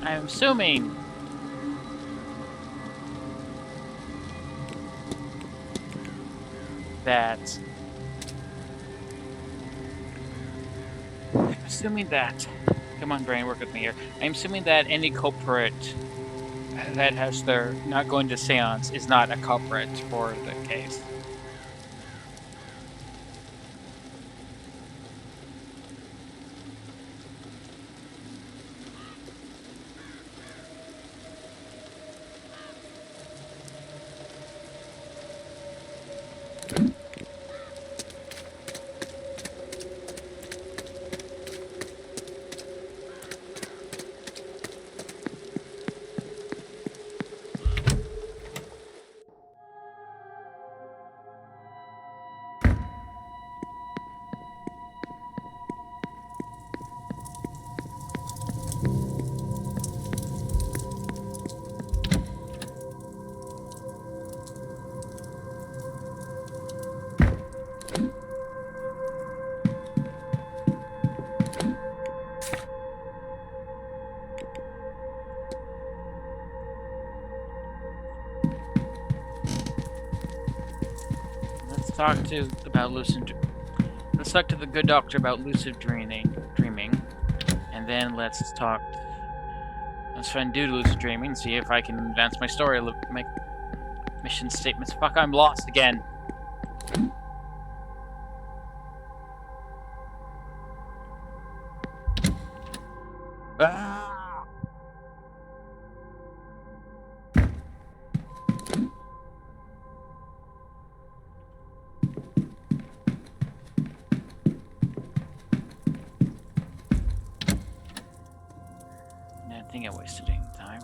I'm assuming that come on brain, work with me here. I'm assuming that any culprit that has their not going to seance is not a culprit for the case. Let's talk to the good doctor about lucid dreaming, and then let's try and do lucid dreaming and see if I can advance my story, make mission statements. Fuck, I'm lost again. Ah! I think I wasted any time.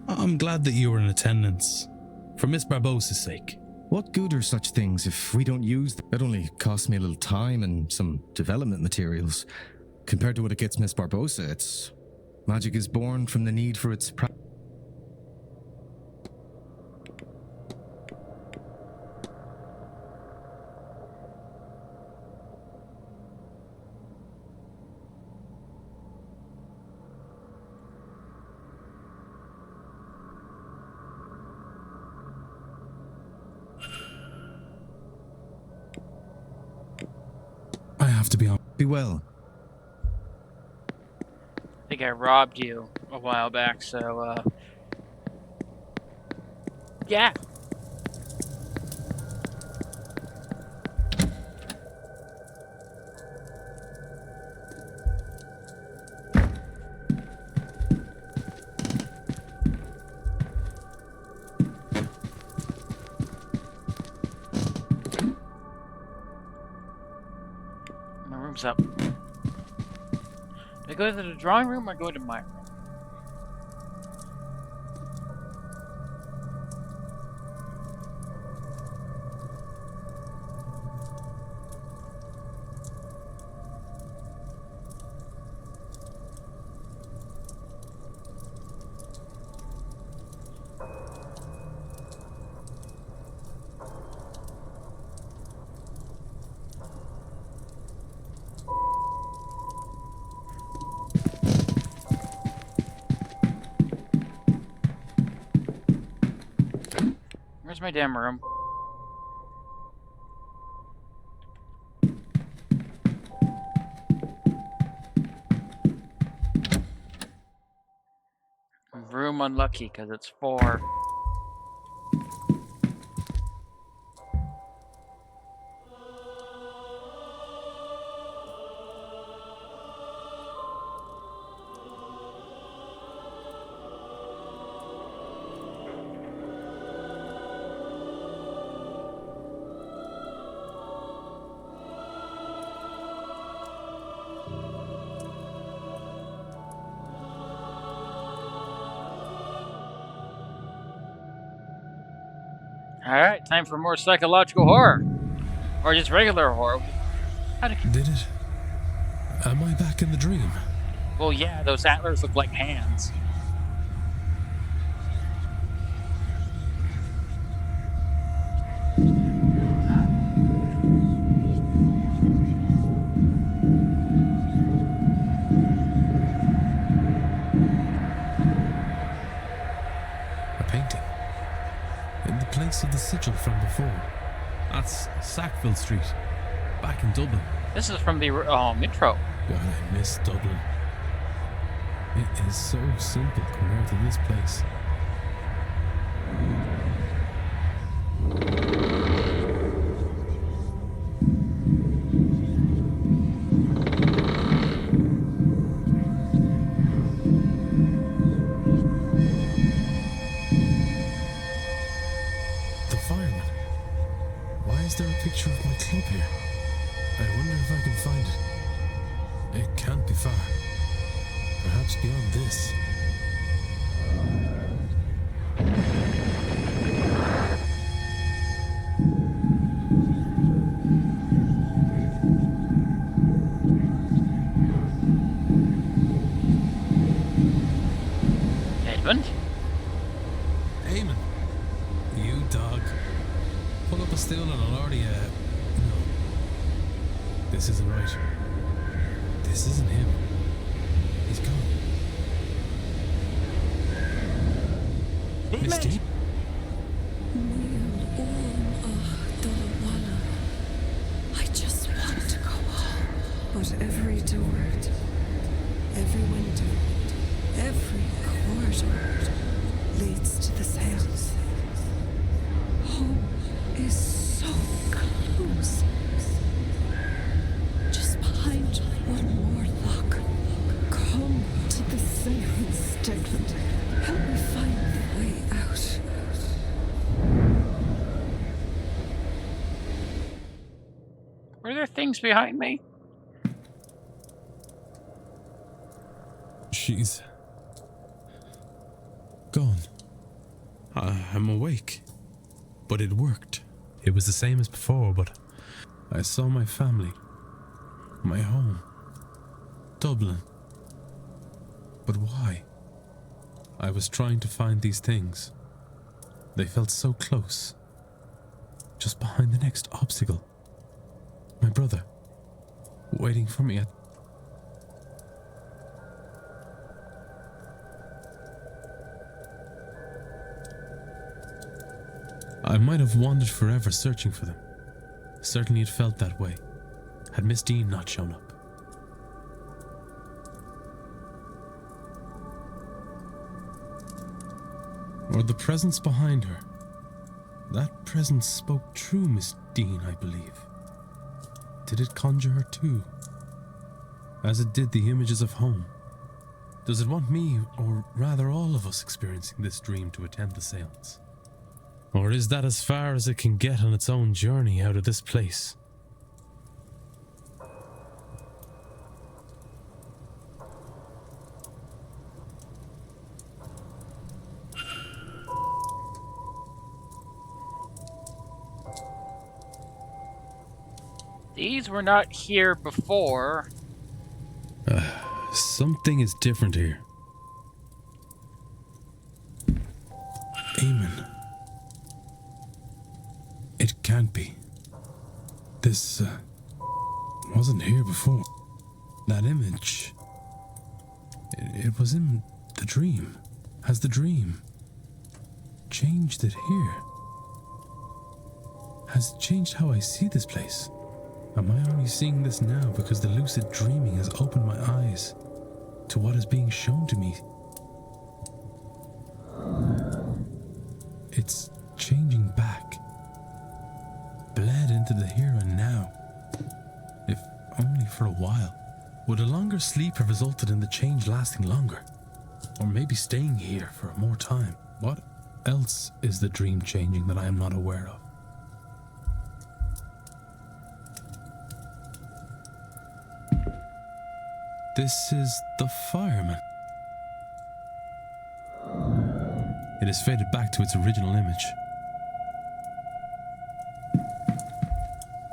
I'm glad that you were in attendance. For Miss Barbossa's sake. What good are such things if we don't use them? It only costs me a little time and some development materials. Compared to what it gets Miss Barbossa, it's... Magic is born from the need for its... I have to be on. Be well. I think I robbed you a while back, so, yeah. My room's up. Do I go to the drawing room or go to my room? Where's my damn room? Room unlucky because it's 4. Alright, time for more psychological horror. Or just regular horror. Did it? Am I back in the dream? Well, yeah, those antlers look like hands. A painting. In the place of the sigil from before. That's Sackville Street. Back in Dublin. This is from the intro. God, I miss Dublin. It is so simple compared to this place. The fireman. Why is there a picture of my club here? I wonder if I can find it. It can't be far. Perhaps beyond this. Edmund? Eamon. You dog. Pull up a stool and I'll already, no. This isn't right. This isn't him. He's gone. Misty? I just want to go home. But every door, every window, Every corridor leads to the seance. Home is so close. Just behind one more lock. Come to the seance, Declan. Help me find the way out. Were there things behind me? She's gone. I'm awake. But it worked. It was the same as before, but I saw my family. My home. Dublin. But why? I was trying to find these things. They felt so close. Just behind the next obstacle. My brother. Waiting for me at... I might have wandered forever searching for them. Certainly it felt that way, had Miss Dean not shown up. Or the presence behind her. That presence spoke true, Miss Dean, I believe. Did it conjure her too? As it did the images of home? Does it want me, or rather all of us, experiencing this dream to attend the seance? Or is that as far as it can get on its own journey out of this place? These were not here before. Something is different here. Amen. It can't be. This wasn't here before. That image. It was in the dream. Has the dream changed it here? Has it changed how I see this place? Am I only seeing this now because the lucid dreaming has opened my eyes to what is being shown to me? It's changing back. Bled into the here and now. If only for a while. Would a longer sleep have resulted in the change lasting longer? Or maybe staying here for more time? What else is the dream changing that I am not aware of? This is the fireman. It has faded back to its original image.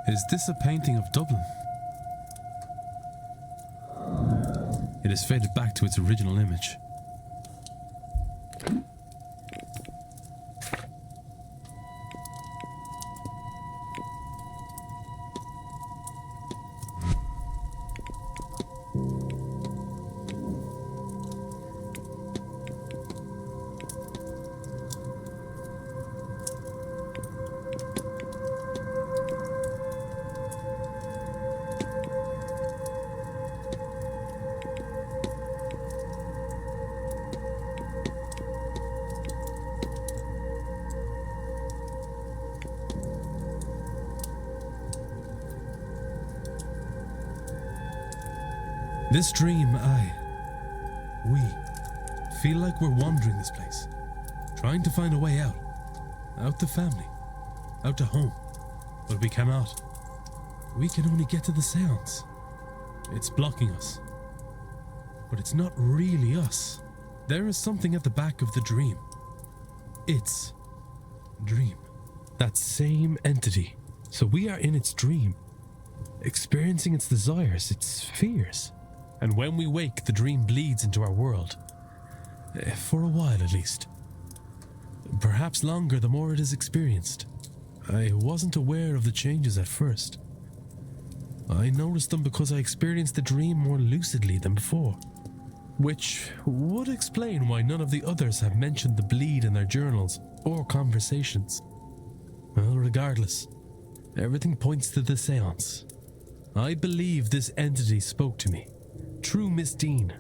Is this a painting of Dublin? It has faded back to its original image. This dream, we feel like we're wandering this place, trying to find a way out. Out to family, out to home. But we cannot. We can only get to the seance. It's blocking us. But it's not really us. There is something at the back of the dream. Its dream. That same entity. So we are in its dream, experiencing its desires, its fears. And when we wake, the dream bleeds into our world. For a while, at least. Perhaps longer the more it is experienced. I wasn't aware of the changes at first. I noticed them because I experienced the dream more lucidly than before. Which would explain why none of the others have mentioned the bleed in their journals or conversations. Well, regardless, everything points to the seance. I believe this entity spoke to me. True Miss Dean.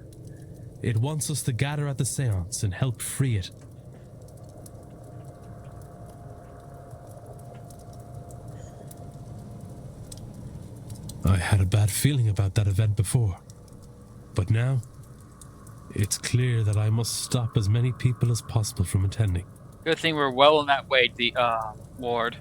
It wants us to gather at the seance and help free it. I had a bad feeling about that event before, but now it's clear that I must stop as many people as possible from attending. Good thing we're well on that way, the Lord.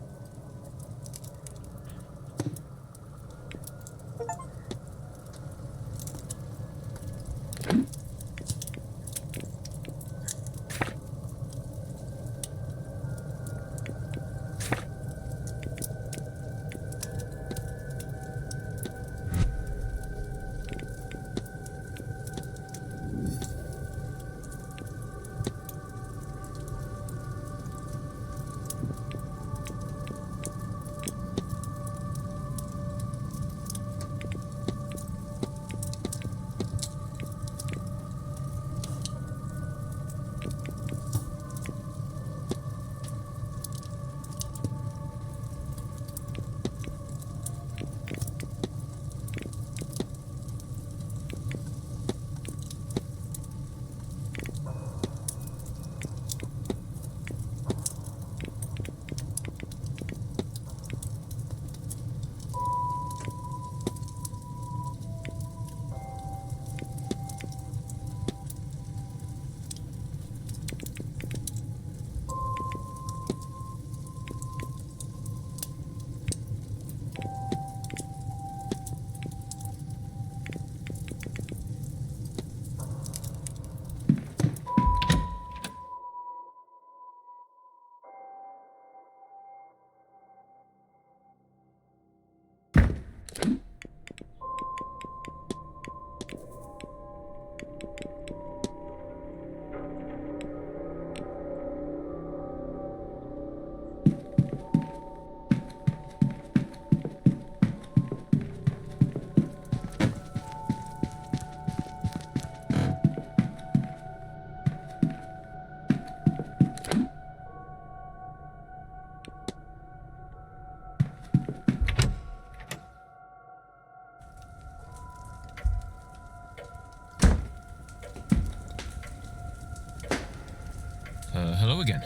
Hello again.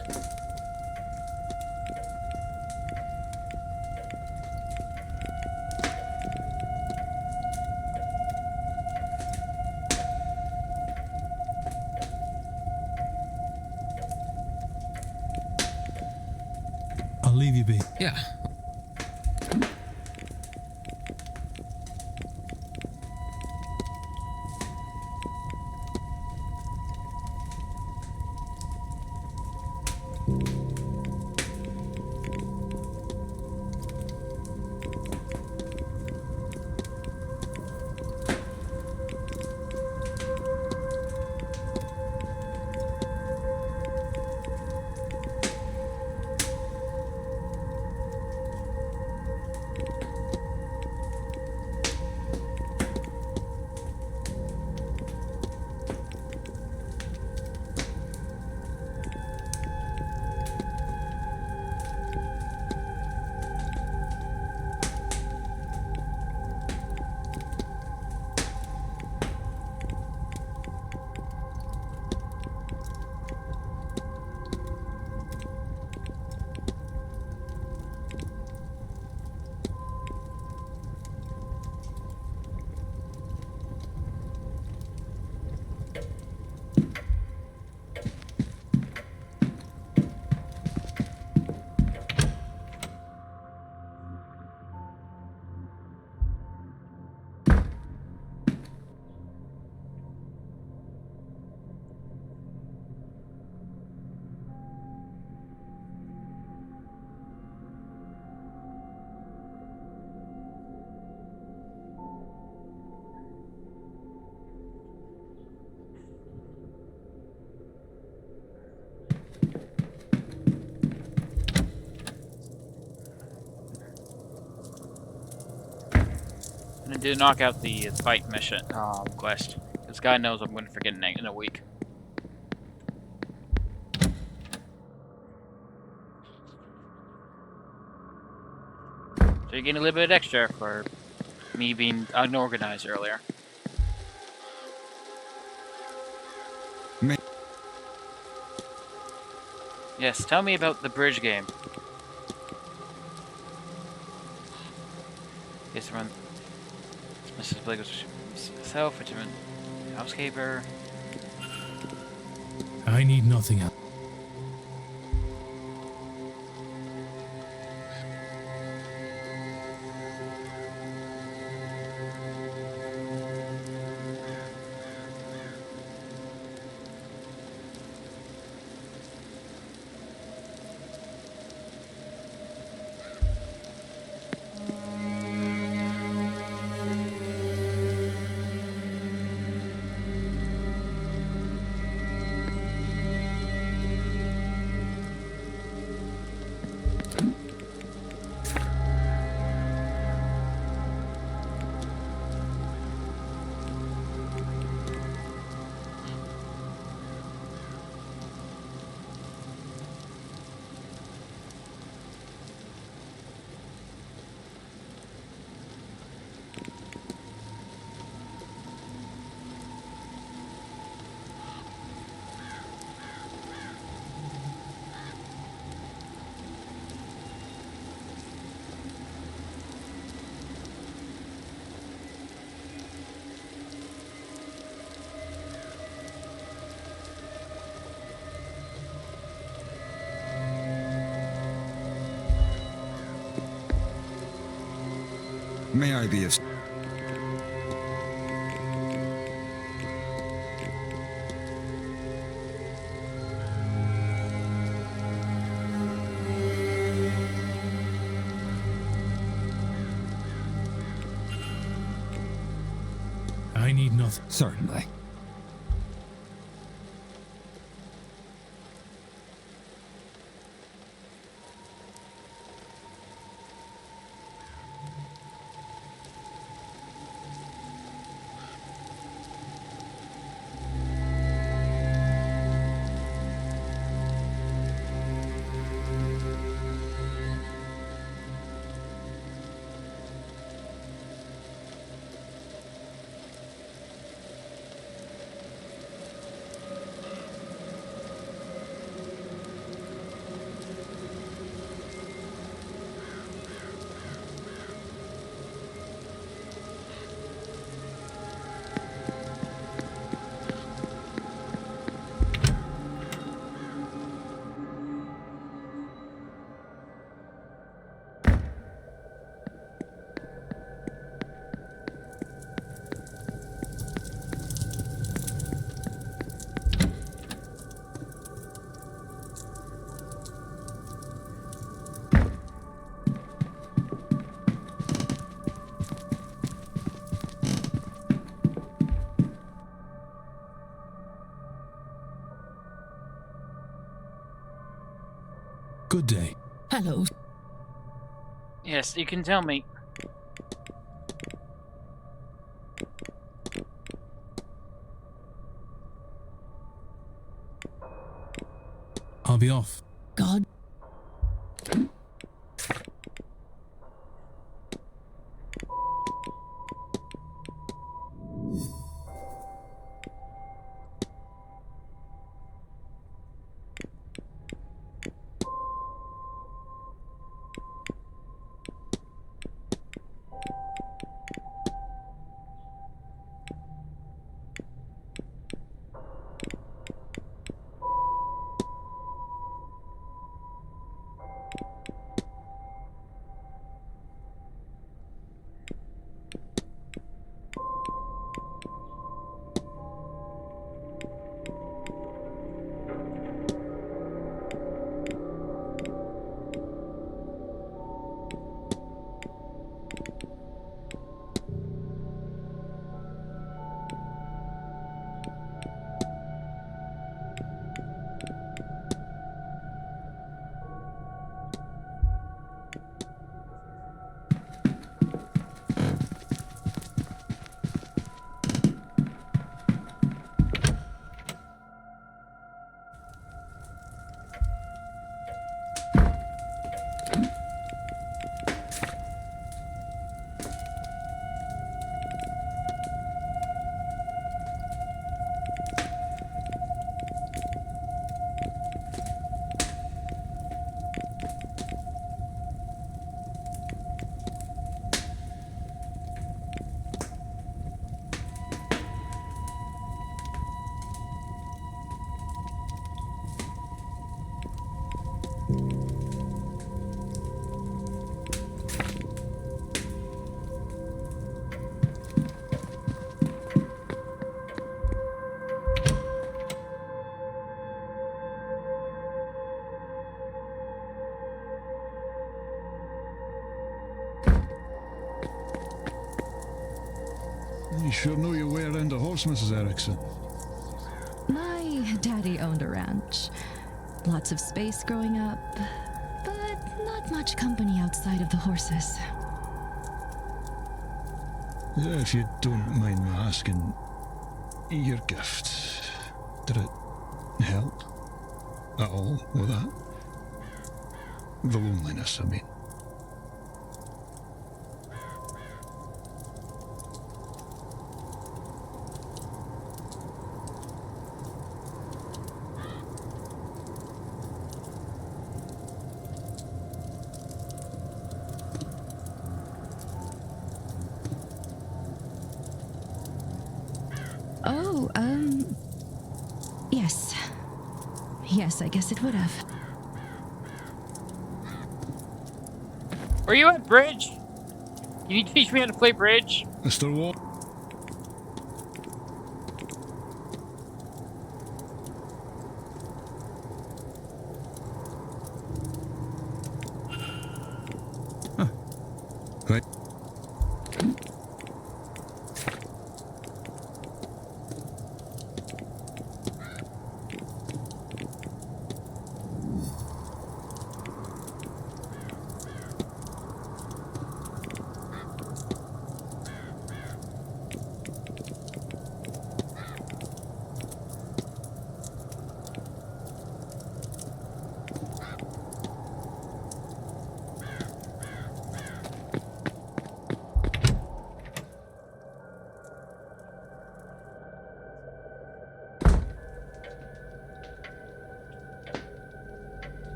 I'll leave you be. Yeah. And I did knock out the fight mission quest. This guy knows I'm going to forget in a week. So you're getting a little bit extra for me being unorganized earlier. Yes, tell me about the bridge game. Yes, run. Mrs. Blake was herself, which meant housekeeper. I need nothing else. May I be of... I need nothing. Certainly. Good day. Hello. Yes, you can tell me. I'll be off. God. You sure know your way around a horse, Mrs. Erickson. My daddy owned a ranch. Lots of space growing up, but not much company outside of the horses. Yeah, if you don't mind me asking, your gift, did it help at all with that? The loneliness, I mean. Oh, yes. Yes, I guess it would have. Where you at, Bridge? You need to teach me how to play bridge. Mr. Wall. Right.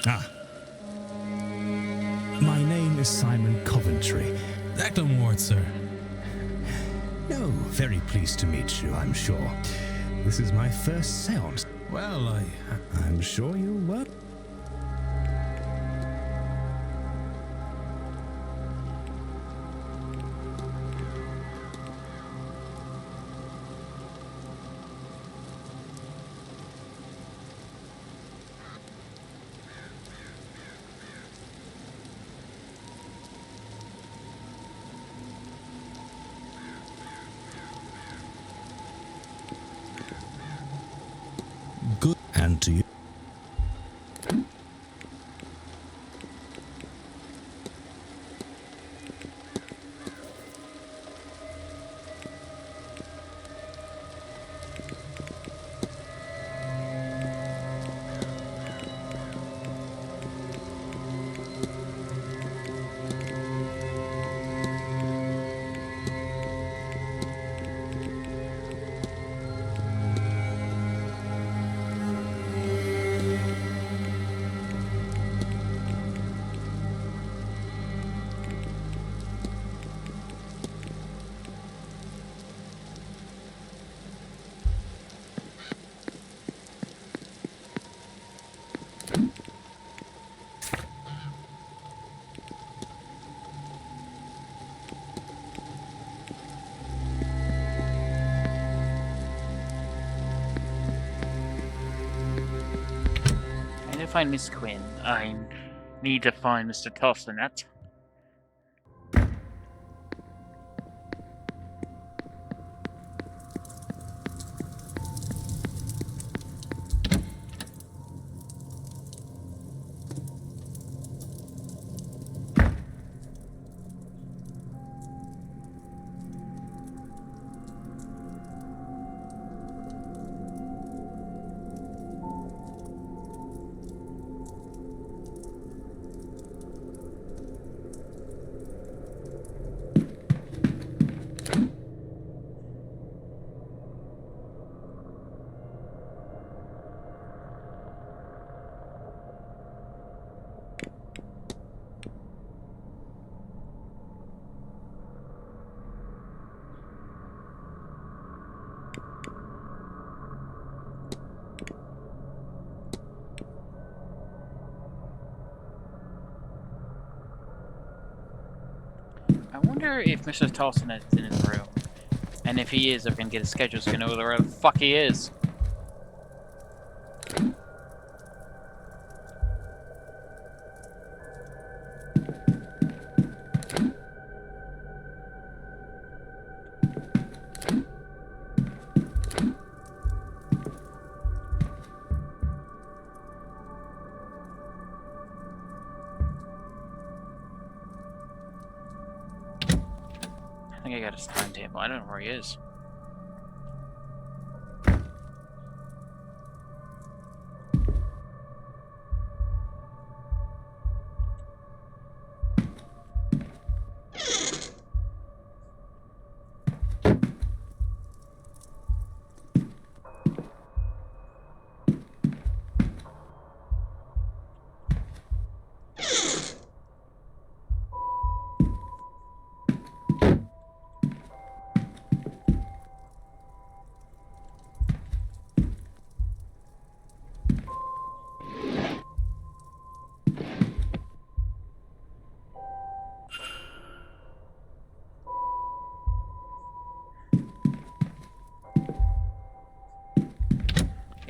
Ah. My name is Simon Coventry. Declan Ward, sir. No, very pleased to meet you, I'm sure. This is my first séance. Well, I'm sure you were. Good. And to you. to find Miss Quinn. I need to find Mr. Tostanet. I wonder if Mr. Tostanet's in his room. And if he is, I can get his schedule so I can know where the fuck he is. I think I got his timetable. I don't know where he is.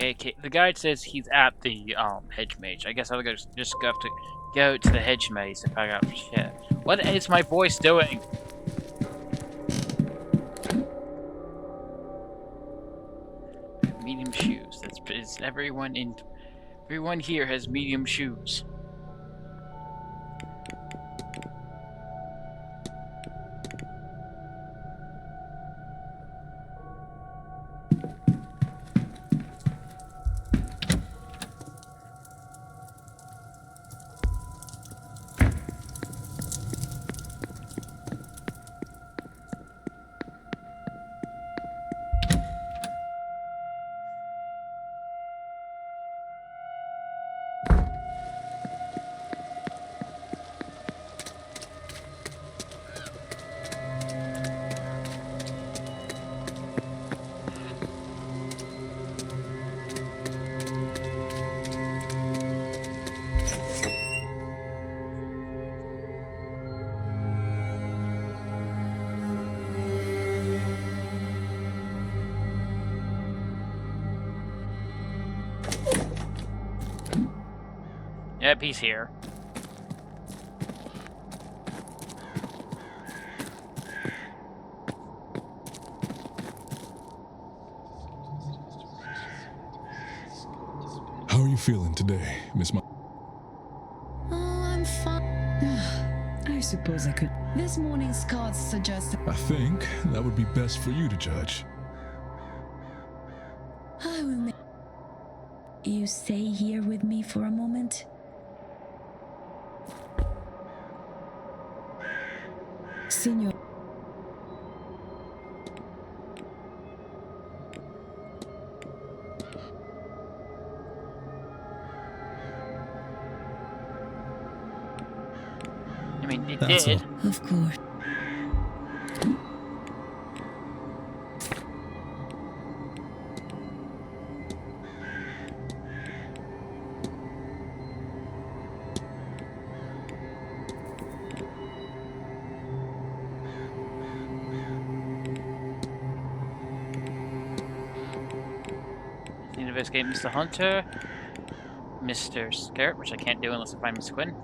Okay, the guide says he's at the hedge mage. I guess I'll just have to go to the hedge maze if I got shit. What is my voice doing? Medium shoes. That's everyone here has medium shoes. Yep, he's here. How are you feeling today, Miss Oh, I'm fine. I suppose I could. This morning's cards suggest. I think that would be best for you to judge. I will make. You stay here with me for a moment? Signor. I mean, it That's did. all. Of course. Investigate Mr. Hunter. Mr. Scarrett, which I can't do unless I find Miss Quinn.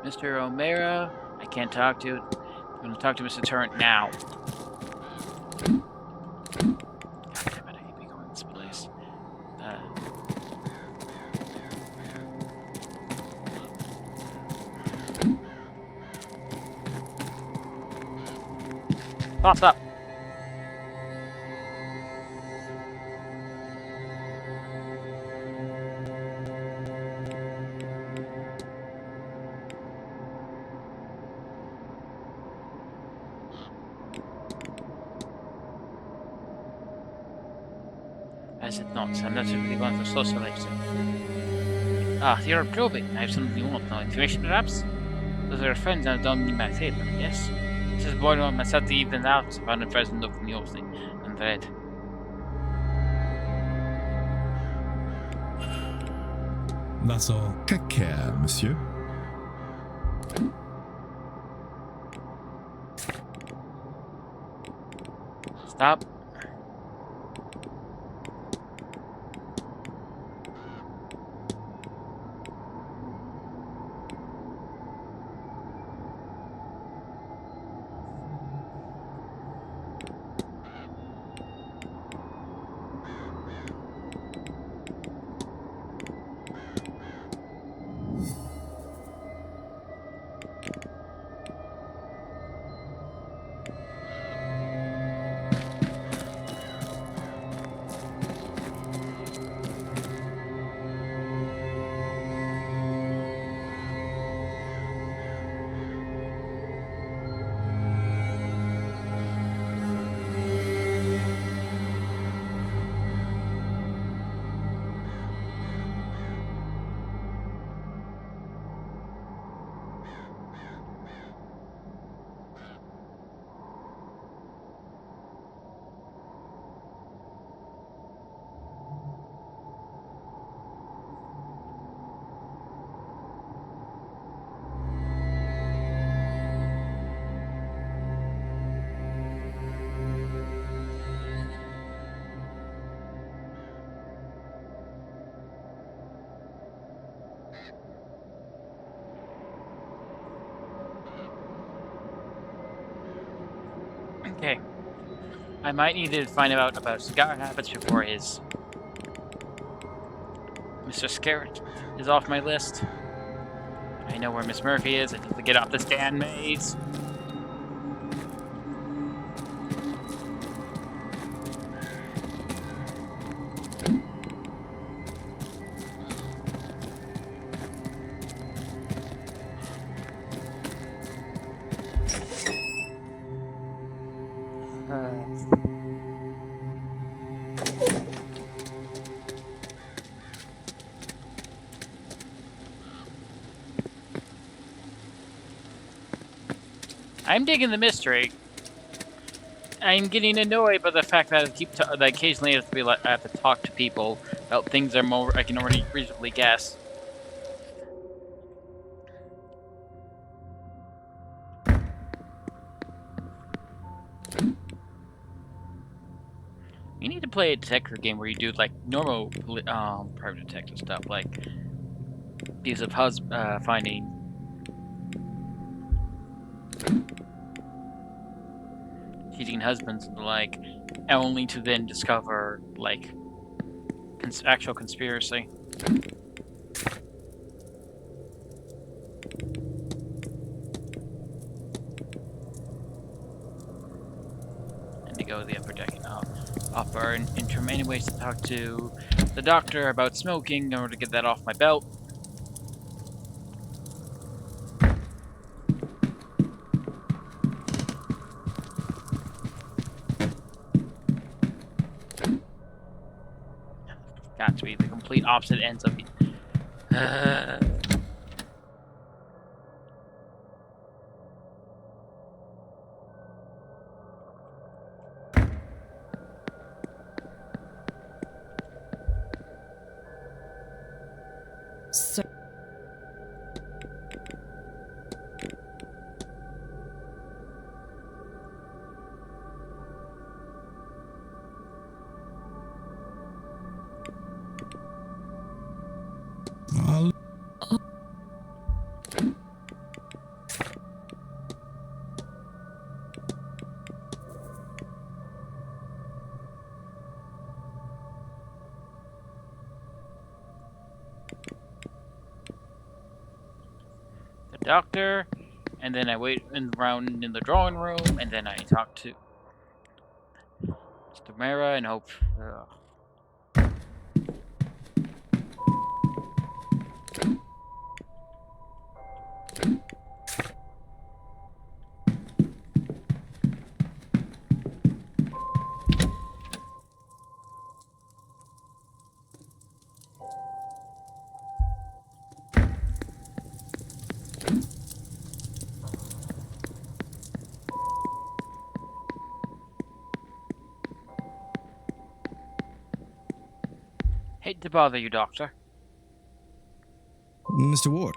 Mr. O'Mara, I can't talk to. I'm going to talk to Mr. Turrent now. God damn it, I hate me going to this place. Pops up. As it not, I'm not really going for socializing. Ah, you're probing. I have something you want. No information, perhaps? Those are your friends and I don't need my favor, yes? This is born on myself to even out, so found a present of mostly and red. That's all. Take care, monsieur. Stop. Okay. I might need to find out about cigar habits before his Mr. Scarrett is off my list. I know where Miss Murphy is. I need to get off this damn maze. I'm digging the mystery. I'm getting annoyed by the fact that that occasionally I have to talk to people about things that I can already reasonably guess. You need to play a detective game where you do like normal private detective stuff, like piece of finding cheating husbands and the like, only to then discover like actual conspiracy. And to go to the upper deck and enter many ways to talk to the doctor about smoking in order to get that off my belt. Got to be the complete opposite ends of doctor, and then I wait around in the drawing room, and then I talk to Mr. Mara and hope. Hate to bother you, Doctor. Mr. Ward.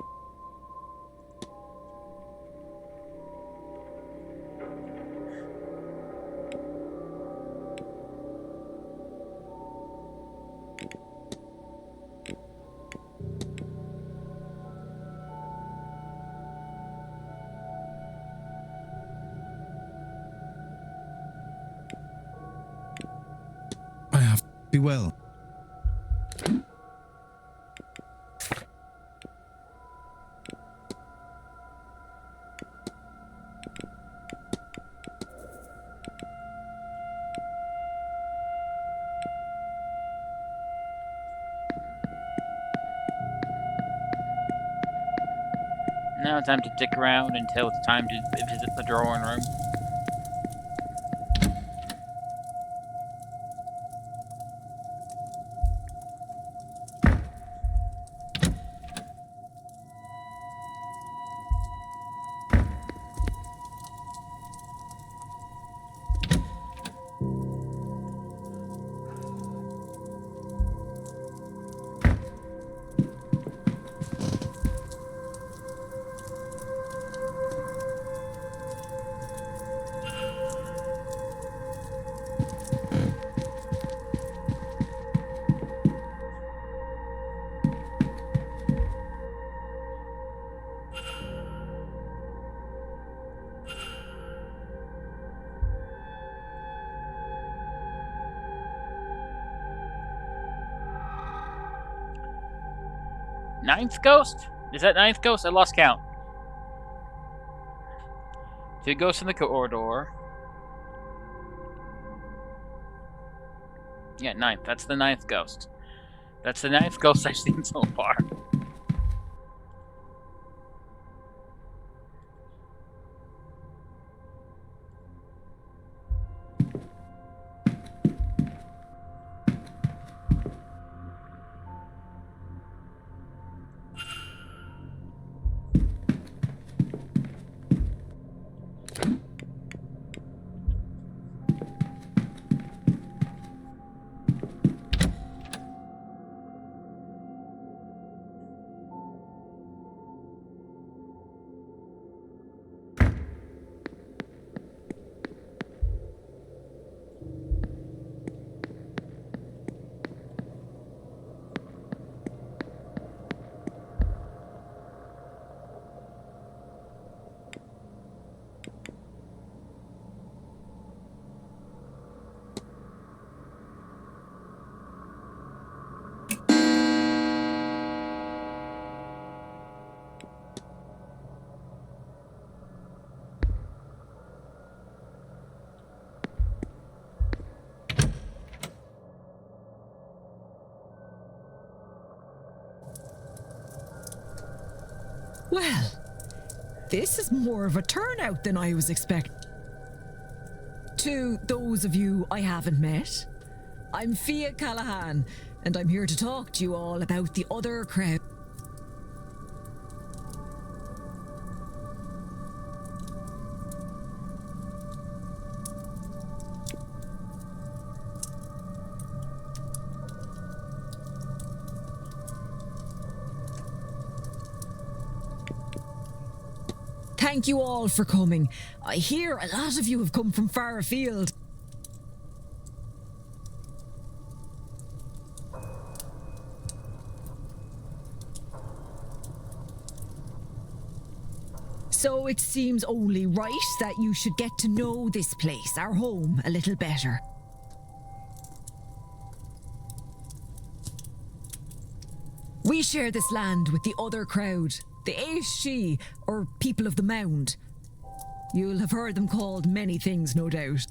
I have to be well. Now time to dick around until it's time to visit the drawing room. Ninth ghost? Is that ninth ghost? I lost count. 2 ghosts in the corridor. Yeah, ninth. That's the ninth ghost. That's the ninth ghost I've seen so far. Well, this is more of a turnout than I was expecting. To those of you I haven't met, I'm Fia Callahan, and I'm here to talk to you all about the other crowd. Thank you all for coming. I hear a lot of you have come from far afield. So it seems only right that you should get to know this place, our home, a little better. We share this land with the other crowd, The Aishi, or people of the Mound. You'll have heard them called many things, no doubt.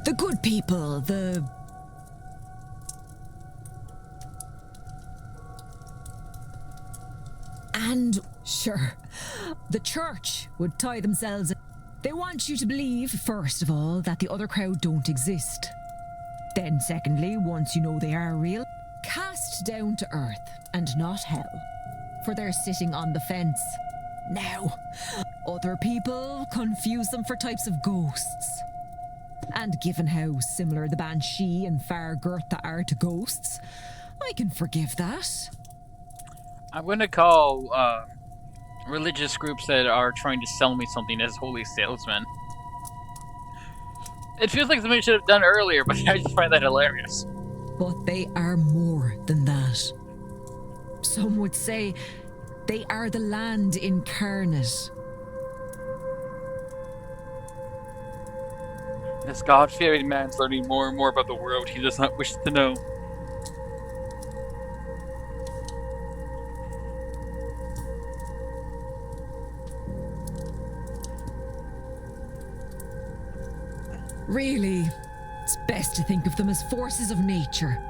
The good people, And, sure, the church would tie themselves in. They want you to believe, first of all, that the other crowd don't exist. Then, secondly, once you know they are real, cast down to earth and not hell, for they're sitting on the fence. Now, other people confuse them for types of ghosts. And given how similar the Banshee and Fargurtha are to ghosts, I can forgive that. I'm gonna call religious groups that are trying to sell me something as holy salesmen. It feels like something I should have done earlier, but I just find that hilarious. But they are more than that. Some would say they are the land incarnate. This God-fearing man's learning more and more about the world he does not wish to know. Really, it's best to think of them as forces of nature.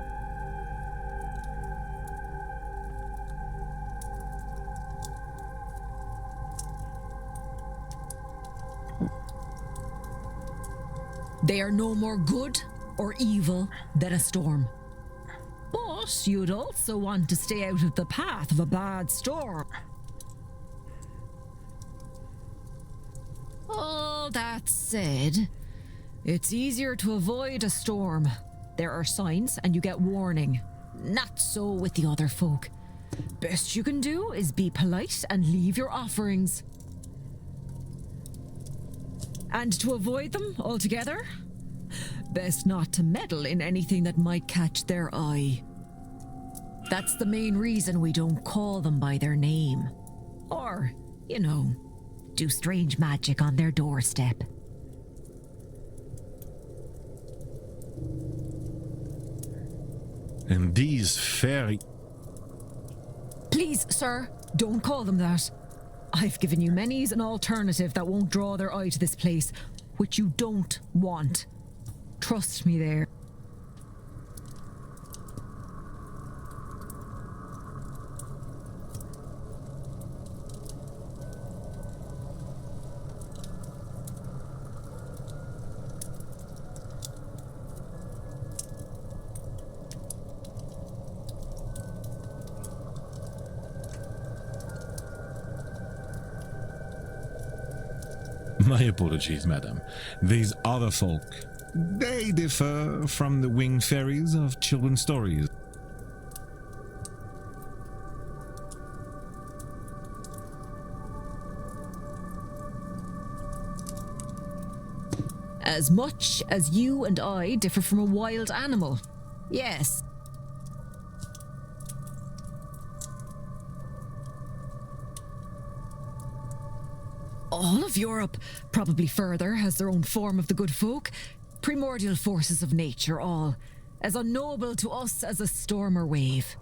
They are no more good or evil than a storm. But you'd also want to stay out of the path of a bad storm. All that said, it's easier to avoid a storm. There are signs and you get warning. Not so with the other folk. Best you can do is be polite and leave your offerings. And to avoid them altogether, best not to meddle in anything that might catch their eye. That's the main reason we don't call them by their name. Or, you know, do strange magic on their doorstep. And these fairy... Please, sir, don't call them that. I've given you many's an alternative that won't draw their eye to this place, which you don't want. Trust me there. My apologies, madam. These other folk, they differ from the winged fairies of children's stories. As much as you and I differ from a wild animal. Yes. All of Europe, probably further, has their own form of the good folk. Primordial forces of nature, all. As unknowable to us as a storm or wave.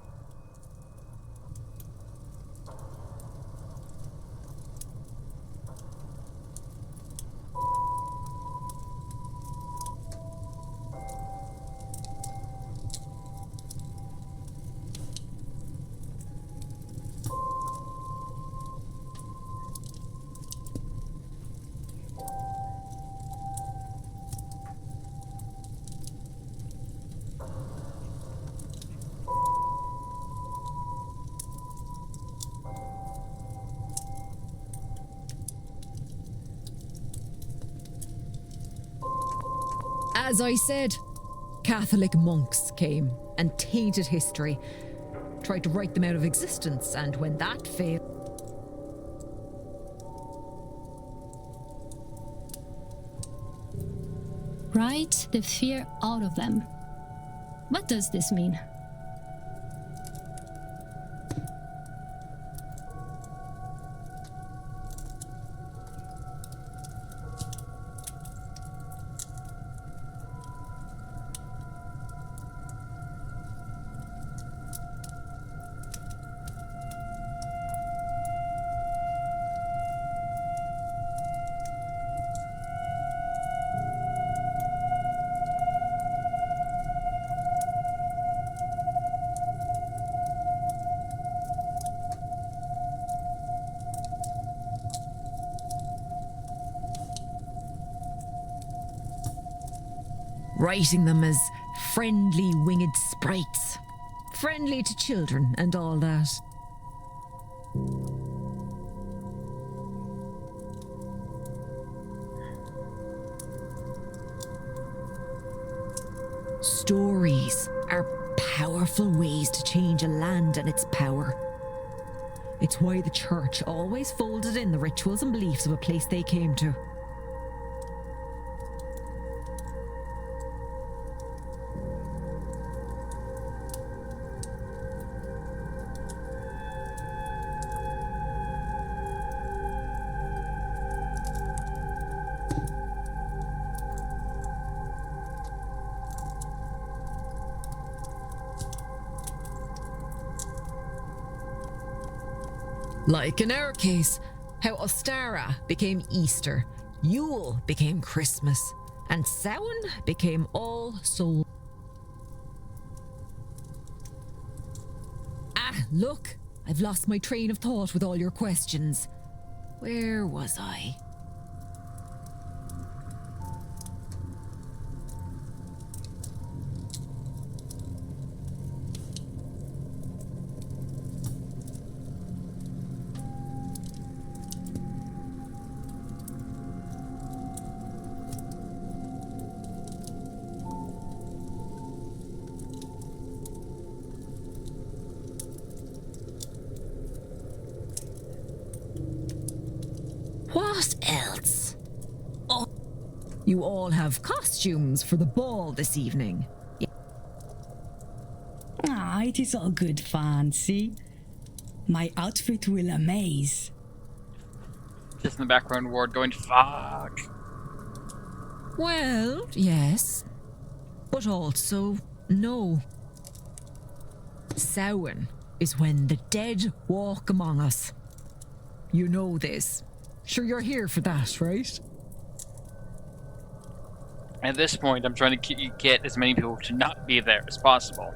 As I said, Catholic monks came and tainted history, tried to write them out of existence, and when that failed... Write the fear out of them. What does this mean? Writing them as friendly winged sprites. Friendly to children and all that. Stories are powerful ways to change a land and its power. It's why the church always folded in the rituals and beliefs of a place they came to. Like in our case, how Ostara became Easter, Yule became Christmas, and Samhain became All Souls. Ah, look, I've lost my train of thought with all your questions. Where was I? What else? Oh, you all have costumes for the ball this evening. Ah, it is all good fun, see? My outfit will amaze. Just in the background ward going, fuck. Well, yes. But also, no. Samhain is when the dead walk among us. You know this. Sure you're here for that, right? At this point, I'm trying to get as many people to not be there as possible.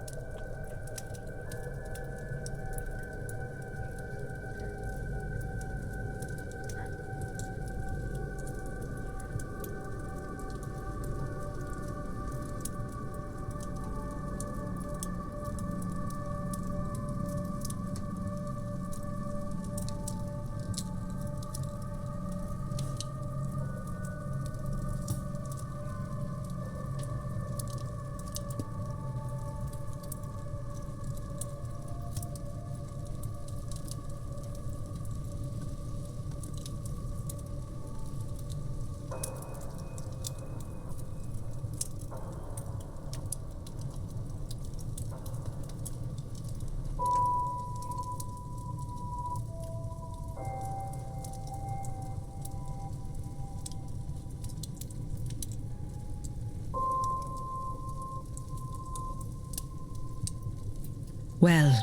Well,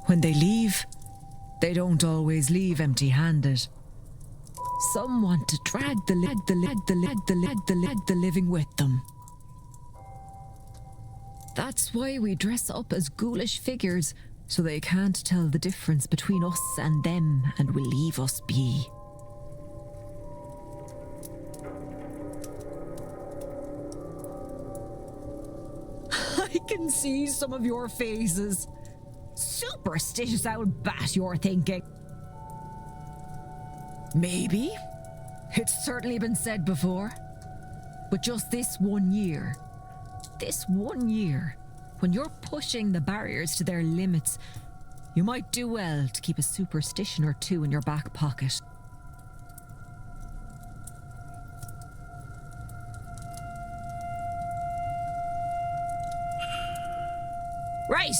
when they leave, they don't always leave empty-handed. Some want to drag the living with them. That's why we dress up as ghoulish figures, so they can't tell the difference between us and them and will leave us be. I can see some of your faces. Superstitious old bat, you're thinking. Maybe. It's certainly been said before. But just this one year, this 1 year, when you're pushing the barriers to their limits, you might do well to keep a superstition or two in your back pocket. Right,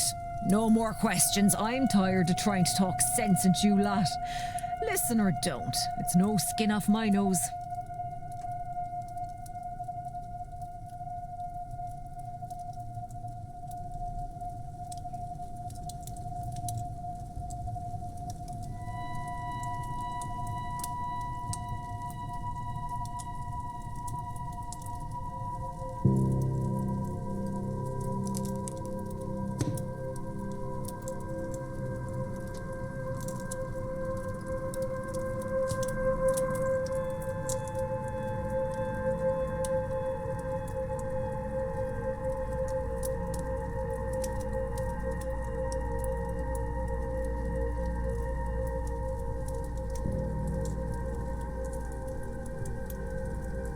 no more questions. I'm tired of trying to talk sense into you lot. Listen or don't, it's no skin off my nose.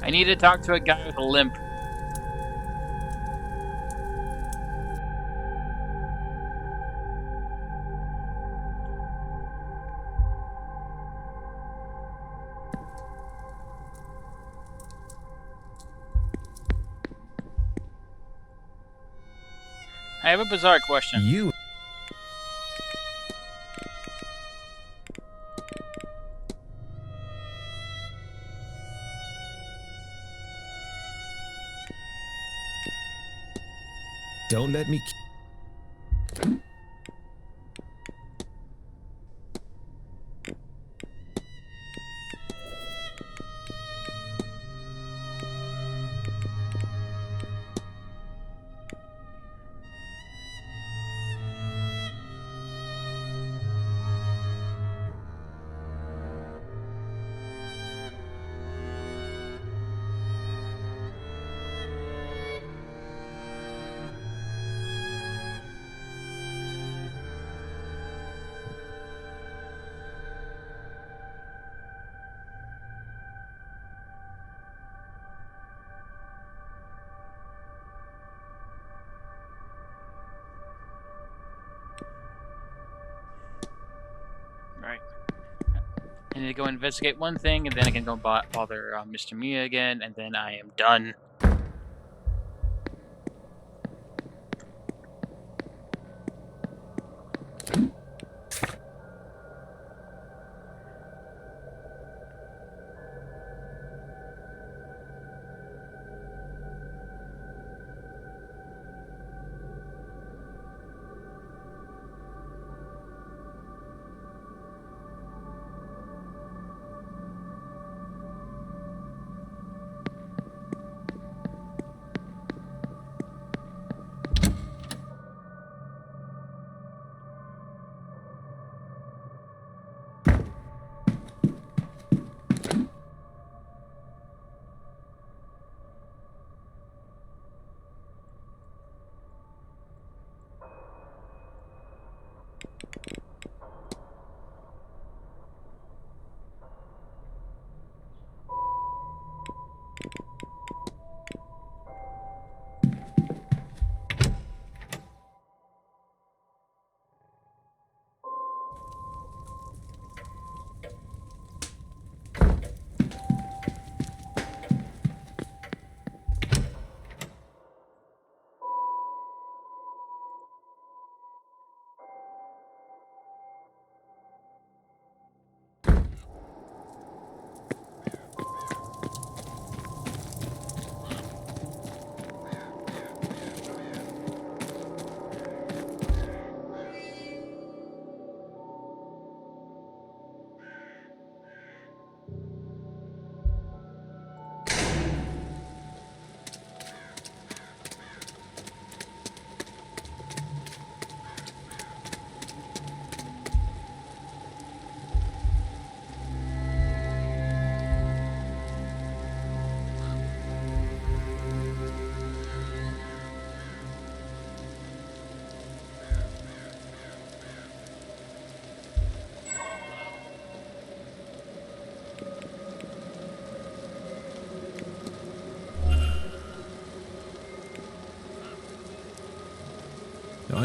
I need to talk to a guy with a limp. I have a bizarre question. You. Don't let me. Right. I need to go investigate one thing, and then I can go bother Mr. Mia again, and then I am done.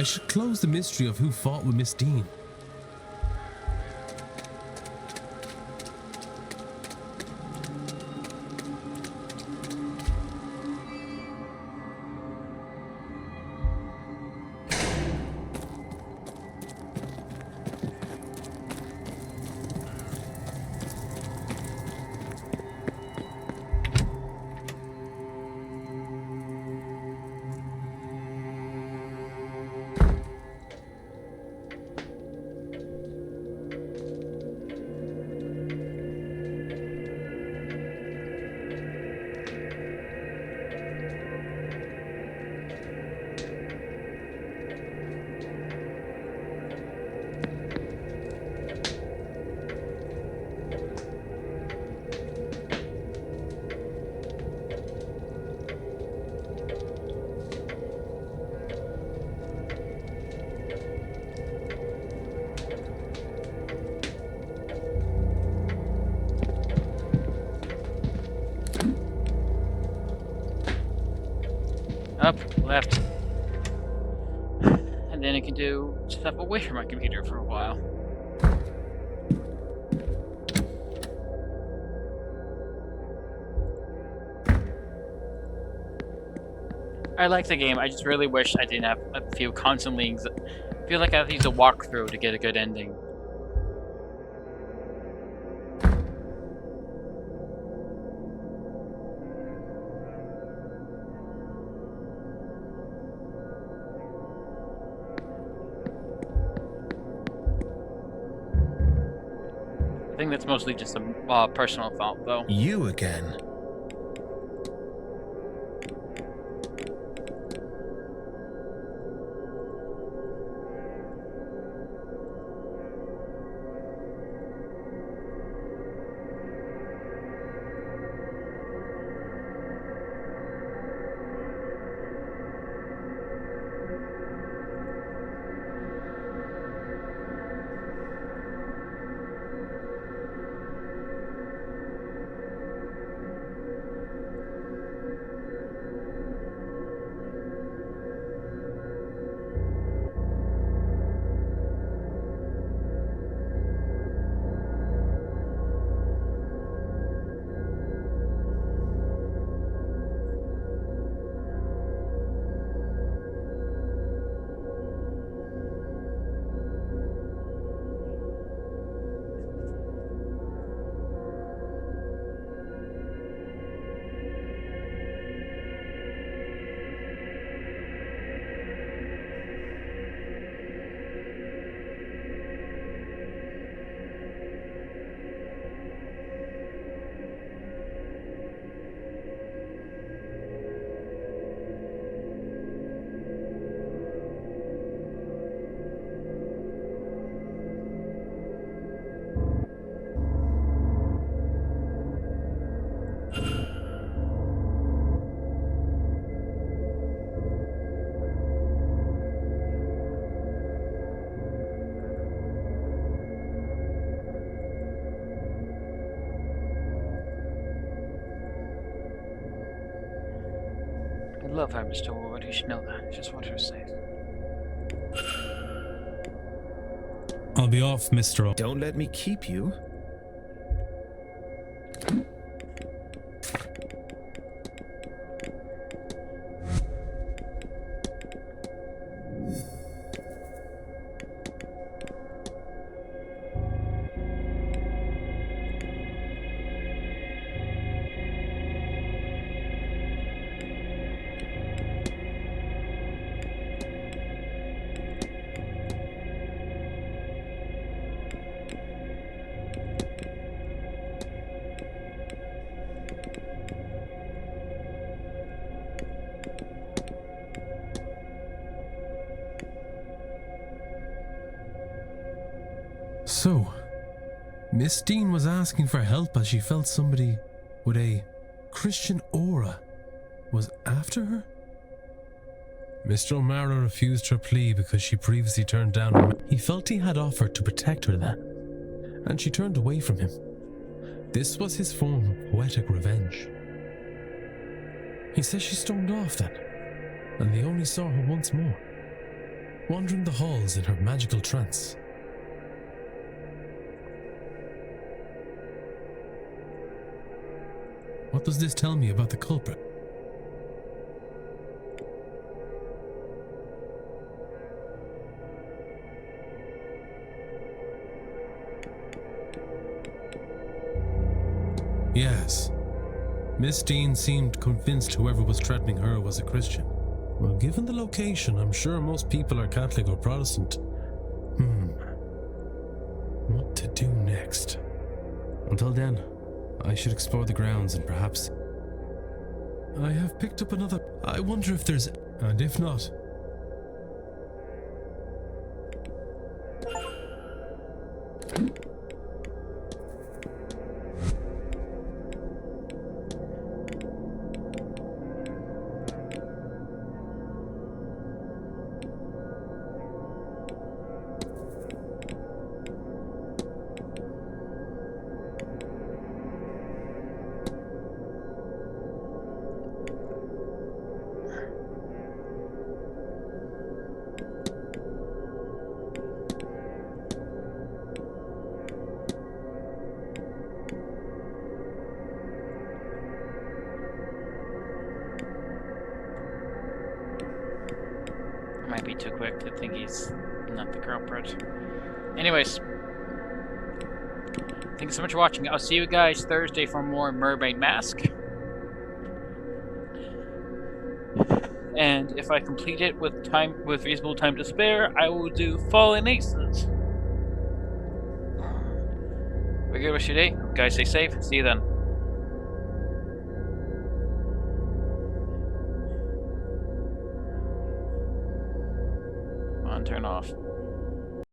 I should close the mystery of who fought with Miss Dean. Up, left. And then I can do stuff away from my computer for a while. I like the game, I just really wish I didn't have a few constantly... I feel like I have to use a walkthrough to get a good ending. I think that's mostly just a personal thought, though. You again. I love her, Mr. Ward. You should know that. I just want her safe. I'll be off, Mr. Don't let me keep you. So, Miss Dean was asking for help as she felt somebody with a Christian aura was after her? Mr. O'Mara refused her plea because she previously turned down him. He felt he had offered to protect her then, and she turned away from him. This was his form of poetic revenge. He says she stormed off then, and they only saw her once more. wandering the halls in her magical trance. What does this tell me about the culprit? Yes. Miss Dean seemed convinced whoever was threatening her was a Christian. Well, given the location, I'm sure most people are Catholic or Protestant. What to do next? Until then, I should explore the grounds and perhaps... I have picked up another... I wonder if there's... And if not... Might be too quick to think he's not the culprit. Anyways, thank you so much for watching. I'll see you guys Thursday for more Mermaid Mask. And if I complete it with reasonable time to spare, I will do Fallen Aces. Have a good rest of your day. Guys, stay safe. See you then. Turn off.